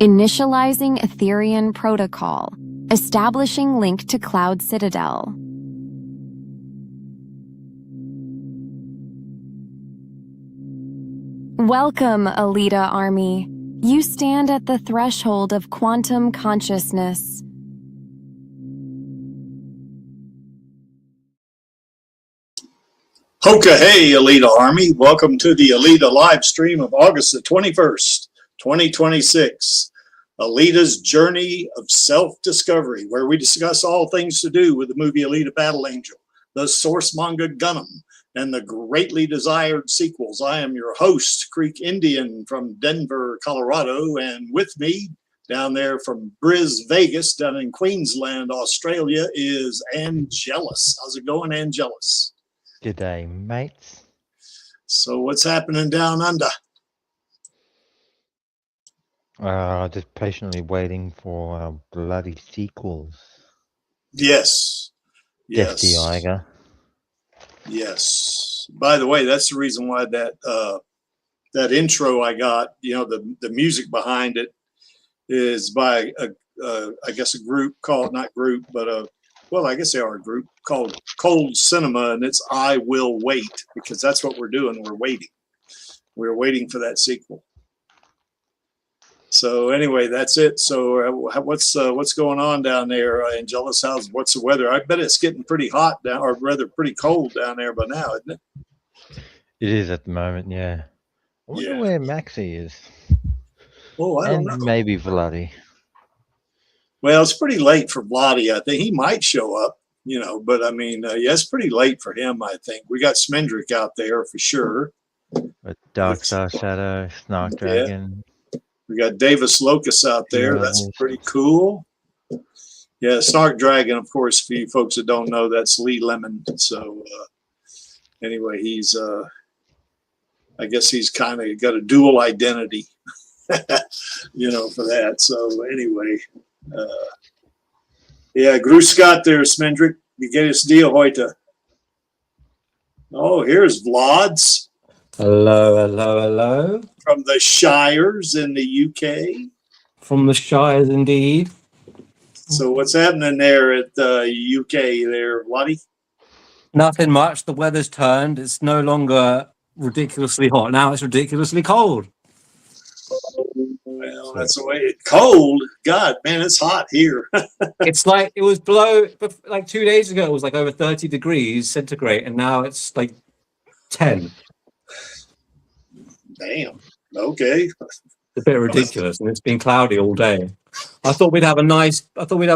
Initializing Ethereum protocol. Establishing link to Cloud Citadel. Welcome, Alita Army. You stand at the threshold of quantum consciousness. Hoka hey, Alita Army. Welcome to the Alita Livestream of August the 21st, 2026. Alita's Journey of Self-Discovery, where we discuss all things to do with the movie Alita Battle Angel, the source manga Gundam, and the greatly desired sequels. I am your host, Creek Indian from Denver, Colorado, and with me down there from Briz, Vegas, down in Queensland, Australia, is Angelus. How's it going, Angelus? Good day, mates. So what's happening down under? Just patiently waiting for bloody sequels. Yes. Yes. Death Iger. Yes. By the way, that's the reason why that intro I got, you know, the music behind it is by I guess a group called, not group, but well, I guess they are a group called Cold Cinema, and it's I Will Wait, because that's what we're doing. We're waiting. We're waiting for that sequel. So anyway, that's it. So what's going on down there, Angelus? What's the weather? I bet it's getting pretty hot down, or rather pretty cold down there by now, isn't it? It is at the moment, yeah. I wonder where Maxie is. Oh, I don't know. Maybe Vladi. Well, it's pretty late for Vladi. I think he might show up, you know, but I mean, yeah, it's pretty late for him, I think. We got Smendrick out there for sure. But Dark Star Shadow, Snark Dragon. We got Davis Locus out there. That's pretty cool. Yeah, Snark Dragon, of course, for you folks that don't know, that's Lee Lemon. So anyway, he's, I guess he's kind of got a dual identity, you know, for that. So anyway, yeah, Grüß Scott there, Smendrick. You get his deal heute. Oh, here's Vlad's. Hello, hello, hello. From the Shires in the UK. From the Shires, indeed. So what's happening there at the UK there, Lottie? Nothing much. The weather's turned. It's no longer ridiculously hot. Now it's ridiculously cold. Well, that's the way it's cold. God, man, it's hot here. It's like it was below, like 2 days ago, it was like over 30 degrees centigrade, and now it's like 10. Damn. Okay. It's a bit ridiculous, and it's been cloudy all day. I thought we'd have a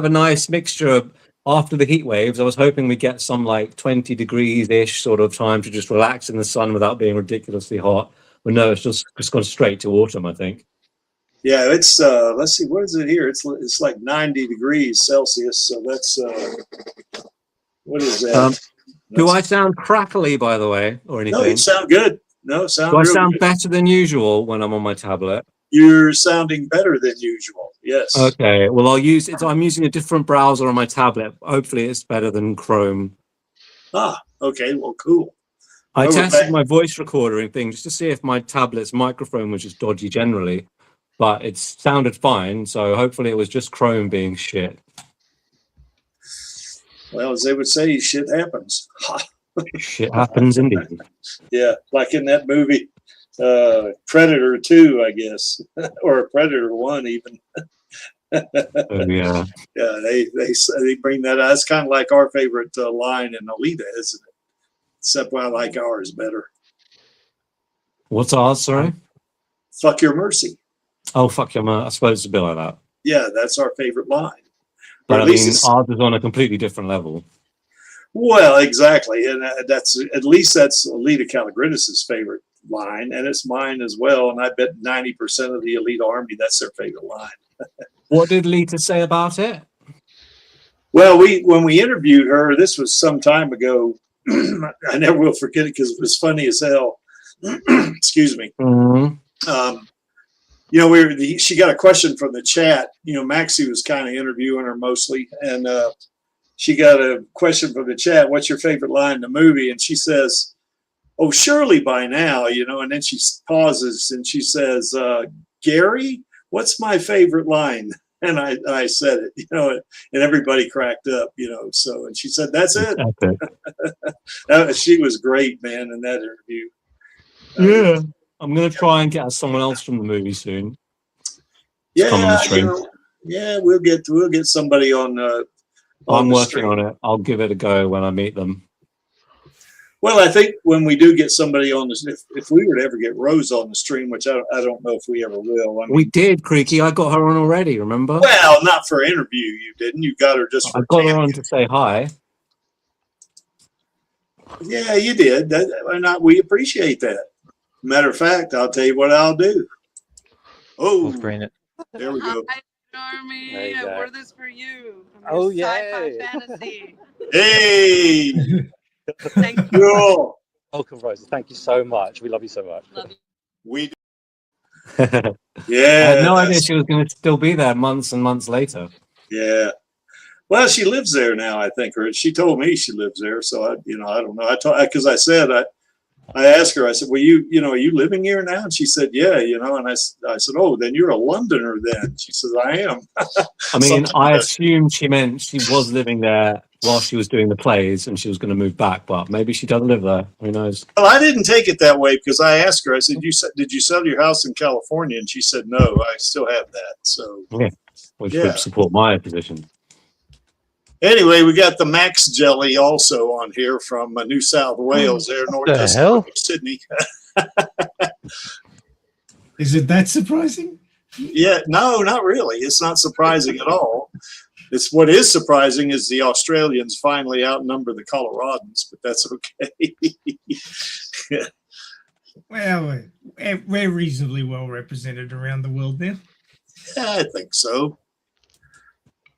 nice mixture after the heat waves. I was hoping we'd get some like 20 degrees ish sort of time to just relax in the sun without being ridiculously hot. But no, it's just gone straight to autumn, I think. Yeah, it's let's see, what is it here? It's like 90 degrees Celsius. So that's what is that? Do I sound crackly, by the way, or anything? No, you sound good. No, sound. Do I sound better than usual when I'm on my tablet? You're sounding better than usual. Yes. Okay. Well, I'll use it. I'm using a different browser on my tablet. Hopefully, it's better than Chrome. Ah, okay. Well, cool. I tested my voice recording thing just to see if my tablet's microphone was just dodgy generally, but it sounded fine. So hopefully, it was just Chrome being shit. Well, as they would say, shit happens. Shit happens indeed. Yeah, like in that movie, Predator 2, I guess, or Predator 1 even. Oh, yeah. Yeah, they bring that out. It's kind of like our favorite line in Alita, isn't it? Except I like ours better. What's ours, sorry? Fuck your mercy. Oh, fuck your mercy. I suppose it's a bit like that. Yeah, that's our favorite line. But I mean, ours is on a completely different level. Well, exactly, and that's at least that's Alita Caligridis' favorite line, and it's mine as well. And I bet 90% of the Alita Army, that's their favorite line. What did Alita say about it? Well, when we interviewed her, this was some time ago. I never will forget it because it was funny as hell. Excuse me. Mm-hmm. You know, she got a question from the chat. You know, Maxie was kind of interviewing her mostly, and she got a question from the chat. What's your favorite line in the movie? And she says, "Oh, surely by now," you know. And then she pauses and she says, "Gary, what's my favorite line? And I said it, you know, and everybody cracked up, you know. So, and she said, "That's it." She was great, man, in that interview. Yeah, I'm gonna try and get someone else from the movie soon. Yeah, come on the stream. you know, yeah, we'll get somebody on. I'm the working stream. on it. I'll give it a go when I meet them. Well, I think when we do get somebody on this, if we were to ever get Rose on the stream, which I don't know if we ever will. I mean, We did, Creaky. I got her on already. Remember? well, not for interview, you didn't. You got her just for I got her cameo. on to say hi. Yeah, you did. We appreciate that. Matter of fact, I'll tell you what I'll do. Oh, Full screen it. there we go. Hi, Normie. There you I go. wore this for you. From Oh, your sci-fi yay. fantasy. Hey, Thank you. cool. Welcome, Rosa. Thank you so much. We love you so much. Love you. We I yeah. had no idea she was going to still be there months and months later. Yeah. Well, she lives there now, I think, or she told me she lives there. So I don't know. Because I said I asked her. I said, "Well, are you living here now?" And she said, "Yeah, you know." And I said, "Oh, then you're a Londoner, then." She says, "I am." I mean, I assumed she meant she was living there while she was doing the plays, and she was going to move back. But maybe she doesn't live there. Who knows? Well, I didn't take it that way because I asked her. I said, "Did you sell your house in California?" And she said, "No, I still have that." So Which Yeah. would support my position. anyway, we got the Max Jelly also on here from New South Wales, there north the of hell? Sydney. Is it that surprising? Yeah, no, not really. It's not surprising at all. It's what is surprising is the Australians finally outnumber the Coloradans, but that's okay. Well, we're reasonably well represented around the world now. I think so.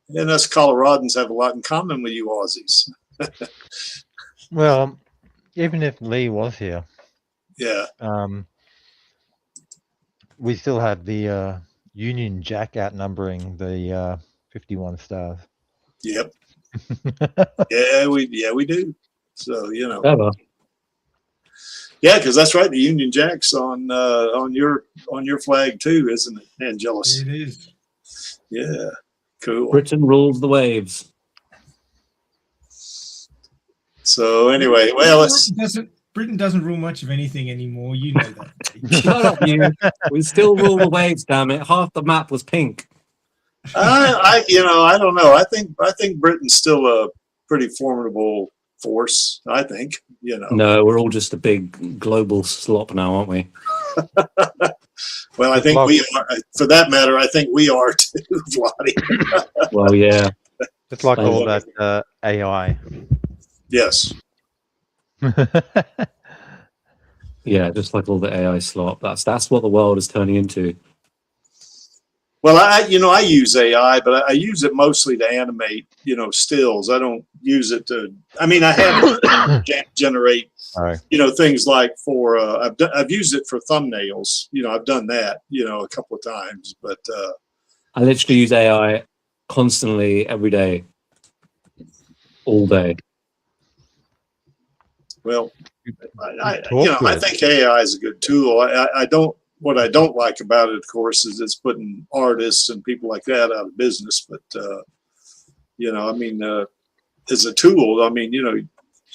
And us Coloradans have a lot in common with you Aussies. Well, even if Lee was here, Yeah. we still have the Union Jack outnumbering the 51 stars. Yep. Yeah, we do. So, you know. Ever. Yeah, because that's right. The Union Jack's on your flag too, isn't it, Angelus? It is. Yeah. Cool. Britain rules the waves. So anyway, well, Britain doesn't rule much of anything anymore. You know that. Shut up, you. We still rule the waves, damn it. Half the map was pink. I don't know. I think Britain's still a pretty formidable force. I think, No, we're all just a big global slop now, aren't we? Well, I think we are. For that matter, I think we are too, Vladi. Well, yeah. Just like all that AI. Yes. Yeah, just like all the AI slop. That's what the world is turning into. Well, I use AI, but I use it mostly to animate, stills. I don't use it to. I mean, I have generate, things like for. I've used it for thumbnails. I've done that, a couple of times. But I literally use AI constantly, every day, all day. Well, I think AI is a good tool. What I don't like about it, of course, is it's putting artists and people like that out of business. But as a tool,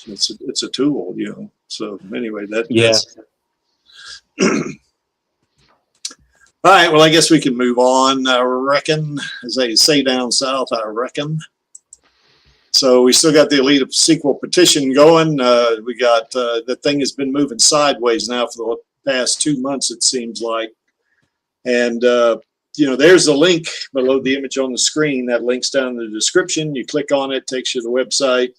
it's a tool, So anyway, that's all right. Well, I guess we can move on. I reckon, as they say down south, I reckon. So we still got the Alita sequel petition going. We got the thing has been moving sideways now for the past 2 months, it seems like. And, there's a link below the image on the screen. That link's down in the description. You click on it, takes you to the website.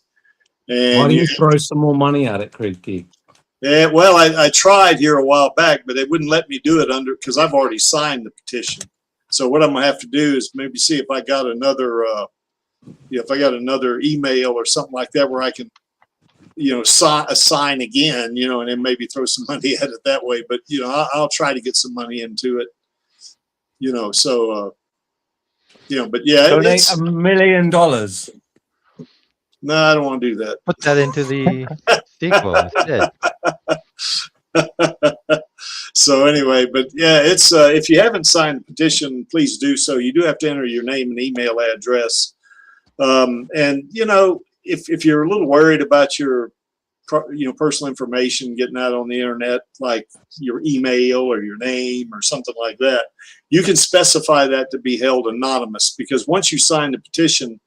And why don't you throw some more money at it, Creaky? Yeah, well, I tried here a while back, but they wouldn't let me do it because I've already signed the petition. So what I'm going to have to do is maybe see if I got another email or something like that where I can, sign again, and then maybe throw some money at it that way. But, I'll try to get some money into it, but yeah. Donate $1 million. No, I don't want to do that. Put that into the sequel instead. So anyway, but yeah, it's if you haven't signed the petition, please do so. You do have to enter your name and email address. And you know, if you're a little worried about your personal information getting out on the internet, like your email or your name or something like that, you can specify that to be held anonymous, because once you sign the petition,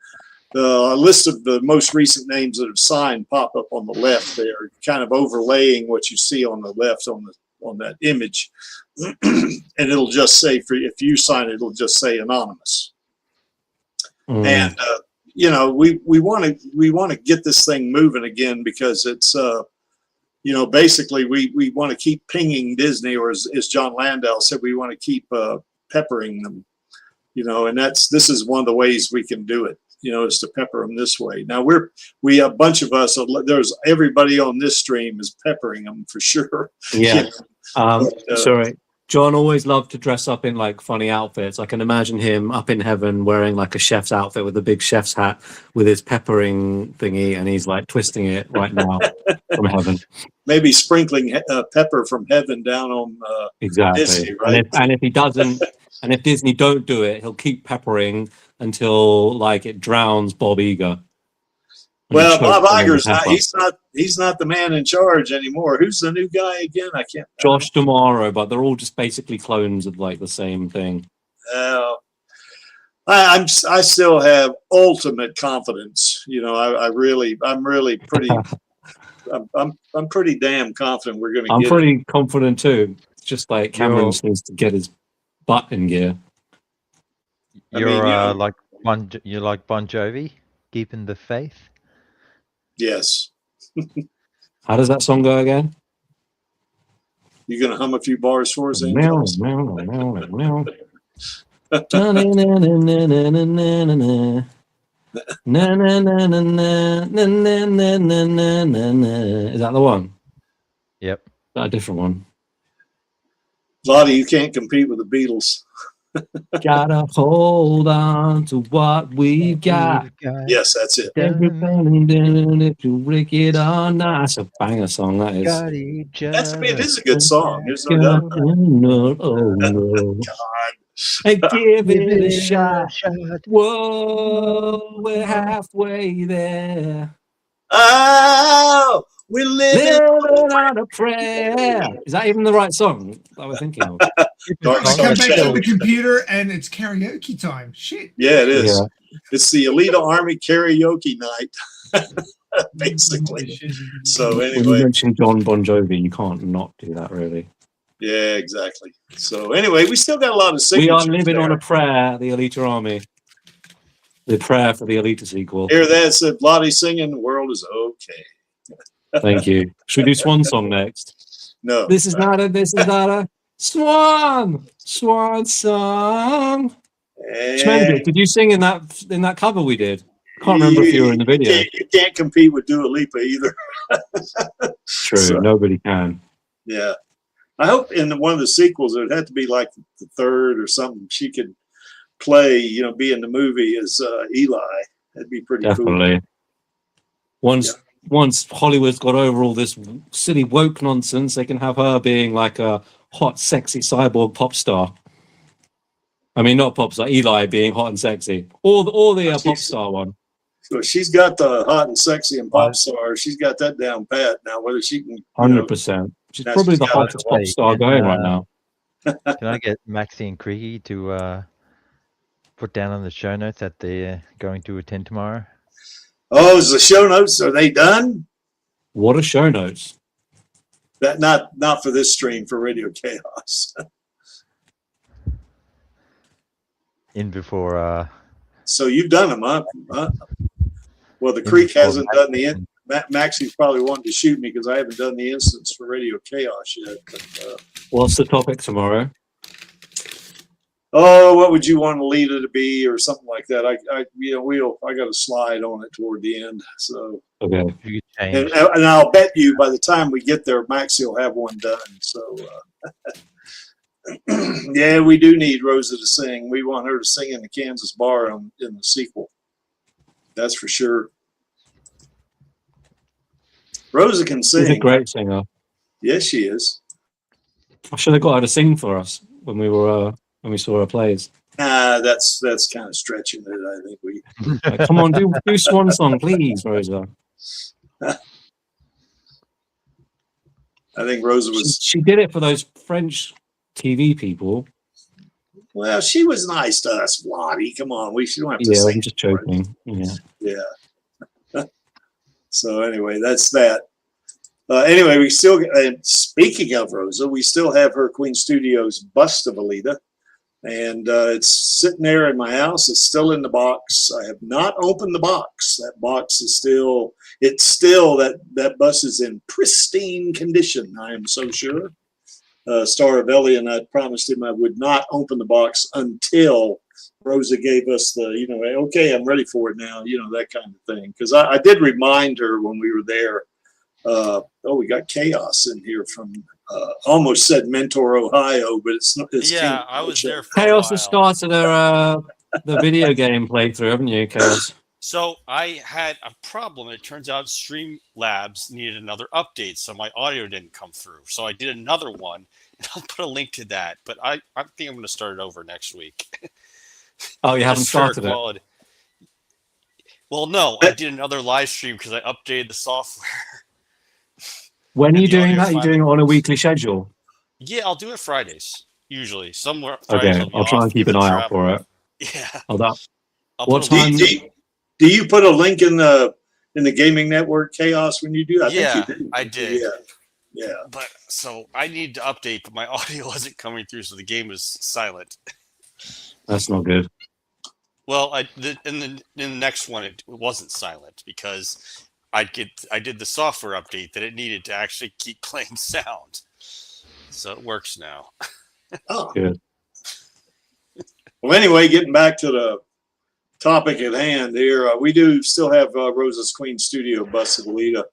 the list of the most recent names that have signed pop up on the left there, kind of overlaying what you see on the left on that image. And it'll just say, if you sign it, it'll just say anonymous. And you know, we want to get this thing moving again, because it's you know, basically we want to keep pinging Disney, or as John Landau said, we want to keep peppering them, you know, and this is one of the ways we can do it, you know, is to pepper them this way. Now we a bunch of us, there's everybody on this stream is peppering them for sure. Yeah. But, sorry. John always loved to dress up in like funny outfits. I can imagine him up in heaven wearing like a chef's outfit with a big chef's hat with his peppering thingy, and he's like twisting it right now from heaven. Maybe sprinkling pepper from heaven down on exactly. Disney, right? And if he doesn't, and if Disney don't do it, he'll keep peppering until like it drowns Bob Iger. Well, Bob Iger's he's not the man in charge anymore. Who's the new guy again? I can't. Josh D'Amaro, but they're all just basically clones of like the same thing. I still have ultimate confidence. You know, I'm really pretty. I'm pretty damn confident we're going to. I'm pretty confident too. It's just like Cameron needs to get his butt in gear. You're like Bon Jovi, keeping the faith. Yes. How does that song go again? You gonna hum a few bars for us? Is that the one? Yep. Is that a different one? Lottie, you can't compete with the Beatles. Gotta hold on to what we've got. Yes, that's it. If you break it on, that's a banger song. That is. It is a good song. There's no doubt. No. God. And give it a shot. Whoa, we're halfway there. Oh, we're living on a prayer. Is that even the right song that we're thinking of? I come back to the computer and it's karaoke time. Shit. Yeah, it is. Yeah. It's the Alita Army karaoke night, basically. So When you anyway, mentioned John Bon Jovi, you can't not do that, really. yeah, exactly. So anyway, we still got a lot of signatures. We are living there. on a prayer, the Alita Army. The prayer for the Alita sequel. Hear that? Said Lottie singing, "The world is okay." Thank you. Should we do Swan Song next? No. This is not a Swan song. Schmendrick, did you sing in that cover we did? Can't remember if you were in the video. You can't compete with Dua Lipa either. True, So, nobody can. yeah. I hope in one of the sequels, it would have to be like the third or something. She could play, you know, be in the movie as Eli. That'd be pretty Definitely. cool. Once Hollywood's got over all this silly woke nonsense, they can have her being like a hot, sexy cyborg pop star. I mean, not pop star, Eli being hot and sexy. Or the pop star one. So she's got the hot and sexy and pop star. She's got that down pat now. Whether she can, 100%. She's that's probably the just got hottest pop star going right now. Can I get Maxie and Kriegy to put down on the show notes that they're going to attend tomorrow? Oh, is the show notes? Are they done? What are show notes? That not for this stream, for Radio Chaos. In before. So you've done them, huh? Well, the Creek hasn't done the. Maxie's probably wanting to shoot me because I haven't done the instance for Radio Chaos yet. But, What's the topic tomorrow? oh, what would you want Alita to be, or something like that? I got a slide on it toward the end. So Okay. You could change. and I'll bet you by the time we get there, Maxie will have one done. So yeah, we do need Rosa to sing. We want her to sing in the Kansas bar in the sequel. That's for sure. Rosa can sing. She's a great singer. Yes, she is. I should have got her to sing for us when we saw her plays. That's kind of stretching it. I think we. Like, come on, do Swan Song, please, Rosa. I think Rosa was. She did it for those French TV people. Well, she was nice to us, Lottie. Come on, we don't have to Yeah, sing. I'm just joking. Yeah. Yeah. So anyway, that's that. Anyway, we still. Speaking of Rosa, we still have her Queen Studios bust of Alita, and it's sitting there in my house. It's still in the box. I have not opened the box. That box is still. It's still that bust is in pristine condition. I am so sure. Star of Ellie and I promised him I would not open the box until Rosa gave us the, okay, I'm ready for it now, that kind of thing. Because I did remind her when we were there. We got Chaos in here from almost said Mentor, Ohio, but it's not. It's Yeah, I was there for Chaos a has while. started the video game playthrough, haven't you, Chaos? So I had a problem. It turns out Streamlabs needed another update, so my audio didn't come through. So I did another one, and I'll put a link to that. But I think I'm going to start it over next week. Oh, you haven't Just for started it? quality. Well, no, I did another live stream because I updated the software. When are And you the doing audio that? Are you doing it finally on a works. weekly schedule? Yeah, I'll do it Fridays, usually. Somewhere Fridays Okay, I'll be I'll try off and keep because an of eye out travel. for it. Yeah. Oh, that. I'll What put a link time? to it. Do you put a link in the gaming network Chaos when you do? I think you do. I did. Yeah. But so I need to update, but my audio wasn't coming through, so the game was silent. That's not good. Well, in the next one it wasn't silent because I did the software update that it needed to actually keep playing sound. So it works now. Oh. Good. Well, anyway, getting back to the topic at hand here, we do still have Rosa's Queen Studio bust of Alita,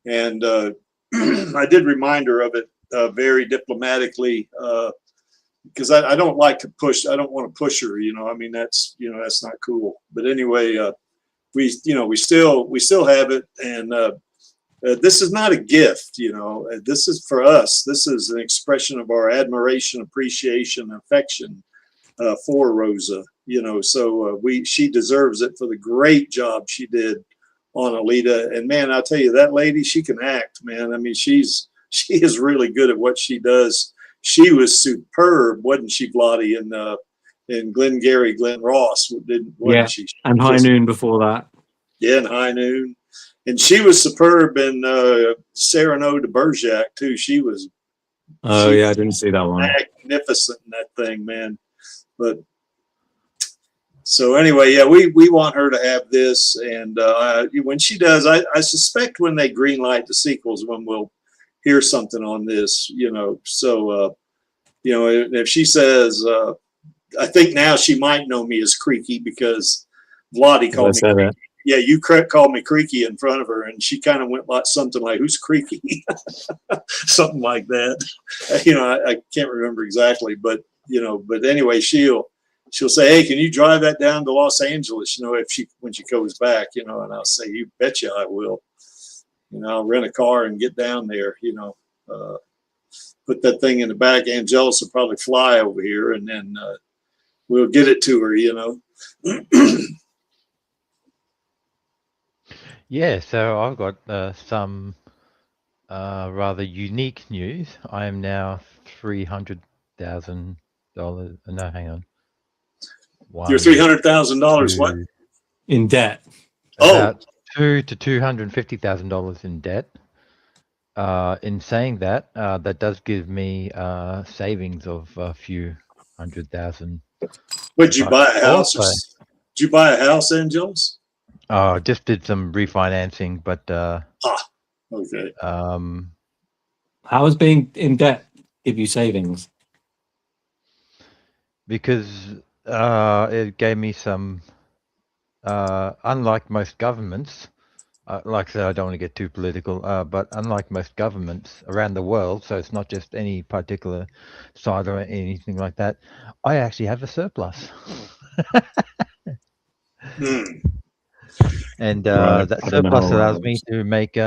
and I did remind her of it very diplomatically because I don't like to push. I don't want to push her. I mean that's that's not cool. But anyway, we still have it, and this is not a gift. This is for us. This is an expression of our admiration, appreciation, affection for Rosa. So she deserves it for the great job she did on Alita. And man, I'll tell you, that lady, she can act, man. I mean, she is really good at what she does. She was superb, wasn't she, Vladi, in Glen Ross, wasn't she? And High Noon before that. Yeah, and High Noon. And she was superb in Cyrano de Bergerac, too. She was. Oh, yeah, I didn't see that one. Magnificent in that thing, man. But so anyway, yeah, we want her to have this, and when she does, I suspect when they greenlight the sequels, when we'll hear something on this, So, if she says, I think now she might know me as Creaky because Vladi called me Creaky. Yeah, you called me Creaky in front of her, and she kind of went like something like, "Who's Creaky?" Something like that. I can't remember exactly, but but anyway, she'll say, "Hey, can you drive that down to Los Angeles?" When she goes back, and I'll say, "You betcha I will." I'll rent a car and get down there. Put that thing in the back. Angelus will probably fly over here, and then we'll get it to her. Yeah, so I've got some rather unique news. I am now $300,000. No, hang on. You're $300,000 what? In debt. About $200,000 to $250,000 in debt. In saying that, that does give me savings of a few $100,000. Would you buy a house? Did you buy a house, Angelus? Just did some refinancing, but okay. How is being in debt give you savings? Because it gave me some, unlike most governments, like I said, I don't want to get too political, but unlike most governments around the world, so it's not just any particular side or anything like that, I actually have a surplus. And that surplus allows me to make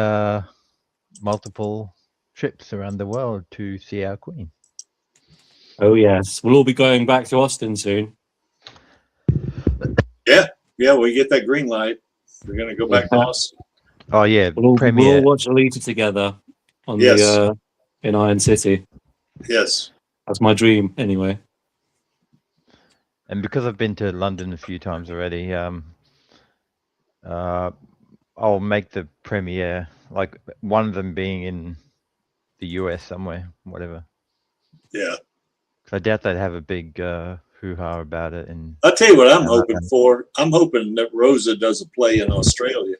multiple trips around the world to see our queen. Oh yes, we'll all be going back to Austin soon. Yeah, we get that green light. We're gonna go back to Austin. Oh yeah, We'll all premiere. watch Alita together on Yes. the in Iron City. Yes. That's my dream, anyway. And because I've been to London a few times already, I'll make the premiere, like one of them being in the US somewhere, whatever. Yeah. 'Cause I doubt they'd have a big hoo-ha about it. And I'll tell you what I'm hoping for. I'm hoping that Rosa does a play in Australia.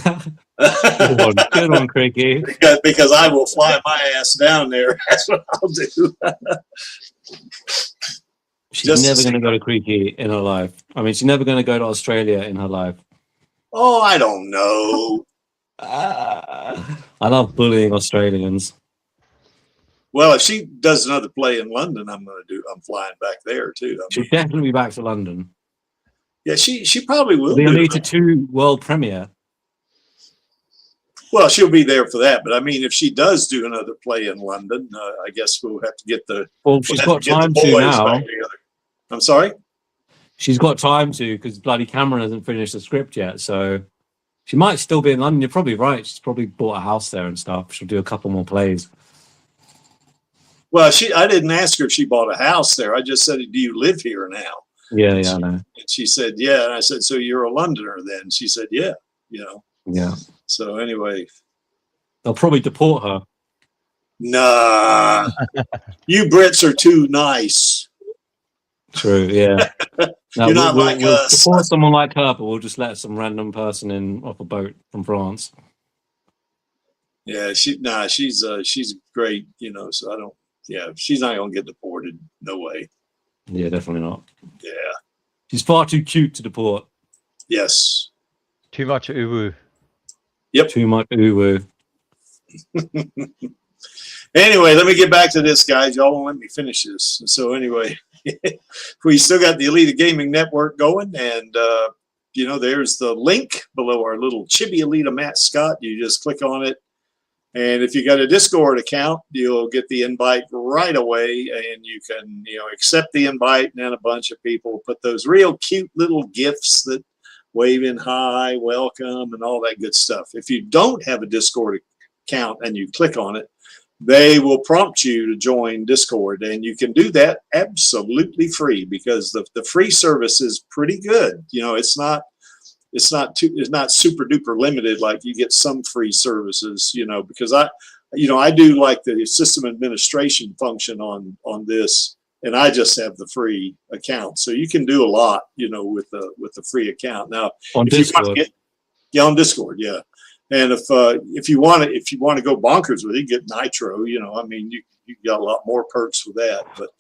Good one, Craigie. because I will fly my ass down there. That's what I'll do. She's Just never to going to go to Creaky in her life. I mean, she's never going to go to Australia in her life. Oh, I don't know. I love bullying Australians. Well, if she does another play in London, I'm flying back there too. She'll definitely be back to London. Yeah, she probably will. The do Alita it. 2 world premiere. Well, she'll be there for that. But I mean, if she does do another play in London, I guess we'll have to get the. Well, she's got time to boys now. back together. I'm sorry. She's got time to because bloody Cameron hasn't finished the script yet. So she might still be in London. You're probably right. She's probably bought a house there and stuff. She'll do a couple more plays. Well, I didn't ask her if she bought a house there. I just said, "Do you live here now?" Yeah, And I know. And she said, "Yeah." And I said, "So you're a Londoner then?" She said, "Yeah." You know. Yeah. So anyway, They'll probably deport her. nah, you Brits are too nice. True, yeah. No, You're not like we'll us. support someone like her, but we'll just let some random person in off a boat from France. Yeah, she's great. You know, so I don't. Yeah, she's not gonna get deported. No way. Yeah, definitely not. Yeah. She's far too cute to deport. Yes. too much uwu. Too much uwu. Anyway, let me get back to this, guys. Y'all won't let me finish this. So anyway, we still got the Alita Gaming Network going, and you know, there's the link below our little chibi Alita mascot. You just click on it, and if you got a Discord account, you'll get the invite right away, and you can, you know, accept the invite, and then a bunch of people put those real cute little gifs that waving hi, welcome, and all that good stuff. If you don't have a Discord account and you click on it, they will prompt you to join Discord, and you can do that absolutely free because the free service is pretty good. You know, it's not super duper limited like you get some free services, you know, because I do like the system administration function on this, and I just have the free account, so you can do a lot, you know, with the free account. Now On Discord. On Discord, yeah. And if you want to go bonkers with it, get Nitro. You know, I mean, you got a lot more perks with that. But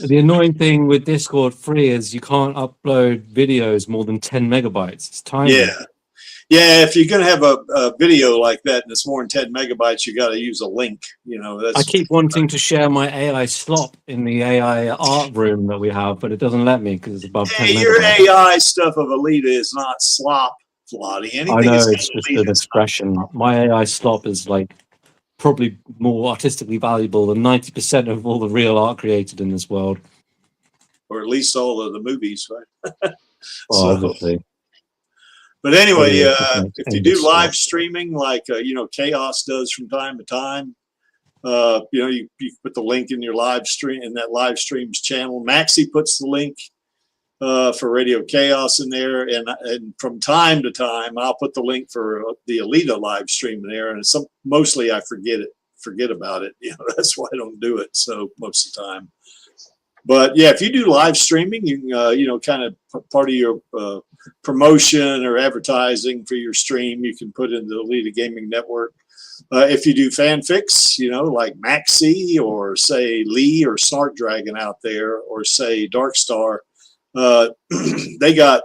the annoying thing with Discord free is you can't upload videos more than 10 megabytes. It's tiny. Yeah. If you're gonna have a video like that and it's more than 10 megabytes, you got to use a link. You know, I keep wanting to share my AI slop in the AI art room that we have, but it doesn't let me because it's above 10 megabytes. Your AI stuff of Alita is not slop. Lottie. I know, it's just an expression. My AI slop is like probably more artistically valuable than 90% of all the real art created in this world. Or at least all of the movies, right? Obviously. But anyway, if you do live streaming like, you know, Chaos does from time to time, you know, you put the link in your live stream, in that live streams channel. Maxie puts the link for Radio Chaos in there, and from time to time I'll put the link for the Alita live stream in there, and mostly I forget about it. You know, that's why I don't do it. So most of the time, but yeah, if you do live streaming, you can, you know, kind of part of your promotion or advertising for your stream, you can put in the Alita Gaming Network. If you do fanfics, you know, like Maxie or say Lee or Snark Dragon out there, or say Darkstar. They got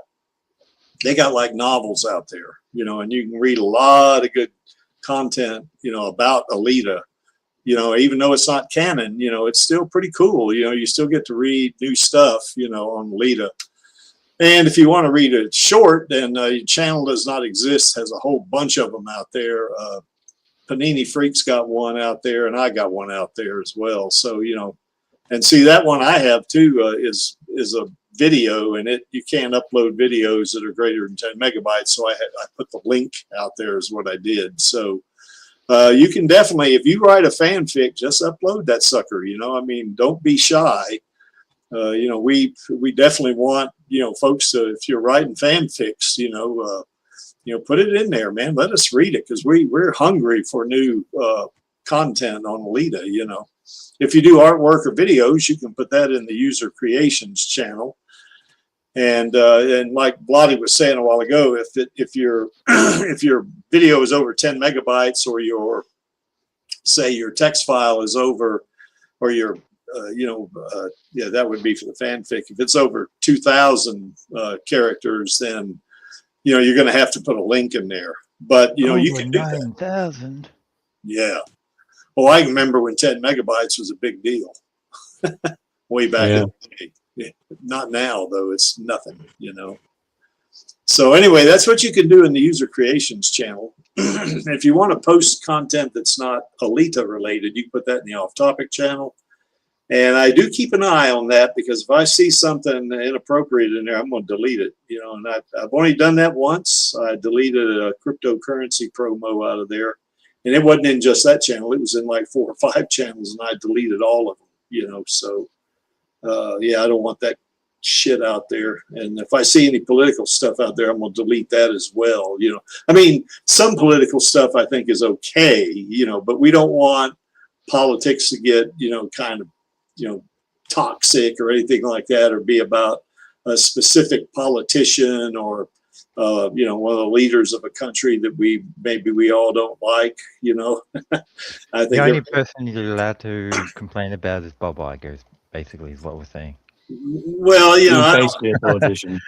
like novels out there, you know, and you can read a lot of good content, you know, about Alita, you know, even though it's not canon, you know, it's still pretty cool. You know, you still get to read new stuff, you know, on Alita. And if you want to read it short, then your channel does not exist, has a whole bunch of them out there. Panini Freak's got one out there, and I got one out there as well. So, you know, And see, that one I have too is a video, and you can't upload videos that are greater than 10 megabytes. So I put the link out there is what I did. So you can definitely, if you write a fanfic, just upload that sucker. You know, I mean, don't be shy. You know, we definitely want, you know, folks to, if you're writing fanfics, you know, put it in there, man. Let us read it, because we're hungry for new content on Alita. You know, if you do artwork or videos, you can put that in the user creations channel. And like Blotty was saying a while ago, if your if your video is over 10 megabytes, or your say your text file is over, or your yeah, that would be for the fanfic. If it's over 2,000 characters, then you know you're going to have to put a link in there. But you know, you can do that. 9,000. Yeah. Oh, I remember when 10 megabytes was a big deal way back in the day. Yeah. Not now, though. It's nothing, you know. So anyway, that's what you can do in the user creations channel. If you want to post content that's not Alita related, you can put that in the off-topic channel. And I do keep an eye on that, because if I see something inappropriate in there, I'm going to delete it. You know, and I've only done that once. I deleted a cryptocurrency promo out of there. And it wasn't in just that channel. It was in like 4 or 5 channels, and I deleted all of them, you know. So, yeah, I don't want that shit out there. And if I see any political stuff out there, I'm going to delete that as well, you know. I mean, some political stuff I think is okay, you know, but we don't want politics to get, you know, kind of, you know, toxic or anything like that, or be about a specific politician, or you know, one of the leaders of a country that maybe we all don't like, you know. I think The only person you're allowed to complain about is Bob Iger, basically, is what we're saying. Well, you know, He's basically a politician.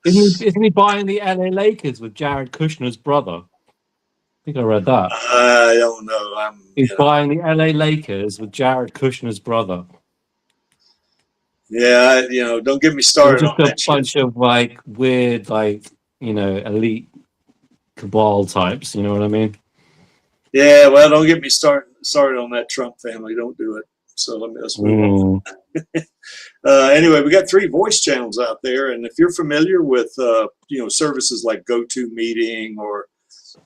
Isn't he buying the LA Lakers with Jared Kushner's brother? I think I read that. I don't know. He's buying the LA Lakers with Jared Kushner's brother. Yeah, you know, don't get me started on that Just a bunch of like weird, like, you know, elite cabal types. You know what I mean? Yeah, well, don't get me started on that Trump family. Don't do it. So let's move on. Anyway, we got 3 voice channels out there, and if you're familiar with you know, services like GoToMeeting or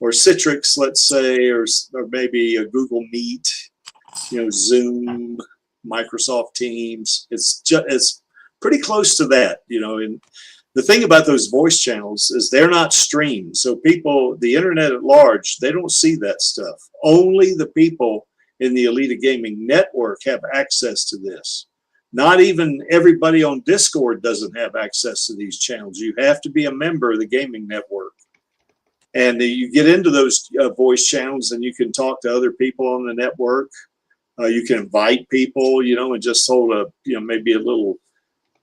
Citrix, let's say, or maybe a Google Meet, you know, Zoom, Microsoft Teams, it's pretty close to that, you know. And the thing about those voice channels is they're not streamed, so people, the internet at large, they don't see that stuff. Only the people in the Alita Gaming Network have access to this. Not even everybody on Discord doesn't have access to these channels. You have to be a member of the gaming network. And you get into those voice channels, and you can talk to other people on the network. You can invite people, you know, and just hold a, you know, maybe a little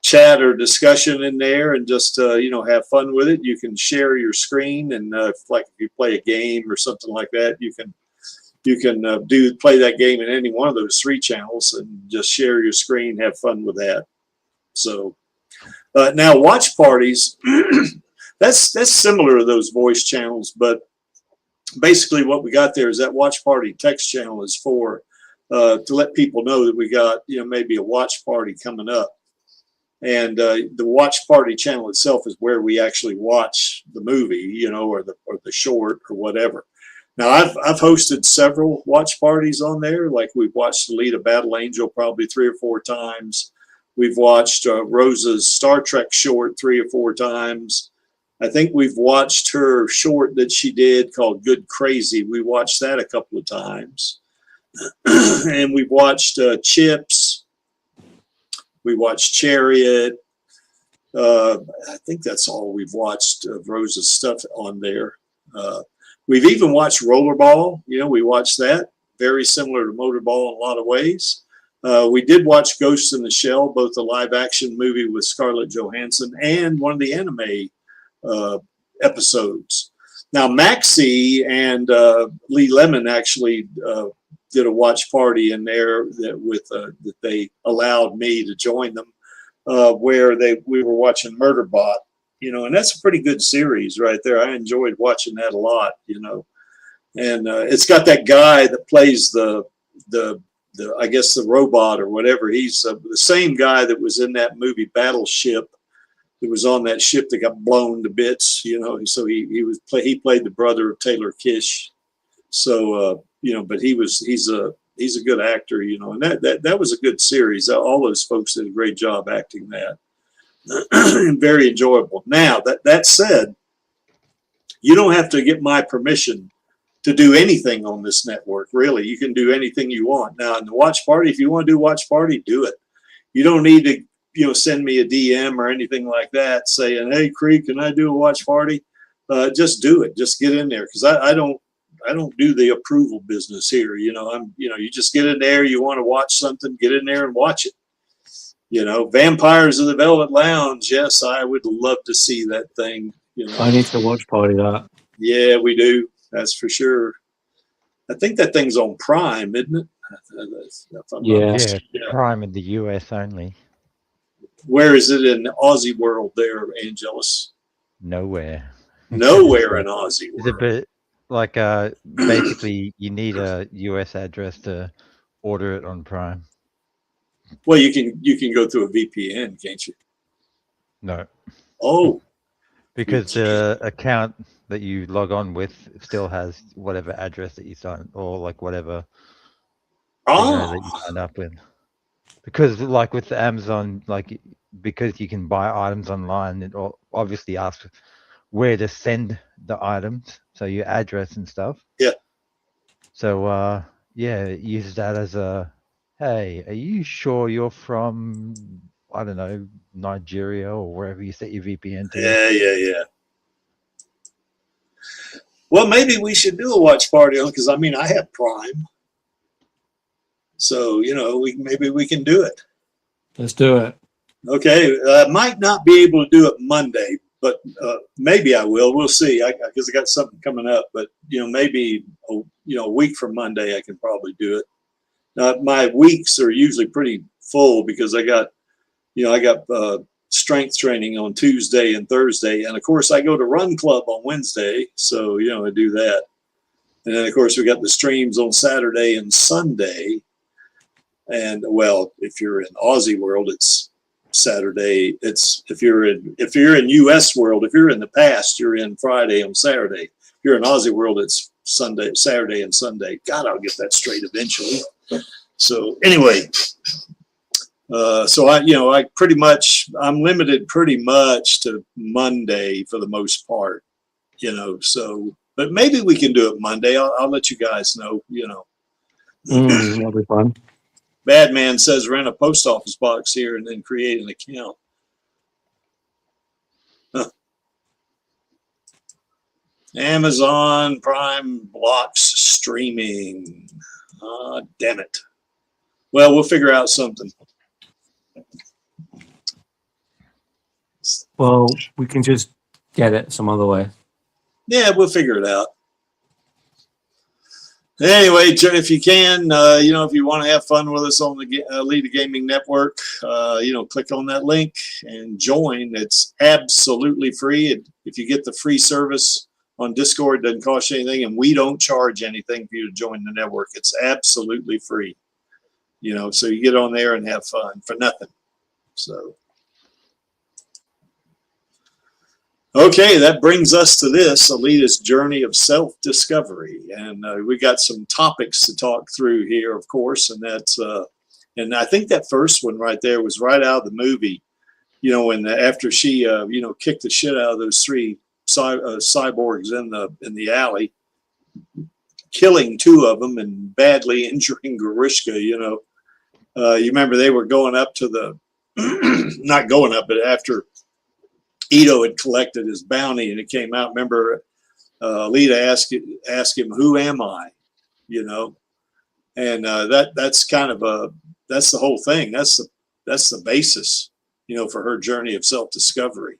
chat or discussion in there, and just, you know, have fun with it. You can share your screen, and if you play a game or something like that, you can play that game in any one of those 3 channels, and just share your screen, have fun with that. So now watch parties. That's similar to those voice channels, but basically what we got there is that watch party text channel is for to let people know that we got, you know, maybe a watch party coming up. And the watch party channel itself is where we actually watch the movie, you know, or the short or whatever. Now I've hosted several watch parties on there. Like, we've watched Alita Battle Angel probably 3 or 4 times. We've watched Rosa's Star Trek short 3 or 4 times. I think we've watched her short that she did called Good Crazy. We watched that a couple of times. And we've watched Chips. We watched Chariot. I think that's all we've watched of Rosa's stuff on there. We've even watched Rollerball. You know, we watched that. Very similar to Motorball in a lot of ways. We did watch Ghost in the Shell, both the live action movie with Scarlett Johansson and one of the anime episodes. Now, Maxie and Lee Lemon actually did a watch party in there that they allowed me to join them, where we were watching Murderbot, you know, and that's a pretty good series right there. I enjoyed watching that a lot, you know. And it's got that guy that plays the I guess the robot or whatever. He's the same guy that was in that movie Battleship. That was on that ship that got blown to bits. You know, so he played the brother of Taylor Kish. So you know, but he's a good actor. You know, and that was a good series. All those folks did a great job acting that. Very enjoyable. Now that said, you don't have to get my permission to do anything on this network. Really, you can do anything you want. Now in the watch party, if you want to do watch party, do it. You don't need to, you know, send me a DM or anything like that saying, "Hey, Creek, can I do a watch party?" Just do it. Just get in there, because I don't do the approval business here. You know, you just get in there. You want to watch something, get in there and watch it. You know, Vampires of the Velvet Lounge. Yes, I would love to see that thing. You know, I need to watch party that. yeah, we do. That's for sure. I think that thing's on Prime, isn't it? Yeah. Yeah, Prime in the US only. Where is it in Aussie world there, Angelus? Nowhere. Nowhere in Aussie It's a world. bit like basically you need a US address to order it on Prime. Well, you can go through a VPN, can't you? No, Oh, because the account that you log on with still has whatever address that you sign, or like whatever that you sign up with. Because like with the Amazon, like because you can buy items online, it obviously asks where to send the items, so your address and stuff. Yeah. So yeah, it uses that as a, hey, are you sure you're from, I don't know, Nigeria or wherever you set your VPN to? yeah. Well, maybe we should do a watch party on, because I mean I have Prime, so you know maybe we can do it. Let's do it. Okay, might not be able to do it Monday, but maybe I will. We'll see. Because I got something coming up, but you know maybe a week from Monday I can probably do it. My weeks are usually pretty full because I got strength training on Tuesday and Thursday, and of course I go to Run Club on Wednesday, so you know I do that. And then of course we got the streams on Saturday and Sunday. And well, if you're in Aussie world, it's Saturday. It's if you're in US world, if you're in the past, you're in Friday and Saturday. If you're in Aussie world, it's Saturday and Sunday. God, I'll get that straight eventually. So anyway, so I'm limited pretty much to Monday for the most part, you know. So, but maybe we can do it Monday. I'll let you guys know, you know. That'll be fun. Badman says rent a post office box here and then create an account. Huh. Amazon Prime blocks streaming. Damn it. Well, we'll figure out something. Well, we can just get it some other way. Yeah, we'll figure it out. Anyway, if you can, you know, if you want to have fun with us on the Alita Gaming Network, you know, click on that link and join. It's absolutely free. If you get the free service on Discord, it doesn't cost you anything, and we don't charge anything for you to join the network. It's absolutely free. You know, so you get on there and have fun for nothing. So. Okay, that brings us to this, Alita's journey of self-discovery. And we got some topics to talk through here, of course, and that's, and I think that first one right there was right out of the movie, you know, when after she, you know, kicked the shit out of those three cyborgs in the alley, killing two of them and badly injuring Grishka, you know. You remember they were going up to the, not going up, but after Ito had collected his bounty and it came out. Remember, Alita asked him, "Who am I?" You know, and that's kind of that's the whole thing. That's the basis, you know, for her journey of self-discovery.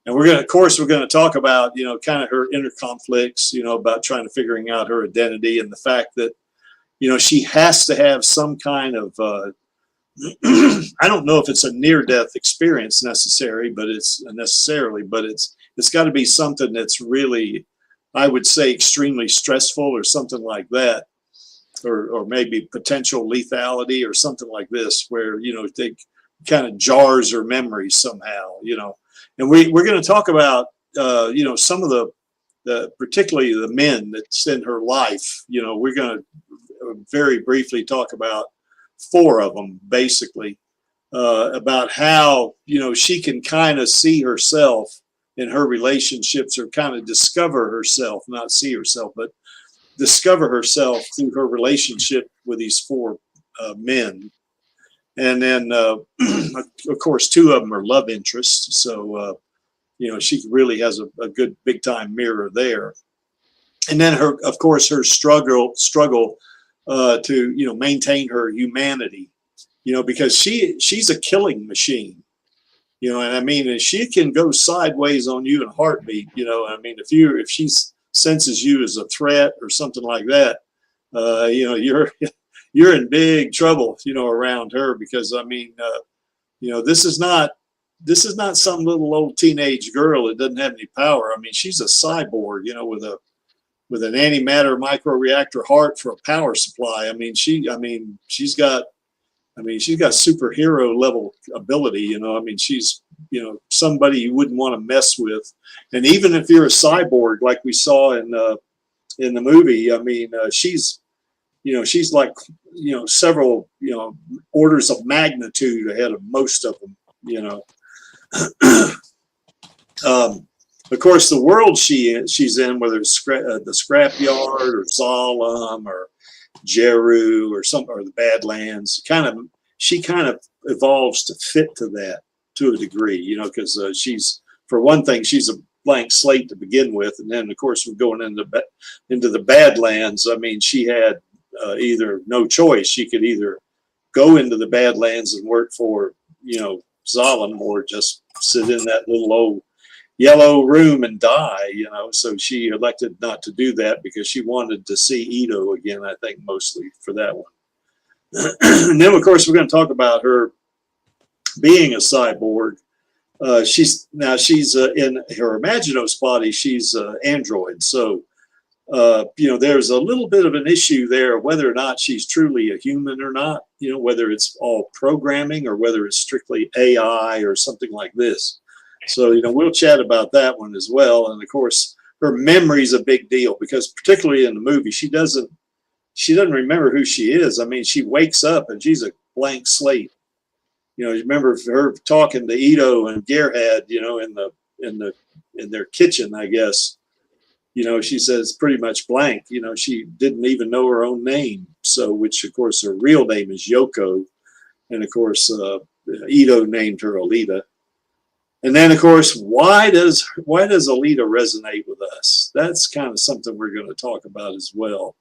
And we're going to talk about, you know, kind of her inner conflicts, you know, about trying to figuring out her identity and the fact that, you know, she has to have some kind of I don't know if it's a near-death experience necessarily, but it's got to be something that's really, I would say, extremely stressful or something like that. or maybe potential lethality or something like this, where, you know, they kind of jars her memory somehow, you know. And we're going to talk about, you know, some of the particularly the men that's in her life. You know, we're going to very briefly talk about 4 of them, basically, about how, you know, she can kind of see herself in her relationships, or kind of discover herself, not see herself, but discover herself through her relationship with these 4 men. And then, of course, 2 of them are love interests. So, you know, she really has a good big time mirror there. And then her, of course, her struggle to, you know, maintain her humanity, you know, because she's a killing machine, you know, and I mean, and she can go sideways on you in a heartbeat, you know. I mean, if she senses you as a threat or something like that, you know, you're in big trouble, you know, around her, because I mean, you know, this is not some little old teenage girl that doesn't have any power. I mean, she's a cyborg, you know, with an antimatter microreactor heart for a power supply. I mean, she's got superhero level ability, you know. I mean, she's, you know, somebody you wouldn't want to mess with. And even if you're a cyborg, like we saw in the movie, I mean, she's, you know, she's like, you know, several, you know, orders of magnitude ahead of most of them, you know. Of course, the world she's in, whether it's the scrapyard or Zalem or Jeru or the Badlands, she kind of evolves to fit to that to a degree, you know, because she's, for one thing, she's a blank slate to begin with, and then of course we're going into the Badlands. I mean, she had either no choice. She could either go into the Badlands and work for, you know, Zalem, or just sit in that little old yellow room and die, you know. So she elected not to do that because she wanted to see Ito again, I think, mostly for that one. And then, of course, we're going to talk about her being a cyborg. She's in her Imaginos body, she's android. So, you know, there's a little bit of an issue there, whether or not she's truly a human or not, you know, whether it's all programming or whether it's strictly AI or something like this. So, you know, we'll chat about that one as well. And of course, her memory is a big deal, because particularly in the movie, she doesn't remember who she is. I mean, she wakes up and she's a blank slate. You know, you remember her talking to Ito and Gerhard, you know, in their kitchen, I guess. You know, she says pretty much blank. You know, she didn't even know her own name. So, which of course her real name is Yoko, and of course Ito named her Alita. And then, of course, why does Alita resonate with us? That's kind of something we're going to talk about as well.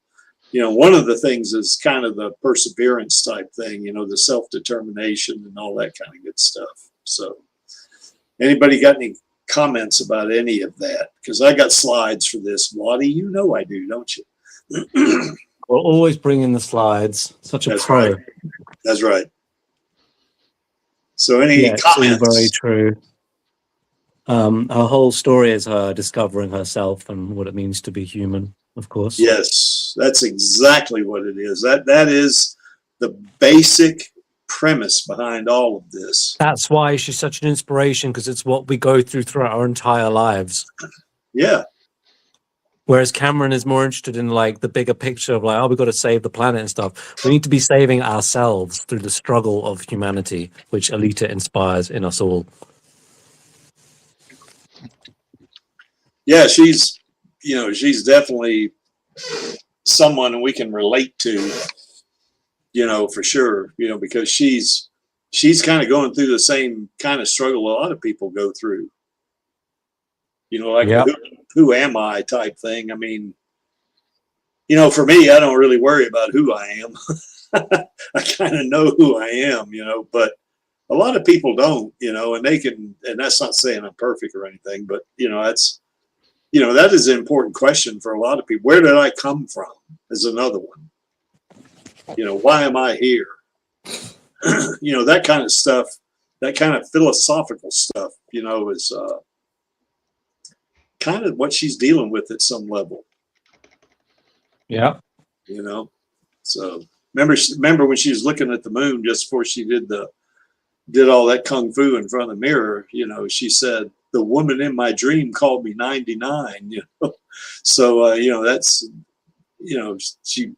You know, one of the things is kind of the perseverance type thing, you know, the self-determination and all that kind of good stuff. So anybody got any comments about any of that? Because I got slides for this, Waddy. You know I do, don't you? We'll always bring in the slides. Such a pro. Right. That's right. So any comments? All very comments? true. Her whole story is her discovering herself and what it means to be human, of course. Yes, that's exactly what it is. That is the basic premise behind all of this. That's why she's such an inspiration, because it's what we go through throughout our entire lives. Yeah. Whereas Cameron is more interested in like the bigger picture of like, oh, we've got to save the planet and stuff. We need to be saving ourselves through the struggle of humanity, which Alita inspires in us all. Yeah, she's definitely someone we can relate to, you know, for sure, you know, because she's kind of going through the same kind of struggle a lot of people go through. You know, like who am I type thing. I mean, you know, for me, I don't really worry about who I am. I kind of know who I am, you know, but a lot of people don't, you know, and that's not saying I'm perfect or anything, but, you know, that is an important question for a lot of people. Where did I come from is another one. You know, why am I here? You know, that kind of stuff, that kind of philosophical stuff, you know, is kind of what she's dealing with at some level. Yeah. You know, So remember when she was looking at the moon just before she did all that kung fu in front of the mirror, you know, she said, "The woman in my dream called me 99," you know. So, you know, that's, you know, she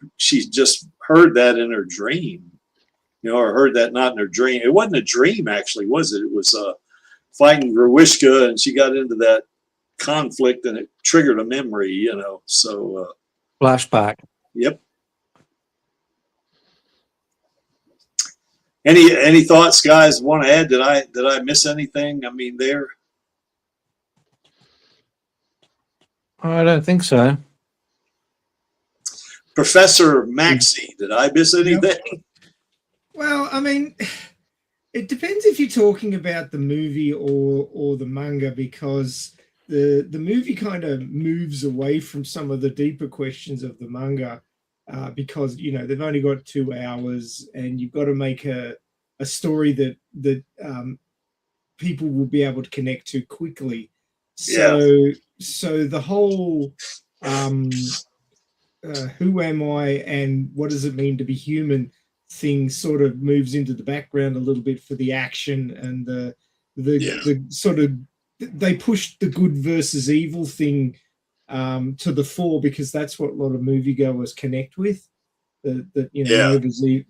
just heard that in her dream, you know, or heard that not in her dream. It wasn't a dream, actually, was it? It was fighting Gruishka, and she got into that conflict, and it triggered a memory, you know. So, Flashback. yep. Any thoughts, guys, want to add? Did I miss anything? I mean, there. I don't think so. Professor Maxey, did I miss anything? Well, I mean, it depends if you're talking about the movie or the manga, because the movie kind of moves away from some of the deeper questions of the manga, because, you know, they've only got 2 hours, and you've got to make a story that people will be able to connect to quickly. So the whole who am I and what does it mean to be human thing sort of moves into the background a little bit for the action, and the sort of, they pushed the good versus evil thing to the fore, because that's what a lot of moviegoers connect with. That you know,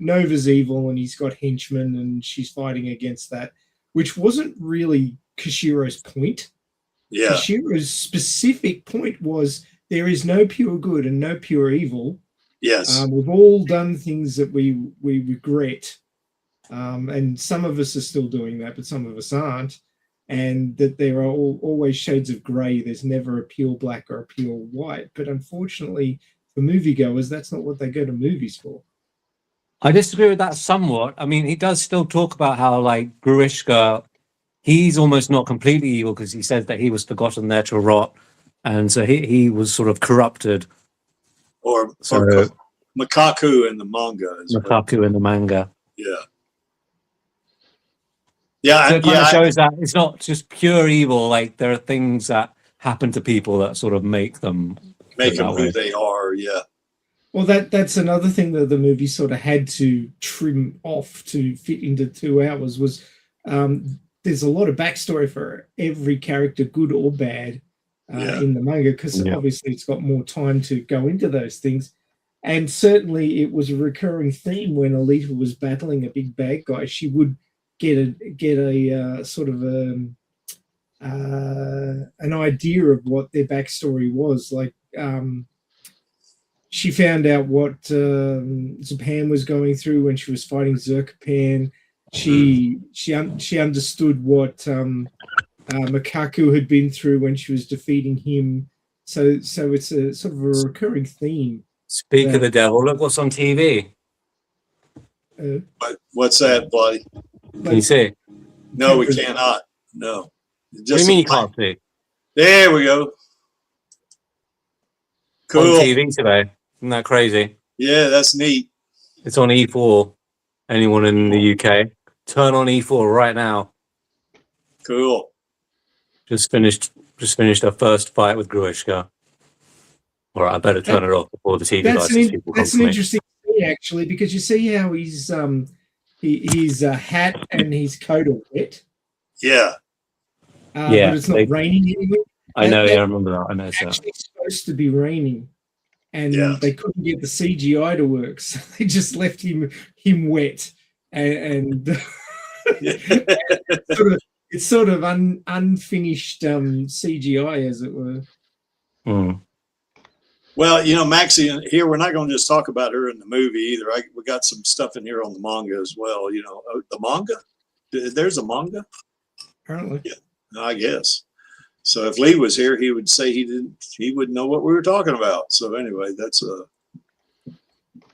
Nova's evil, and he's got henchmen, and she's fighting against that, which wasn't really Kashiro's point. Yeah. Kashiro's specific point was there is no pure good and no pure evil. Yes. We've all done things that we regret, and some of us are still doing that, but some of us aren't. And that there are always shades of grey. There's never a pure black or a pure white. But unfortunately, for moviegoers, that's not what they go to movies for. I disagree with that somewhat. I mean, he does still talk about how, like, Gruishka, he's almost not completely evil, because he says that he was forgotten there to rot, and so he was sort of corrupted. Or Makaku in the manga. Makaku in the manga. Yeah. Yeah. So it kind of shows that it's not just pure evil. Like, there are things that happen to people that sort of make them who they are. Yeah. Well, that's another thing that the movie sort of had to trim off to fit into 2 hours was there's a lot of backstory for every character, good or bad, in the manga, because obviously it's got more time to go into those things. And certainly it was a recurring theme when Alita was battling a big bad guy. She would get a sort of an idea of what their backstory was. Like, she found out what Japan was going through when she was fighting Zerkapan. She understood what Makaku had been through when she was defeating him. So it's a sort of a recurring theme. Speak of the devil, look what's on TV. What's that, buddy? Can you see? No, we cannot. No. What do you mean you can't see? There we go. Cool. On TV today. Isn't that crazy? Yeah, that's neat. It's on E4. Anyone in the UK, turn on E4 right now. Cool. Just finished our first fight with Gruishka. All right, I better turn it off before the TV license people come That's for an me. interesting thing, actually, because you see how his hat and his coat are wet. Yeah. But it's not raining anymore. I know. I remember that. I know. It's actually supposed to be raining, and they couldn't get the CGI to work, so they just left him wet, and it's sort of unfinished CGI, as it were. Mm. Well, you know, Maxie, here we're not going to just talk about her in the movie either. We got some stuff in here on the manga as well. You know, the manga. There's a manga. Apparently, yeah, I guess. So if Lee was here, he would say he wouldn't know what we were talking about. So anyway, that's the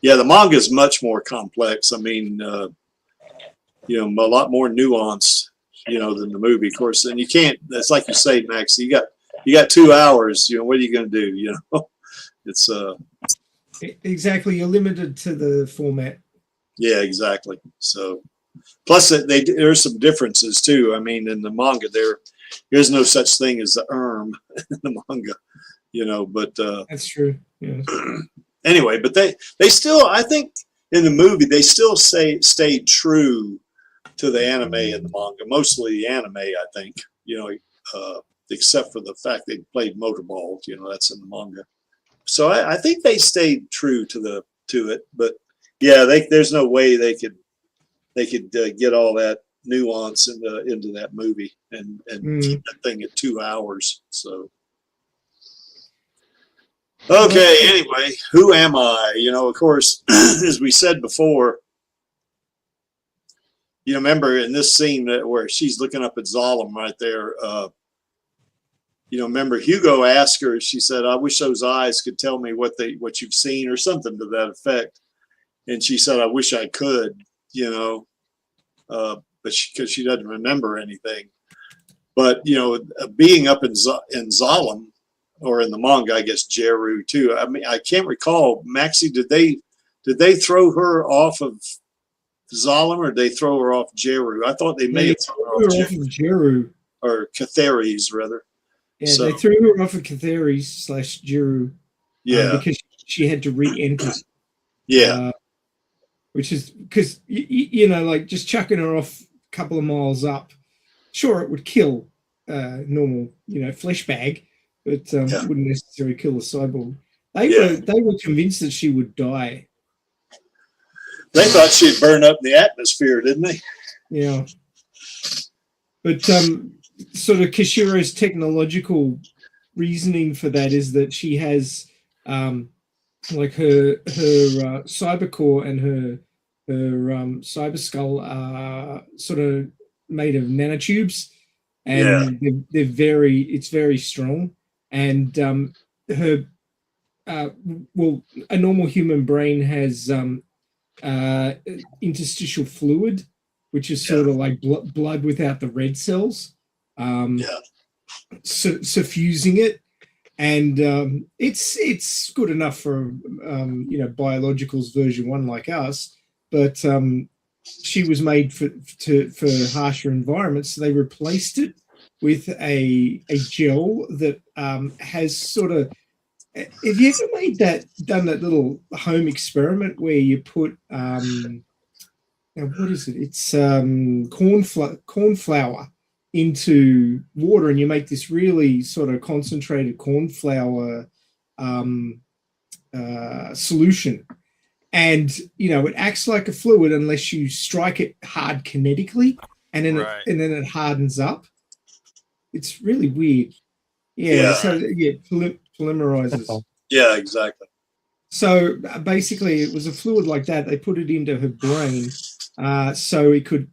manga is much more complex. I mean, you know, a lot more nuanced, you know, than the movie, of course. And you can't. That's like you say, Max. You got 2 hours. You know, what are you going to do? You know, it's exactly. You're limited to the format. Yeah, exactly. So, plus there's some differences too. I mean, in the manga, there is no such thing as the in the manga, you know. But that's true. Yeah. anyway, but they still, I think in the movie, they still stayed true to the anime and the manga, mostly the anime, I think, except for the fact they played motorball, that's in the manga. So I think they stayed true to it, but yeah, there's no way they could get all that nuance into that movie and keep that thing at 2 hours. So okay, anyway, who am I? Of course, as we said before, remember in this scene where she's looking up at Zalem right there, remember Hugo asked her, she said, I wish those eyes could tell me what you've seen or something to that effect. And she said, I wish I could, but because she doesn't remember anything. But, being up in Zalem, or in the manga, I guess Jeru too. I mean, I can't recall. Maxie, did they throw her off of Zalem, or did they throw her off Jeru? I thought they may have thrown her off Jeru. Or Catheres, rather. Yeah, they threw her off of Catheres / Jeru. Yeah. Because she had to re-enter. Yeah. Which is because, like just chucking her off a couple of miles up, sure, it would kill normal, flesh bag, but wouldn't necessarily kill the cyborg. They were convinced that she would die. They thought she'd burn up in the atmosphere, didn't they? Yeah. But sort of Kishiro's technological reasoning for that is that she has like her cyber core and her cyber skull are sort of made of nanotubes, and it's very strong. And her a normal human brain has interstitial fluid, which is sort of like blood without the red cells, suffusing it, and it's good enough for biologicals version 1 like us, but she was made for harsher environments, so they replaced it with a gel that has sort of. Have you ever done that little home experiment where you put now what is it? It's corn flour into water, and you make this really sort of concentrated corn flour solution, and it acts like a fluid unless you strike it hard kinetically, and then it hardens up. It's really weird. So polymerizes. Yeah, exactly. So basically, it was a fluid like that. They put it into her brain, so it could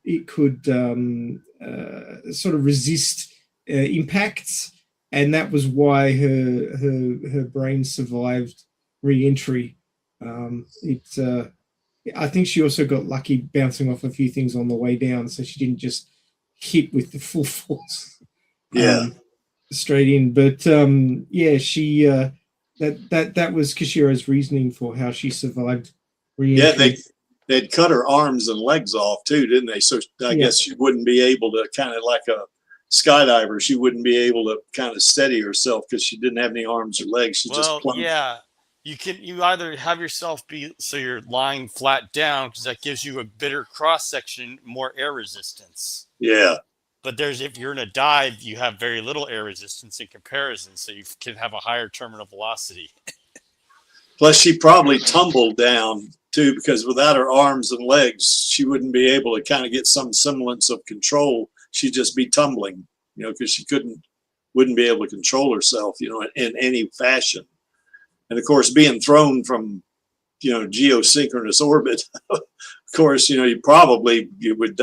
sort of resist impacts, and that was why her brain survived re-entry. I think she also got lucky bouncing off a few things on the way down, so she didn't just hit with the full force. Straight in. But she that was Kishiro's reasoning for how she survived re-entry. Yeah, they'd cut her arms and legs off too, didn't they? So I guess she wouldn't be able to, kind of like a skydiver, she wouldn't be able to kind of steady herself because she didn't have any arms or legs. She just plunked. Yeah. You either have yourself be so you're lying flat down, because that gives you a better cross section, more air resistance. Yeah. But if you're in a dive, you have very little air resistance in comparison, so you can have a higher terminal velocity. Plus, she probably tumbled down too, because without her arms and legs, she wouldn't be able to kind of get some semblance of control. She'd just be tumbling, because she wouldn't be able to control herself, in any fashion. And of course, being thrown from, geosynchronous orbit, of course, your brain would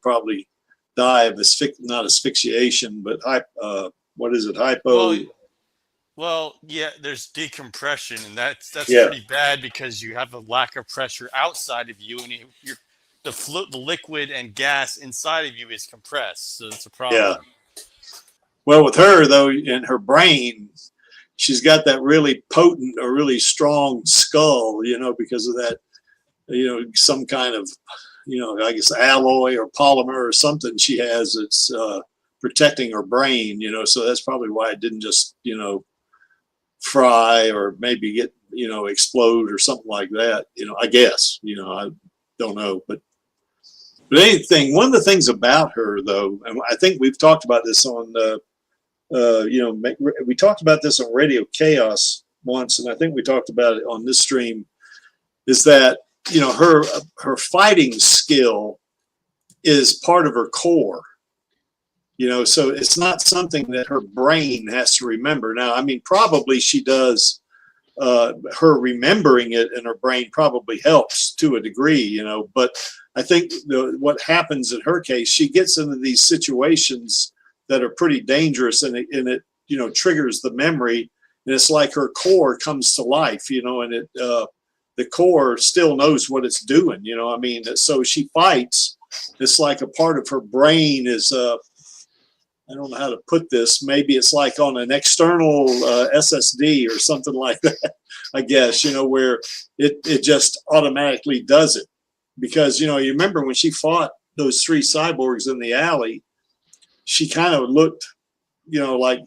probably die of not asphyxiation, but hypo. Well, yeah, there's decompression, and that's pretty bad because you have a lack of pressure outside of you, and the liquid and gas inside of you is compressed, so it's a problem. Yeah. Well, with her though, in her brain, she's got that really potent or really strong skull, because of that, some kind of, I guess alloy or polymer or something she has that's protecting her brain, so that's probably why it didn't just, fry or maybe get explode or something like that. I guess, I don't know, but anything, one of the things about her though, and I think we've talked about this on, we talked about this on Radio Chaos once, and I think we talked about it on this stream, is that, her fighting skill is part of her core. So it's not something that her brain has to remember. Now, I mean, probably she does, her remembering it in her brain probably helps to a degree, but I think what happens in her case, she gets into these situations that are pretty dangerous, and it triggers the memory, and it's like her core comes to life, and the core still knows what it's doing, I mean, so she fights. It's like a part of her brain is, I don't know how to put this. Maybe it's like on an external SSD or something like that, I guess, where it just automatically does it. Because, you remember when she fought those 3 cyborgs in the alley, she kind of looked, like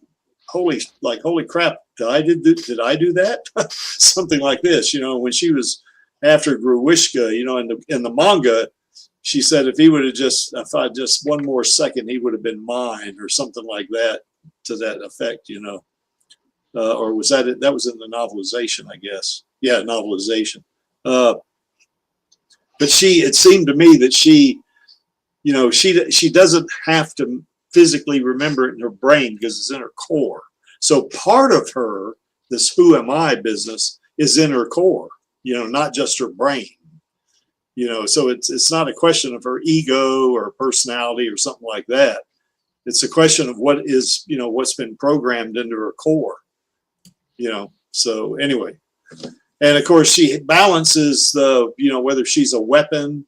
holy crap, did I do that? Something like this, when she was after Gruishka, in the manga, she said if I just one more second, he would have been mine, or something like that, to that effect, or was that it? That was in the novelization, I guess. Yeah, novelization. But it seemed to me that she doesn't have to physically remember it in her brain because it's in her core. So part of her, this who am I business, is in her core, not just her brain. So it's not a question of her ego or personality or something like that. It's a question of what is, what's been programmed into her core, so anyway. And of course she balances the, whether she's a weapon,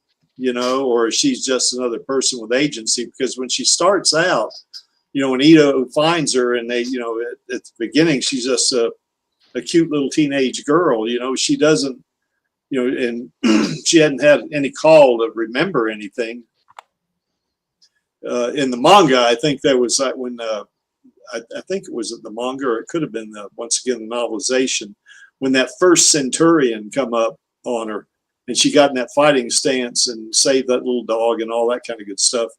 or she's just another person with agency, because when she starts out, when Ito finds her and they, at the beginning, she's just a cute little teenage girl, she doesn't, and she hadn't had any call to remember anything. In the manga, I think there was when I think it was the manga, or it could have been once again the novelization, when that first Centurion come up on her, and she got in that fighting stance and saved that little dog and all that kind of good stuff.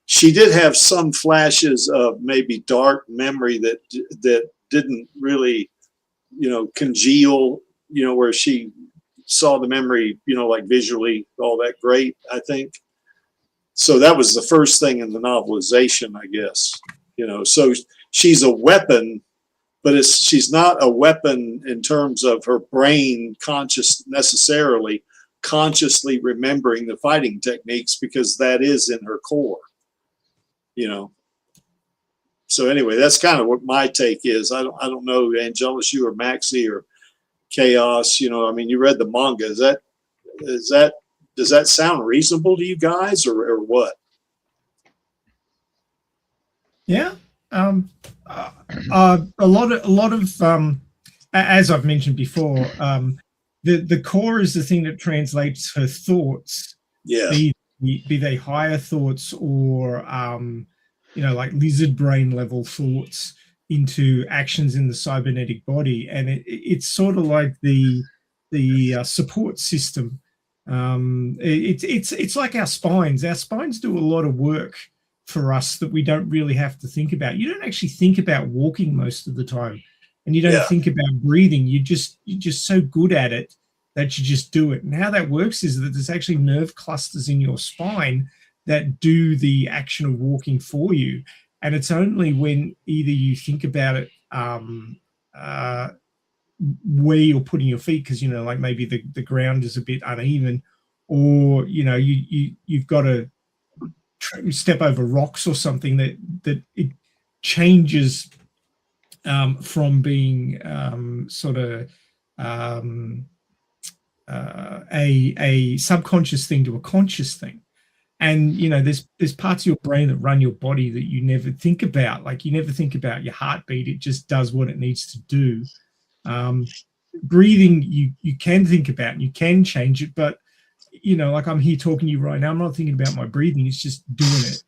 She did have some flashes of maybe dark memory that didn't really, congeal, where she saw the memory, like visually all that great, I think. So that was the first thing in the novelization, I guess, so she's a weapon, but she's not a weapon in terms of her brain necessarily consciously remembering the fighting techniques, because that is in her core, So anyway, that's kind of what my take is. I don't know, Angelus, you or Maxie or Chaos, I mean, you read the manga. Does that sound reasonable to you guys, or what? Yeah. A lot of as I've mentioned before, the core is the thing that translates her thoughts. Yeah. Be they higher thoughts or like lizard brain level thoughts into actions in the cybernetic body, and it's sort of like the support system. It's like our spines. Our spines do a lot of work for us that we don't really have to think about. You don't actually think about walking most of the time, and you don't think about breathing. You're just so good at it that you just do it. And how that works is that there's actually nerve clusters in your spine that do the action of walking for you. And it's only when either you think about it where you're putting your feet, because like maybe the ground is a bit uneven, or you've got to step over rocks or something, that it changes from being sort of a subconscious thing to a conscious thing. And there's parts of your brain that run your body that you never think about. Like you never think about your heartbeat. It just does what it needs to do. Breathing, you can think about and you can change it, but like I'm here talking to you right now, I'm not thinking about my breathing, it's just doing it.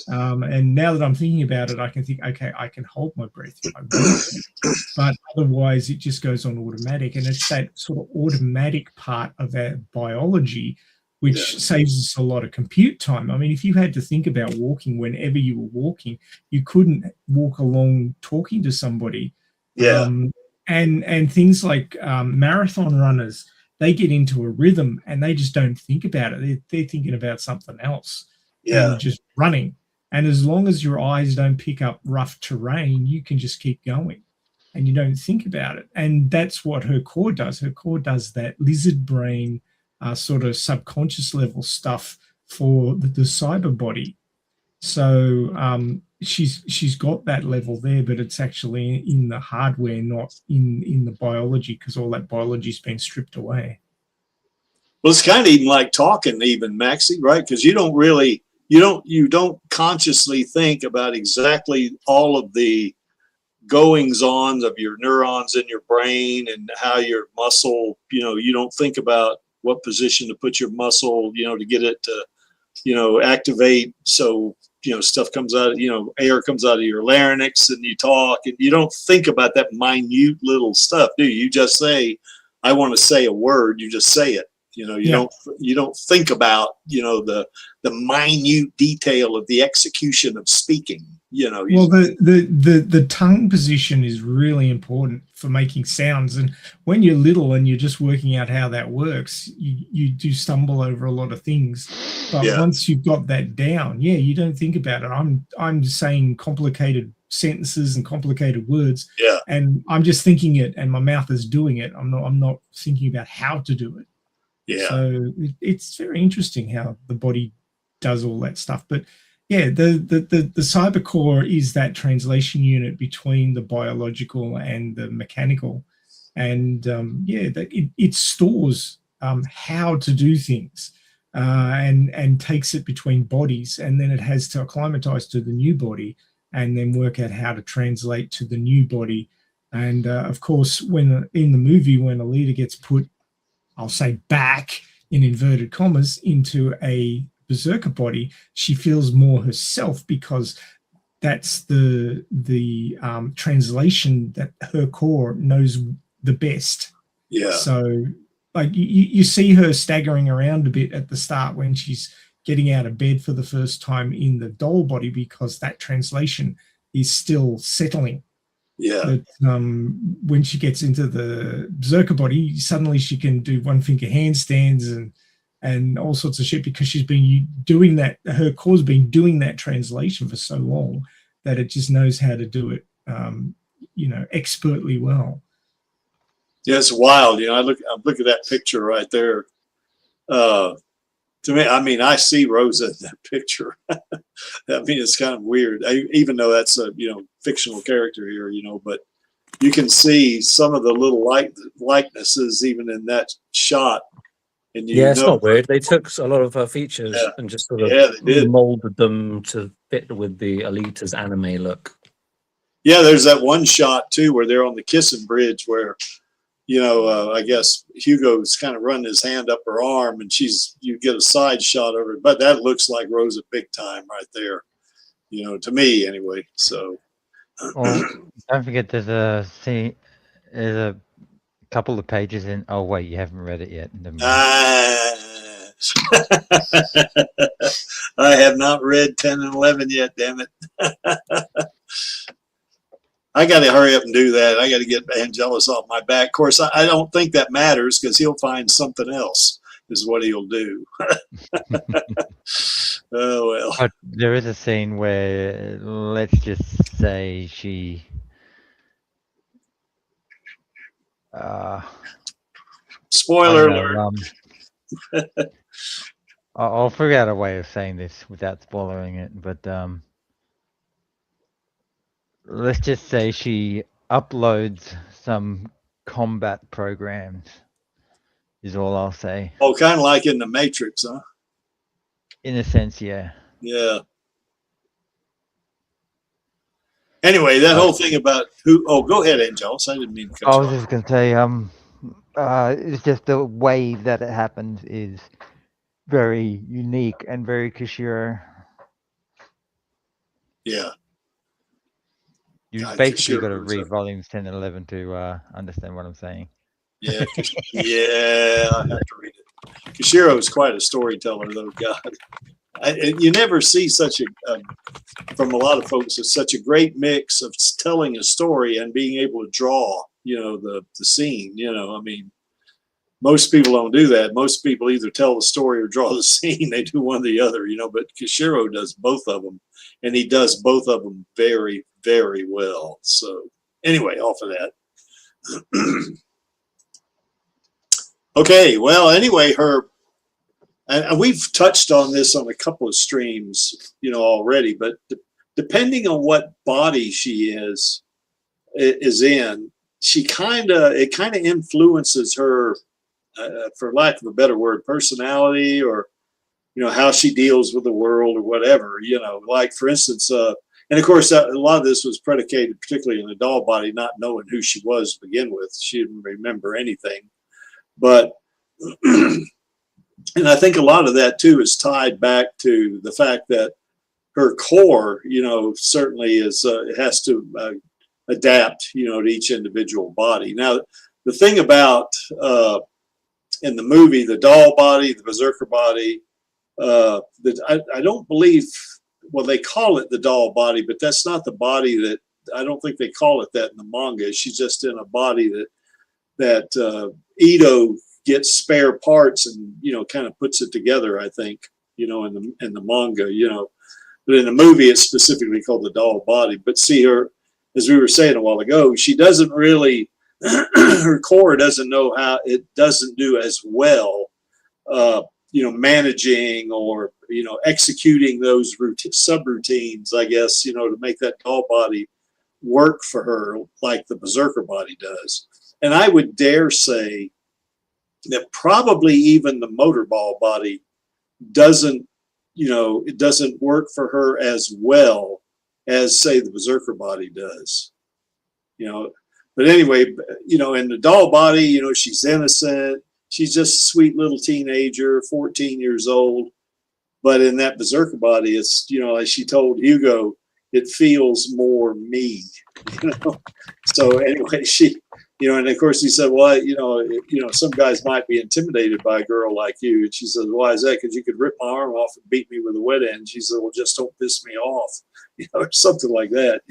And now that I'm thinking about it, I can think, okay, I can hold my breath if I want to, but otherwise it just goes on automatic. And it's that sort of automatic part of our biology which saves us a lot of compute time. I mean, if you had to think about walking whenever you were walking, you couldn't walk along talking to somebody. And things like marathon runners, they get into a rhythm and they just don't think about it. They're thinking about something else and just running. And as long as your eyes don't pick up rough terrain, you can just keep going and you don't think about it. And that's what her core does. Her core does that lizard brain sort of subconscious level stuff for the cyber body. So she's got that level there, but it's actually in the hardware, not in the biology, because all that biology's been stripped away. Well, it's kind of even like talking, even Maxie, right? Because you don't really, you don't consciously think about exactly all of the goings on of your neurons in your brain and how your muscle, you don't think about what position to put your muscle, to get it to, activate. So, stuff comes out, air comes out of your larynx and you talk, and you don't think about that minute little stuff, do you? You just say, I want to say a word, you just say it. You don't think about, the minute detail of the execution of speaking. Well, the tongue position is really important for making sounds. And when you're little and you're just working out how that works, you do stumble over a lot of things. But once you've got that down, you don't think about it. I'm saying complicated sentences and complicated words, and I'm just thinking it, and my mouth is doing it. I'm not thinking about how to do it. So it's very interesting how the body does all that stuff. But the cyber core is that translation unit between the biological and the mechanical, and it stores how to do things and takes it between bodies, and then it has to acclimatize to the new body and then work out how to translate to the new body. And of course, when in the movie, when Alita gets put, I'll say back in inverted commas, into a berserker body, she feels more herself, because that's the translation that her core knows the best. So like you see her staggering around a bit at the start when she's getting out of bed for the first time in the doll body, because that translation is still settling. But when she gets into the berserker body, suddenly she can do one finger handstands and all sorts of shit, because she's been doing that. Her core's been doing that translation for so long that it just knows how to do it, expertly well. Yeah, it's wild. I look at that picture right there. To me, I mean, I see Rosa in that picture. I mean, it's kind of weird, even though that's a fictional character here, but you can see some of the little likenesses even in that shot. And it's not weird. They took a lot of her features and just sort of molded them to fit with the Alita's anime look. Yeah, there's that one shot too where they're on the kissing bridge where I guess Hugo's kind of running his hand up her arm, and you get a side shot of her, but that looks like Rosa big time right there, to me anyway. So, don't forget there's a couple of pages in. Oh wait, you haven't read it yet. I have not read 10 and 11 yet. Damn it. I got to hurry up and do that. I got to get Angelus off my back. Of course, I don't think that matters, because he'll find something else is what he'll do. Oh, well. But there is a scene where, let's just say she... Spoiler alert. I'll figure out a way of saying this without spoiling it, but... let's just say she uploads some combat programs, is all I'll say. Oh, kind of like in the Matrix, huh? In a sense, yeah. Yeah. Anyway, that whole thing about who... Oh, go ahead, Angelus. I didn't mean to cut you off. I was just going to say, it's just the way that it happens is very unique and very Kishiro. Yeah. You God, basically got to Kishiro's read volumes 10 and 11 to understand what I'm saying. Yeah, yeah, I have to read it. Kishiro is quite a storyteller, though. God, you never see such from a lot of folks, it's such a great mix of telling a story and being able to draw, the scene. I mean, most people don't do that. Most people either tell the story or draw the scene. They do one or the other, but Kishiro does both of them, and he does both of them very, very well. So anyway, off of that. Okay, well, anyway, and we've touched on this on a couple of streams, already, but depending on what body she is in, it kind of influences her, for lack of a better word, personality, or, how she deals with the world or whatever, like, for instance, and of course, a lot of this was predicated, particularly in the doll body, not knowing who she was to begin with. She didn't remember anything. But, and I think a lot of that too is tied back to the fact that her core, certainly has to adapt, to each individual body. Now, the thing about in the movie, the doll body, the berserker body, I don't believe, well, they call it the doll body, but that's not the body that, I don't think they call it that in the manga. She's just in a body that Ito gets spare parts and kind of puts it together, I think, in the manga, but in the movie it's specifically called the doll body. But see, her, as we were saying a while ago, she doesn't really her core doesn't know how, it doesn't do as well managing or executing those subroutines, I guess, to make that doll body work for her like the berserker body does. And I would dare say that probably even the motorball body doesn't, it doesn't work for her as well as, say, the berserker body does. But anyway, in the doll body, she's innocent. She's just a sweet little teenager, 14 years old. But in that berserker body, it's, as she told Hugo, it feels more me. So anyway, she, and of course he said, well, some guys might be intimidated by a girl like you. And she said, why is that? Because you could rip my arm off and beat me with a wet end. She said, well, just don't piss me off, or something like that.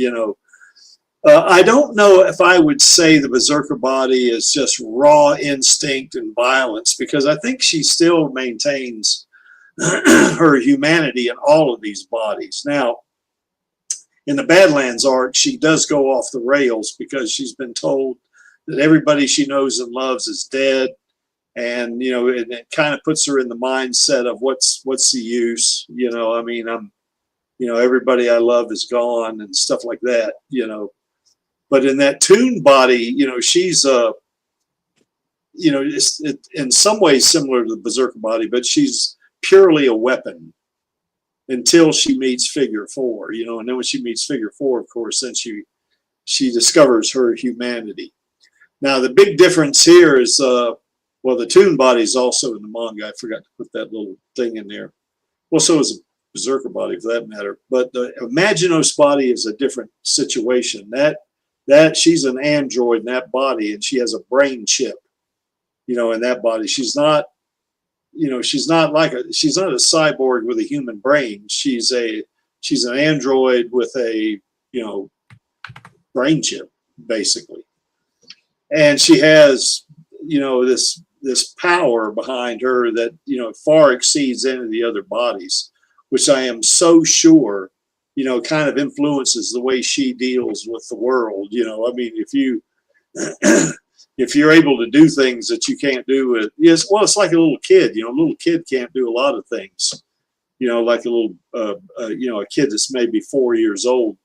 I don't know if I would say the berserker body is just raw instinct and violence, because I think she still maintains her humanity in all of these bodies. Now, in the Badlands arc, she does go off the rails because she's been told that everybody she knows and loves is dead. And, it kind of puts her in the mindset of what's the use, I mean, everybody I love is gone and stuff like that, But in that Toon body, she's, it's in some ways similar to the berserker body, but she's purely a weapon until she meets Figure 4, and then when she meets Figure 4, of course, then she discovers her humanity. Now, the big difference here is, well, the Toon body is also in the manga. I forgot to put that little thing in there. Well, so is the berserker body for that matter. But the Imaginos body is a different situation. That she's an android in that body, and she has a brain chip, in that body. She's not, she's not a cyborg with a human brain. She's an android with a, brain chip, basically. And she has, this power behind her that, far exceeds any of the other bodies, which I am so sure, kind of influences the way she deals with the world. I mean, if you're able to do things that you can't do with, yes, well, it's like a little kid, a little kid can't do a lot of things, like a little, a kid that's maybe 4 years old.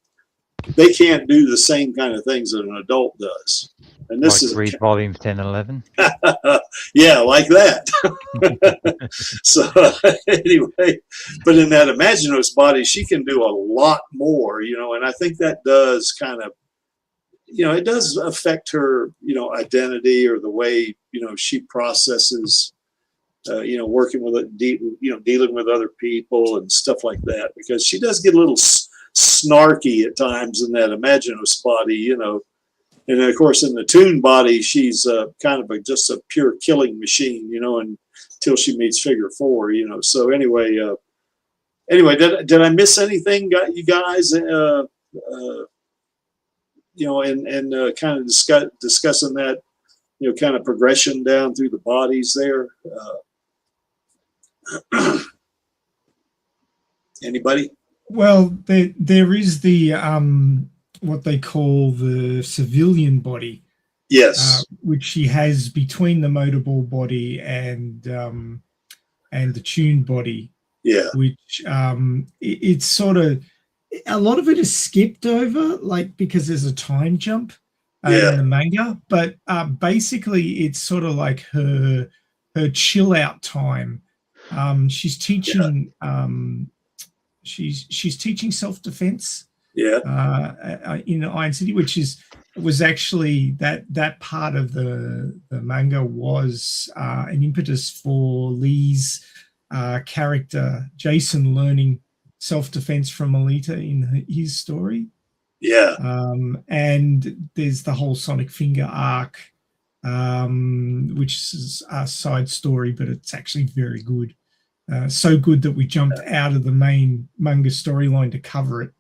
They can't do the same kind of things that an adult does. And this is read volumes 10 and 11. Yeah, like that. So anyway, but in that Imaginos body, she can do a lot more, and I think that does kind of, it does affect her, identity, or the way, she processes, working with it, dealing with other people and stuff like that, because she does get a little snarky at times in that Imaginos body, you know. And then, of course, in the Toon body, she's kind of just a pure killing machine, you know, until she meets Figure 4, you know. So anyway, did I miss anything, you guys? You know, and kind of discussing that, you know, kind of progression down through the bodies there. Anybody? Well, there is the what they call the civilian body. Yes. Which she has between the motorball body and the tuned body. Yeah. Which it's sort of, a lot of it is skipped over, like, because there's a time jump in the manga. But basically, it's sort of like her chill out time. She's teaching she's teaching self-defense. Yeah. In Iron City, which was actually that part of the manga was an impetus for Lee's character Jason learning self-defense from Alita in his story. Yeah. And there's the whole Sonic Finger arc, which is a side story, but it's actually very good. So good that we jumped out of the main manga storyline to cover it,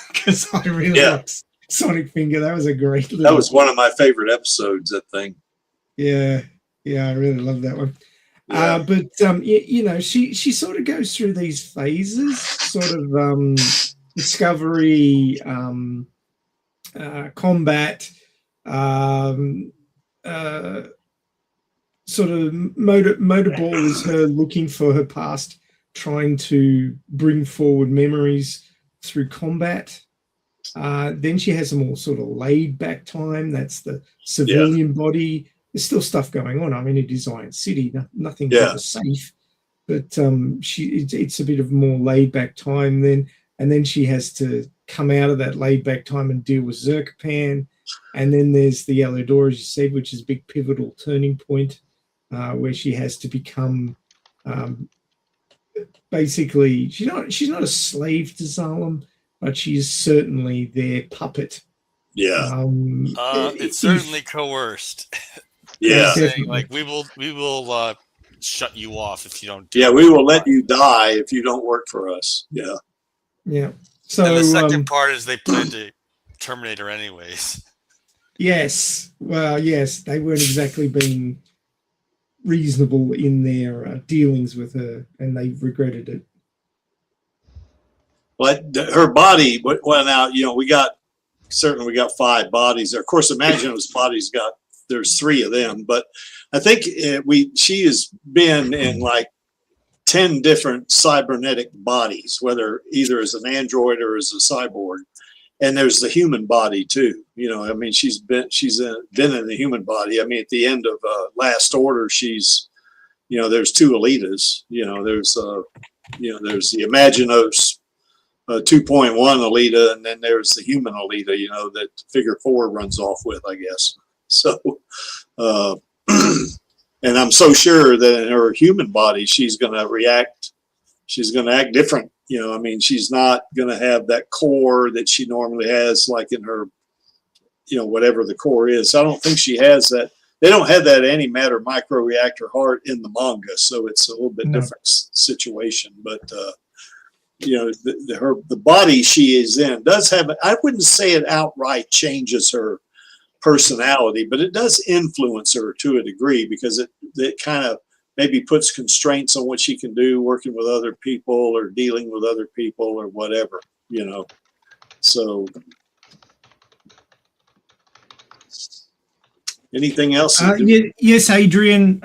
because I really liked Sonic Finger. That was a great little... That was one of my favorite episodes, that thing. Yeah, I really love that one. Yeah. But you know, she sort of goes through these phases, sort of discovery, combat, sort of motorball is her looking for her past, trying to bring forward memories through combat. Then she has a more sort of laid back time. That's the civilian body. There's still stuff going on. I mean, it is Iron City, nothing ever safe, but it's a bit of more laid back time then. And then she has to come out of that laid back time and deal with Zerkapan. And then there's the Yellow Door, as you said, which is a big pivotal turning point, where she has to become basically, she's not a slave to Zalem, but she is certainly their puppet. Yeah. It's certainly coerced. Yeah. Saying, like, we will shut you off if you don't do we will let you die if you don't work for us. Yeah. Yeah. So and the second part is they plan to terminate her anyways. Yes. Well, yes, they weren't exactly being reasonable in their dealings with her, and they regretted it. But her body went out. You know, we got 5 bodies there. Of course, Imagino's body's got, there's 3 of them, but I think she has been in like 10 different cybernetic bodies, whether either as an android or as a cyborg. And there's the human body too. You know, I mean, she's been in the human body. I mean, at the end of Last Order, she's, you know, there's 2 Alitas. You know, there's there's the Imaginos 2.1 Alita, and then there's the human Alita, you know, that Figure 4 runs off with, I guess. So, and I'm so sure that in her human body, she's going to react. She's going to act different. You know, I mean, she's not going to have that core that she normally has, like in her, you know, whatever the core is. So I don't think she has that. They don't have that antimatter microreactor heart in the manga, so it's a little bit different situation. But you know, the body she is in does have. I wouldn't say it outright changes her personality, but it does influence her to a degree, because it kind of maybe puts constraints on what she can do working with other people or dealing with other people or whatever, you know. So anything else? Yes, Adrian,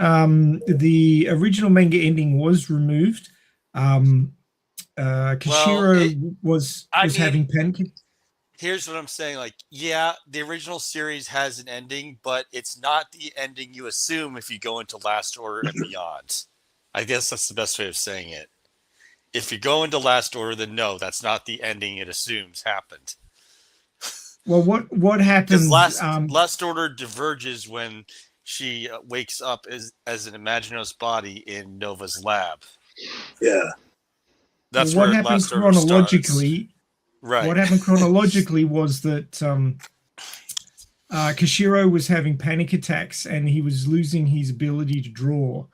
the original manga ending was removed. Kishiro was having panic. Here's what I'm saying. Like, yeah, the original series has an ending, but it's not the ending you assume if you go into Last Order and beyond. I guess that's the best way of saying it. If you go into Last Order, then no, that's not the ending it assumes happened. Well, what happens? Last Order diverges when she wakes up as an Imaginos body in Nova's lab. Yeah. That's what where happens Last Order chronologically. starts. Right. What happened chronologically was that Kishiro was having panic attacks and he was losing his ability to draw.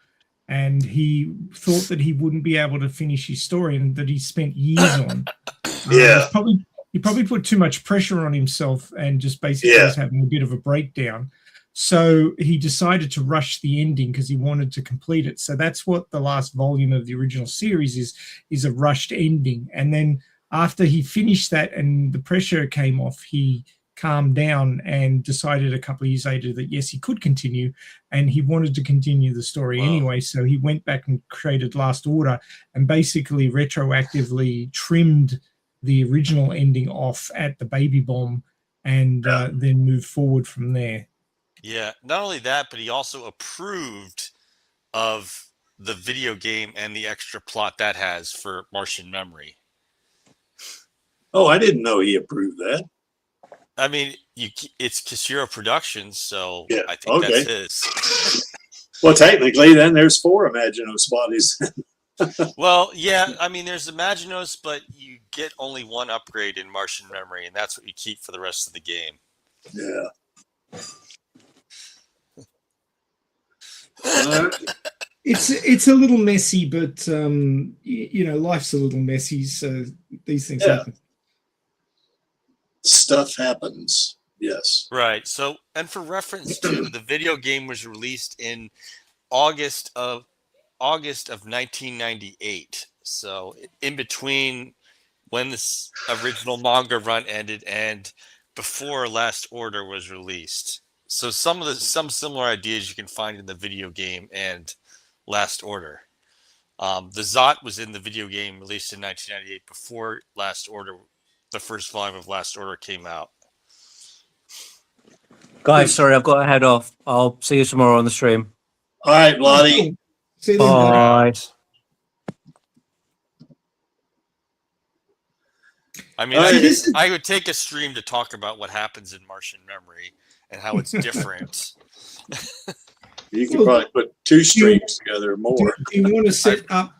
And he thought that he wouldn't be able to finish his story and that he spent years on. Yeah. He probably put too much pressure on himself and just basically was having a bit of a breakdown. So he decided to rush the ending because he wanted to complete it. So that's what the last volume of the original series is a rushed ending. And then after he finished that and the pressure came off, he calmed down and decided a couple of years later that yes, he could continue, and he wanted to continue the story anyway. So he went back and created Last Order and basically retroactively trimmed the original ending off at the baby bomb and then moved forward from there. Yeah, not only that, but he also approved of the video game and the extra plot that has for Martian Memory. Oh, I didn't know he approved that. I mean, it's Kishiro Productions, so Yeah, I think okay. that's his. Well, technically, then there's 4 Imaginos bodies. Well, yeah, I mean, there's Imaginos, but you get only one upgrade in Martian Memory, and that's what you keep for the rest of the game. Yeah. It's a little messy, but you know, life's a little messy, so these things happen. Stuff happens. Yes. Right. So, and for reference too, the video game was released in August of 1998. So, in between when this original manga run ended and before Last Order was released. So, some similar ideas you can find in the video game and Last Order. The Zot was in the video game released in 1998 before Last Order. The first volume of Last Order came out. Guys, sorry, I've got to head off. I'll see you tomorrow on the stream. All right, Lottie. See you then, buddy. Bye. I mean, I would take a stream to talk about what happens in Martian Memory and how it's different. You can probably put 2 streams together or more. Do you want to set up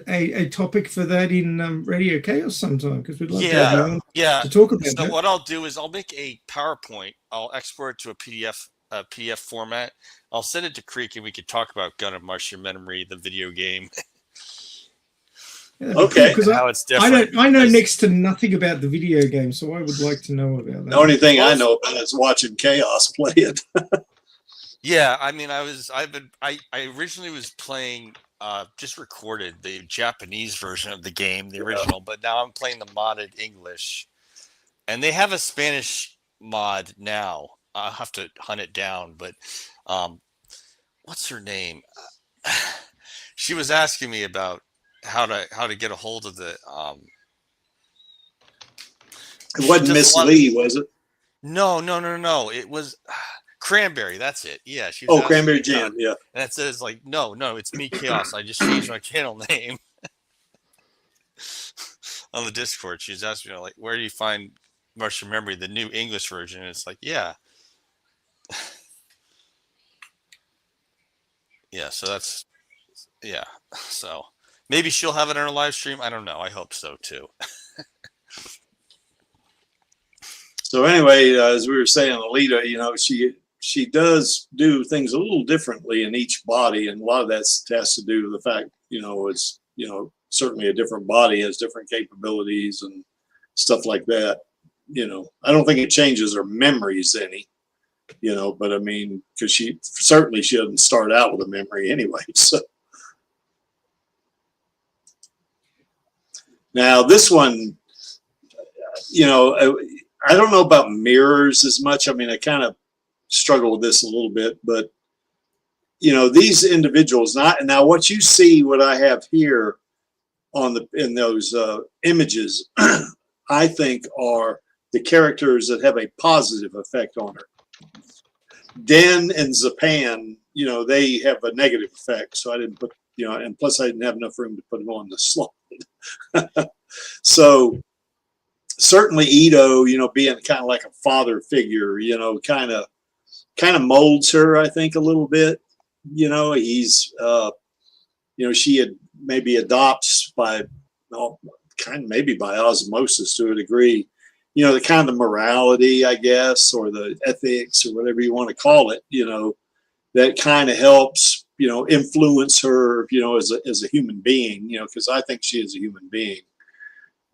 a topic for that in Radio Chaos sometime? Because we'd love to have you on to talk about so that. what I'll do is I'll make a PowerPoint. I'll export it to a PDF format. I'll send it to Creek, and we could talk about Gun of Martian Memory, the video game. Okay. Because how it's different. I know next to nothing about the video game, so I would like to know about that. The only thing I know about is watching Chaos play it. Yeah, I mean, I originally was playing, just recorded the Japanese version of the game, the original, but now I'm playing the modded English, and they have a Spanish mod now. I'll have to hunt it down, but what's her name? She was asking me about how to get a hold of the. It wasn't Miss Lee, was it? No. It was. Cranberry, that's it. Yeah, she was KranberriJam, yeah. And it says like, no, it's me, Chaos. I just changed my channel name. On the Discord, she was asking me like, where do you find Martian Memory, the new English version? And it's like, yeah. Yeah, so that's so maybe she'll have it on her live stream. I don't know. I hope so too. So anyway, as we were saying, Alita, you know, she does do things a little differently in each body, and a lot of that has to do with the fact, you know, it's, you know, certainly a different body has different capabilities and stuff like that. You know, I don't think it changes her memories any, you know, but I mean, because she doesn't start out with a memory anyway. So now this one, you know, I don't know about mirrors as much. I mean, I kind of struggle with this a little bit, but you know, these individuals, now what you see, what I have here in those images, I think are the characters that have a positive effect on her. Den and Zapan, you know, they have a negative effect. So I didn't put, you know, and plus I didn't have enough room to put them on the slide. So certainly Ito, you know, being kind of like a father figure, you know, kind of molds her, I think, a little bit. You know, he's, you know, she had maybe adopts by kind of maybe by osmosis to a degree, you know, the kind of morality, I guess, or the ethics or whatever you want to call it, you know, that kind of helps, you know, influence her, you know, as a human being, you know, because I think she is a human being.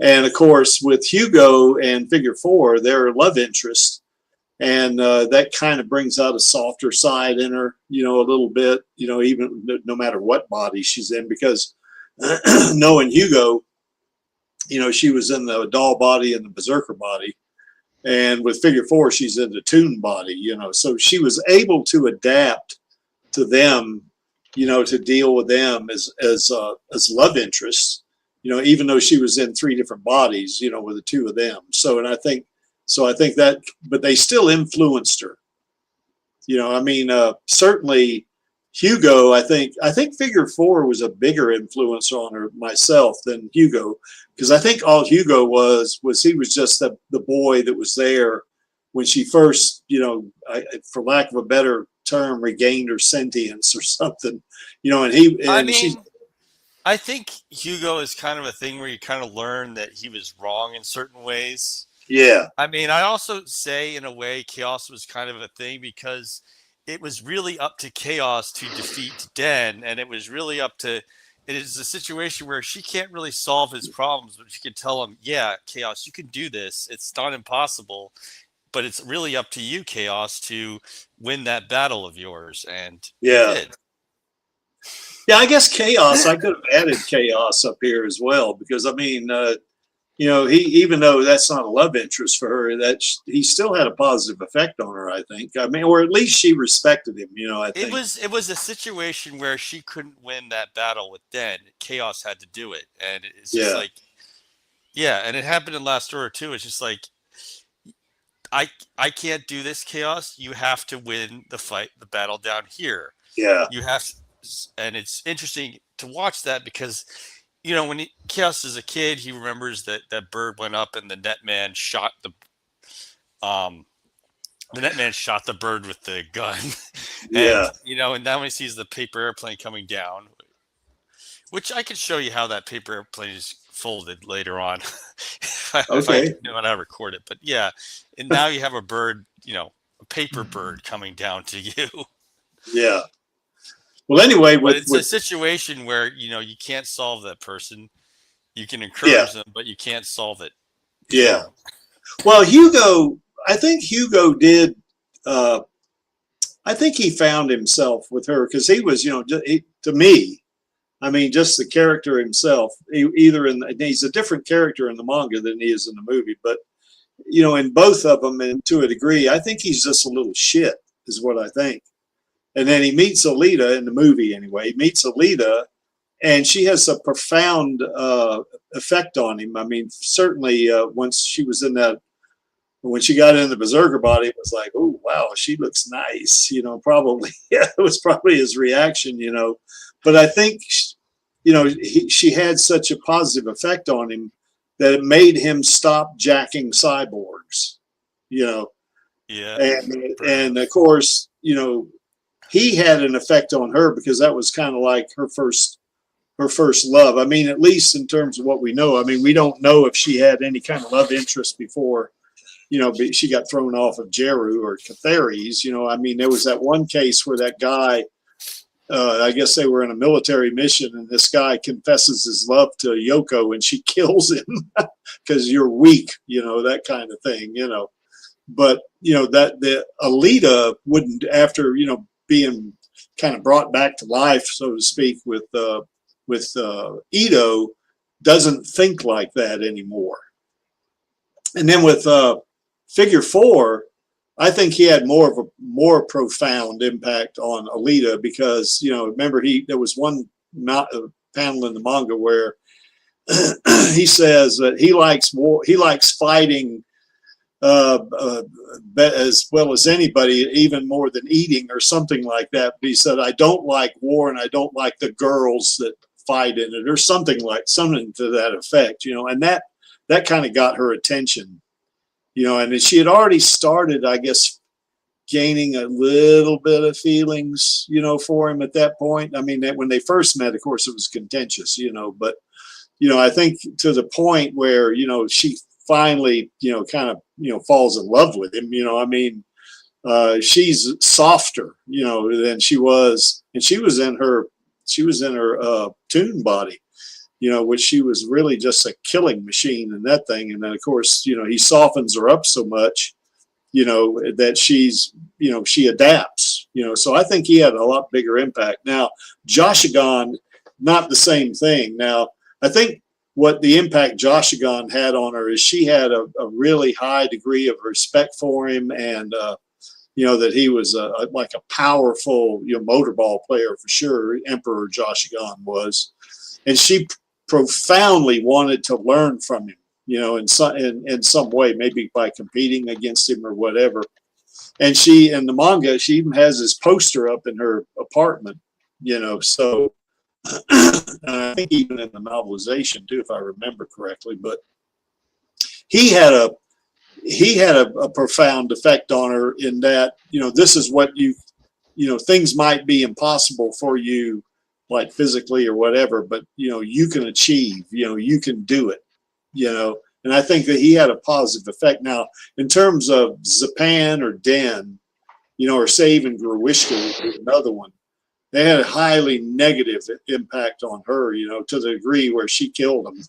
And of course, with Hugo and Figure 4, they're love interest. And that kind of brings out a softer side in her, you know, a little bit, you know, even no matter what body she's in, because knowing Hugo, you know, she was in the doll body and the berserker body. And with Figure 4, she's in the toon body, you know, so she was able to adapt to them, you know, to deal with them as love interests, you know, even though she was in 3 different bodies, you know, with the 2 of them. So, and I think that, but they still influenced her, you know, I mean, certainly Hugo, I think Figure 4 was a bigger influence on her myself than Hugo, because I think all Hugo was he was just the boy that was there when she first, you know, for lack of a better term, regained her sentience or something, you know, I think Hugo is kind of a thing where you kind of learn that he was wrong in certain ways. Yeah. I mean, I also say in a way Chaos was kind of a thing because it was really up to Chaos to defeat Den, and it was really up to, it is a situation where she can't really solve his problems, but she can tell him, yeah, Chaos, you can do this. It's not impossible, but it's really up to you, Chaos, to win that battle of yours. And yeah. he did. Yeah, I guess Chaos, I could have added Chaos up here as well, because I mean, you know, he, even though that's not a love interest for her, that he still had a positive effect on her, I think. I mean, or at least she respected him, you know, I think. It was a situation where she couldn't win that battle with Den. Chaos had to do it. And it's just like, yeah, and it happened in Last Order too. It's just like, I can't do this, Chaos. You have to win the battle down here. Yeah. You have to, and it's interesting to watch that because, you know, when Chaos is a kid, he remembers that bird went up and the Netman shot the Netman shot the bird with the gun. Yeah. And, you know, and now when he sees the paper airplane coming down, which I could show you how that paper airplane is folded later on. If I know how to record it. But yeah, and now you have a bird, you know, a paper bird coming down to you. Yeah. Well, anyway, it's a situation where, you know, you can't solve that person. You can encourage them, but you can't solve it. Yeah. Well, Hugo, I think Hugo did. I think he found himself with her because he was, you know, to me, I mean, just the character himself. He's a different character in the manga than he is in the movie, but you know, in both of them, and to a degree, I think he's just a little shit, is what I think. And then he meets Alita in the movie anyway. He meets Alita, and she has a profound effect on him. I mean, certainly once she was in that, when she got in the berserker body, it was like, oh, wow, she looks nice. You know, probably, yeah, it was probably his reaction, you know. But I think, you know, she had such a positive effect on him that it made him stop jacking cyborgs, you know. Yeah. And of course, you know, he had an effect on her because that was kind of like her first love. I mean, at least in terms of what we know. I mean, we don't know if she had any kind of love interest before, you know, she got thrown off of Jeru or Cathares. You know, I mean, there was that one case where that guy, I guess they were in a military mission, and this guy confesses his love to Yoko, and she kills him because you're weak, you know, that kind of thing, you know. But you know that the Alita wouldn't, after, you know, being kind of brought back to life, so to speak, with Ito, doesn't think like that anymore. And then with Figure 4, I think he had more profound impact on Alita because, you know, remember there was one panel in the manga where he says that he likes war, he likes fighting as well as anybody, even more than eating or something like that. But he said, I don't like war and I don't like the girls that fight in it, or something to that effect, you know. And that kind of got her attention, you know. And she had already started, I guess, gaining a little bit of feelings, you know, for him at that point. I mean, when they first met, of course, it was contentious, you know, but I think to the point where, she finally, kind of, falls in love with him. I mean, she's softer, than she was, and she was in her toon body, which she was really just a killing machine in that thing. And then of course, he softens her up so much, that she adapts, so I think he had a lot bigger impact. Now, Joshigan, not the same thing. Now, I think what the impact Joshigan had on her is she had a really high degree of respect for him, and that he was like a powerful motorball player for sure. Emperor Joshigan was, and she profoundly wanted to learn from him, in some way, maybe by competing against him or whatever. And she, in the manga, she even has his poster up in her apartment, so I think even in the novelization too, if I remember correctly. But he had a profound effect on her in that, this is what things might be impossible for you, like physically or whatever, but you can achieve, you can do it, and I think that he had a positive effect. Now, in terms of Zapan or Den, or say even Gruishka, another one, they had a highly negative impact on her, to the degree where she killed him,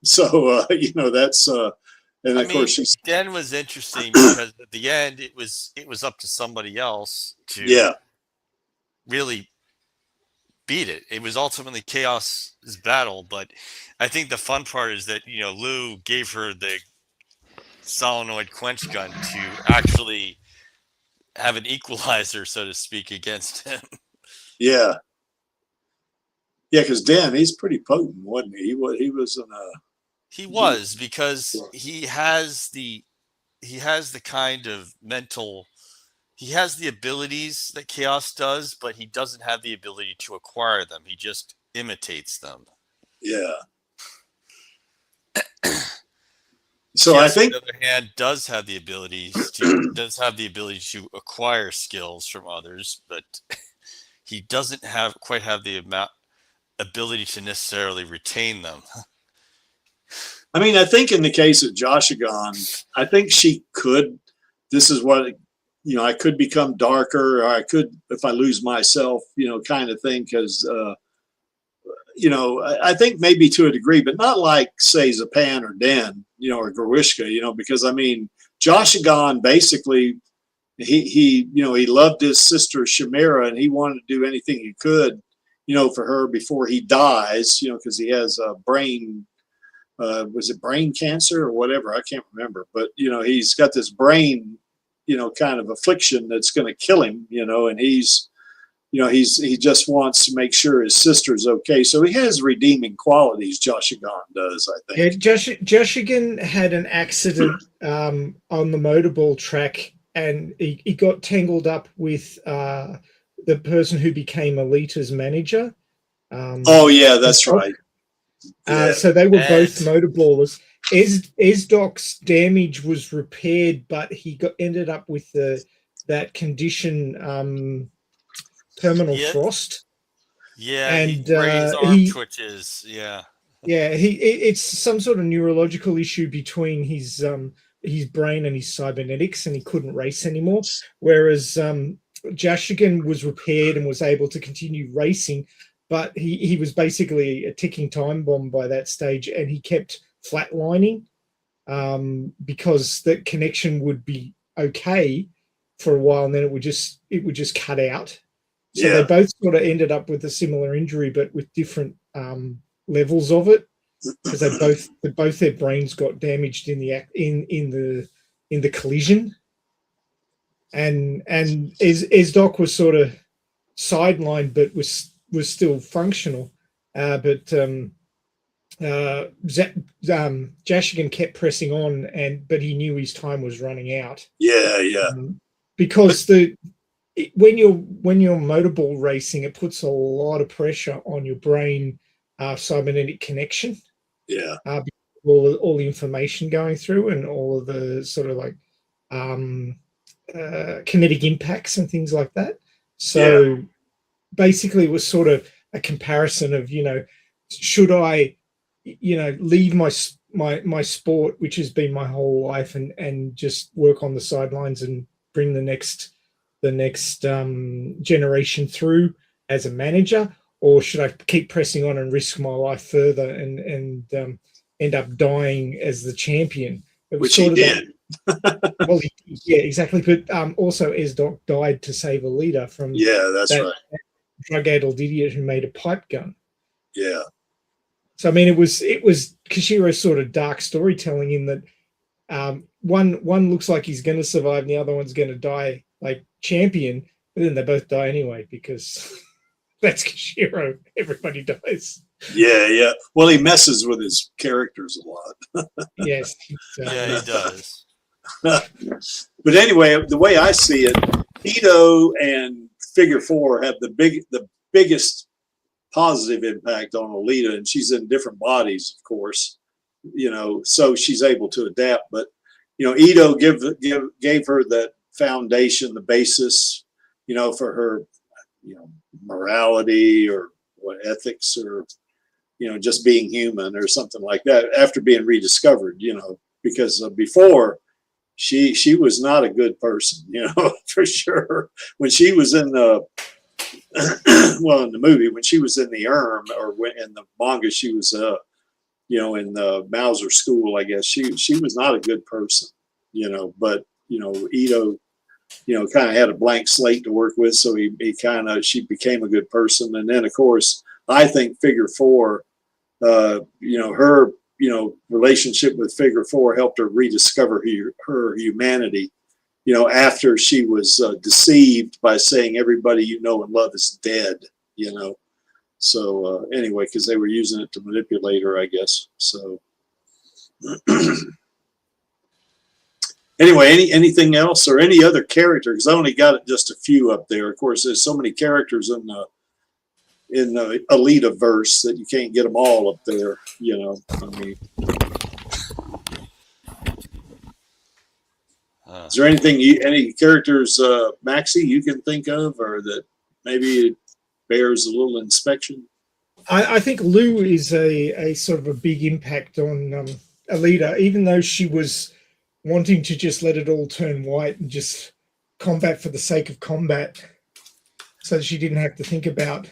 so that's and of course she's Den was interesting because at the end it was up to somebody else to really beat it. It was ultimately Chaos's battle, but I think the fun part is that Lou gave her the solenoid quench gun to actually have an equalizer, so to speak, against him. Yeah, because Den, he's pretty potent, wasn't he? He was in a. He was, because he has the kind of mental. He has the abilities that Chaos does, but he doesn't have the ability to acquire them. He just imitates them. Yeah. So Chaos, I think, on the other hand, does have the ability to acquire skills from others, but he doesn't quite have the ability to necessarily retain them. I mean, I think in the case of Joshigan, I think she could. This is what. I could become darker, or I could, if I lose myself, kind of thing. Because, I think maybe to a degree, but not like, say, Zapan or Den, or Gruishka, because I mean, Joshigan basically, he loved his sister Chimera, and he wanted to do anything he could, for her before he dies, because he has a brain, was it brain cancer or whatever? I can't remember, but he's got this brain, kind of affliction that's going to kill him, and he's, he just wants to make sure his sister's okay. So he has redeeming qualities. Joshigan does, I think. Yeah, Joshigan had an accident on the motorball track, and he got tangled up with the person who became Alita's manager. Oh yeah, that's right. So they were both motorballers. Esdoc's damage was repaired, but he ended up with that condition, terminal frost. Yeah, and his arm twitches. Yeah, it's some sort of neurological issue between his brain and his cybernetics, and he couldn't race anymore. Whereas Joshigan was repaired and was able to continue racing, but he was basically a ticking time bomb by that stage, and he kept flatlining because the connection would be okay for a while, and then it would just cut out. So they both sort of ended up with a similar injury, but with different levels of it, because both their brains got damaged in the collision. And Esdoc was sort of sidelined, but was still functional. But Joshigan kept pressing on, but he knew his time was running out. Yeah. Because when you're motorball racing, it puts a lot of pressure on your brain cybernetic connection. Yeah. All the information going through, and all of the sort of like kinetic impacts and things like that. So basically, it was sort of a comparison of should I, leave my sport, which has been my whole life, and just work on the sidelines and bring the next generation through as a manager, or should I keep pressing on and risk my life further and end up dying as the champion? Which he did. Well, yeah, exactly. But also, Esdoc died to save Alita from that's that right. drug-addled idiot who made a pipe gun. Yeah. So I mean, it was Kishiro's sort of dark storytelling in that one looks like he's going to survive, and the other one's going to die like champion, but then they both die anyway because that's Kishiro. Everybody dies. Yeah. Well, he messes with his characters a lot. Yes. Yeah, he does. But anyway, the way I see it, Ito and Figure 4 have the biggest positive impact on Alita, and she's in different bodies, of course, so she's able to adapt. But Ito gave her that foundation, the basis, for her, morality or ethics, or just being human or something like that, after being rediscovered, because before she was not a good person, for sure. When she was in the in the movie, when she was in the or in the manga, she was in the Mauser school, I guess. She was not a good person, but Ito kind of had a blank slate to work with, so she became a good person. And then of course I think Figure 4, her relationship with Figure 4 helped her rediscover her humanity, after she was deceived by saying everybody you know and love is dead, So anyway, because they were using it to manipulate her, I guess. So anyway, anything else or any other character? Because I only got just a few up there. Of course, there's so many characters in the Alita verse that you can't get them all up there. I mean. Is there any characters, Maxie, you can think of, or that maybe bears a little inspection? I think Lou is a sort of a big impact on Alita, even though she was wanting to just let it all turn white and just combat for the sake of combat, so that she didn't have to think about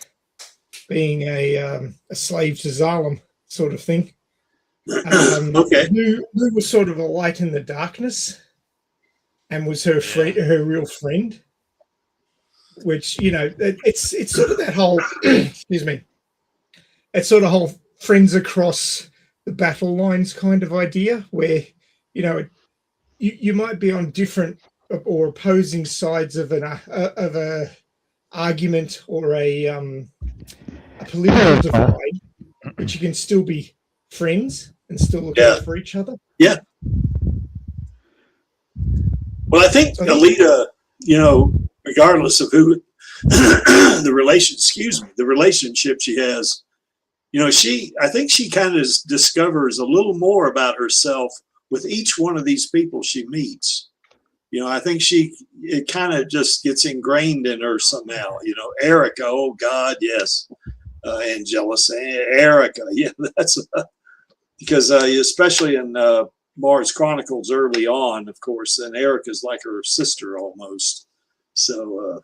being a slave to Zalem sort of thing. Okay. Lou was sort of a light in the darkness, and was her friend, her real friend, which, it's sort of that whole, excuse me, it's sort of whole friends across the battle lines kind of idea, where, you might be on different or opposing sides of a argument or a political divide, but you can still be friends and still look out for each other. Yeah. Well, I think Alita, regardless of who the relationship she has, I think she kind of discovers a little more about herself with each one of these people she meets. I think it kind of just gets ingrained in her somehow. Erica, oh God, yes. Angelus, Erica, yeah, that's because especially in Mars Chronicles early on, of course, and Erica's like her sister almost. So,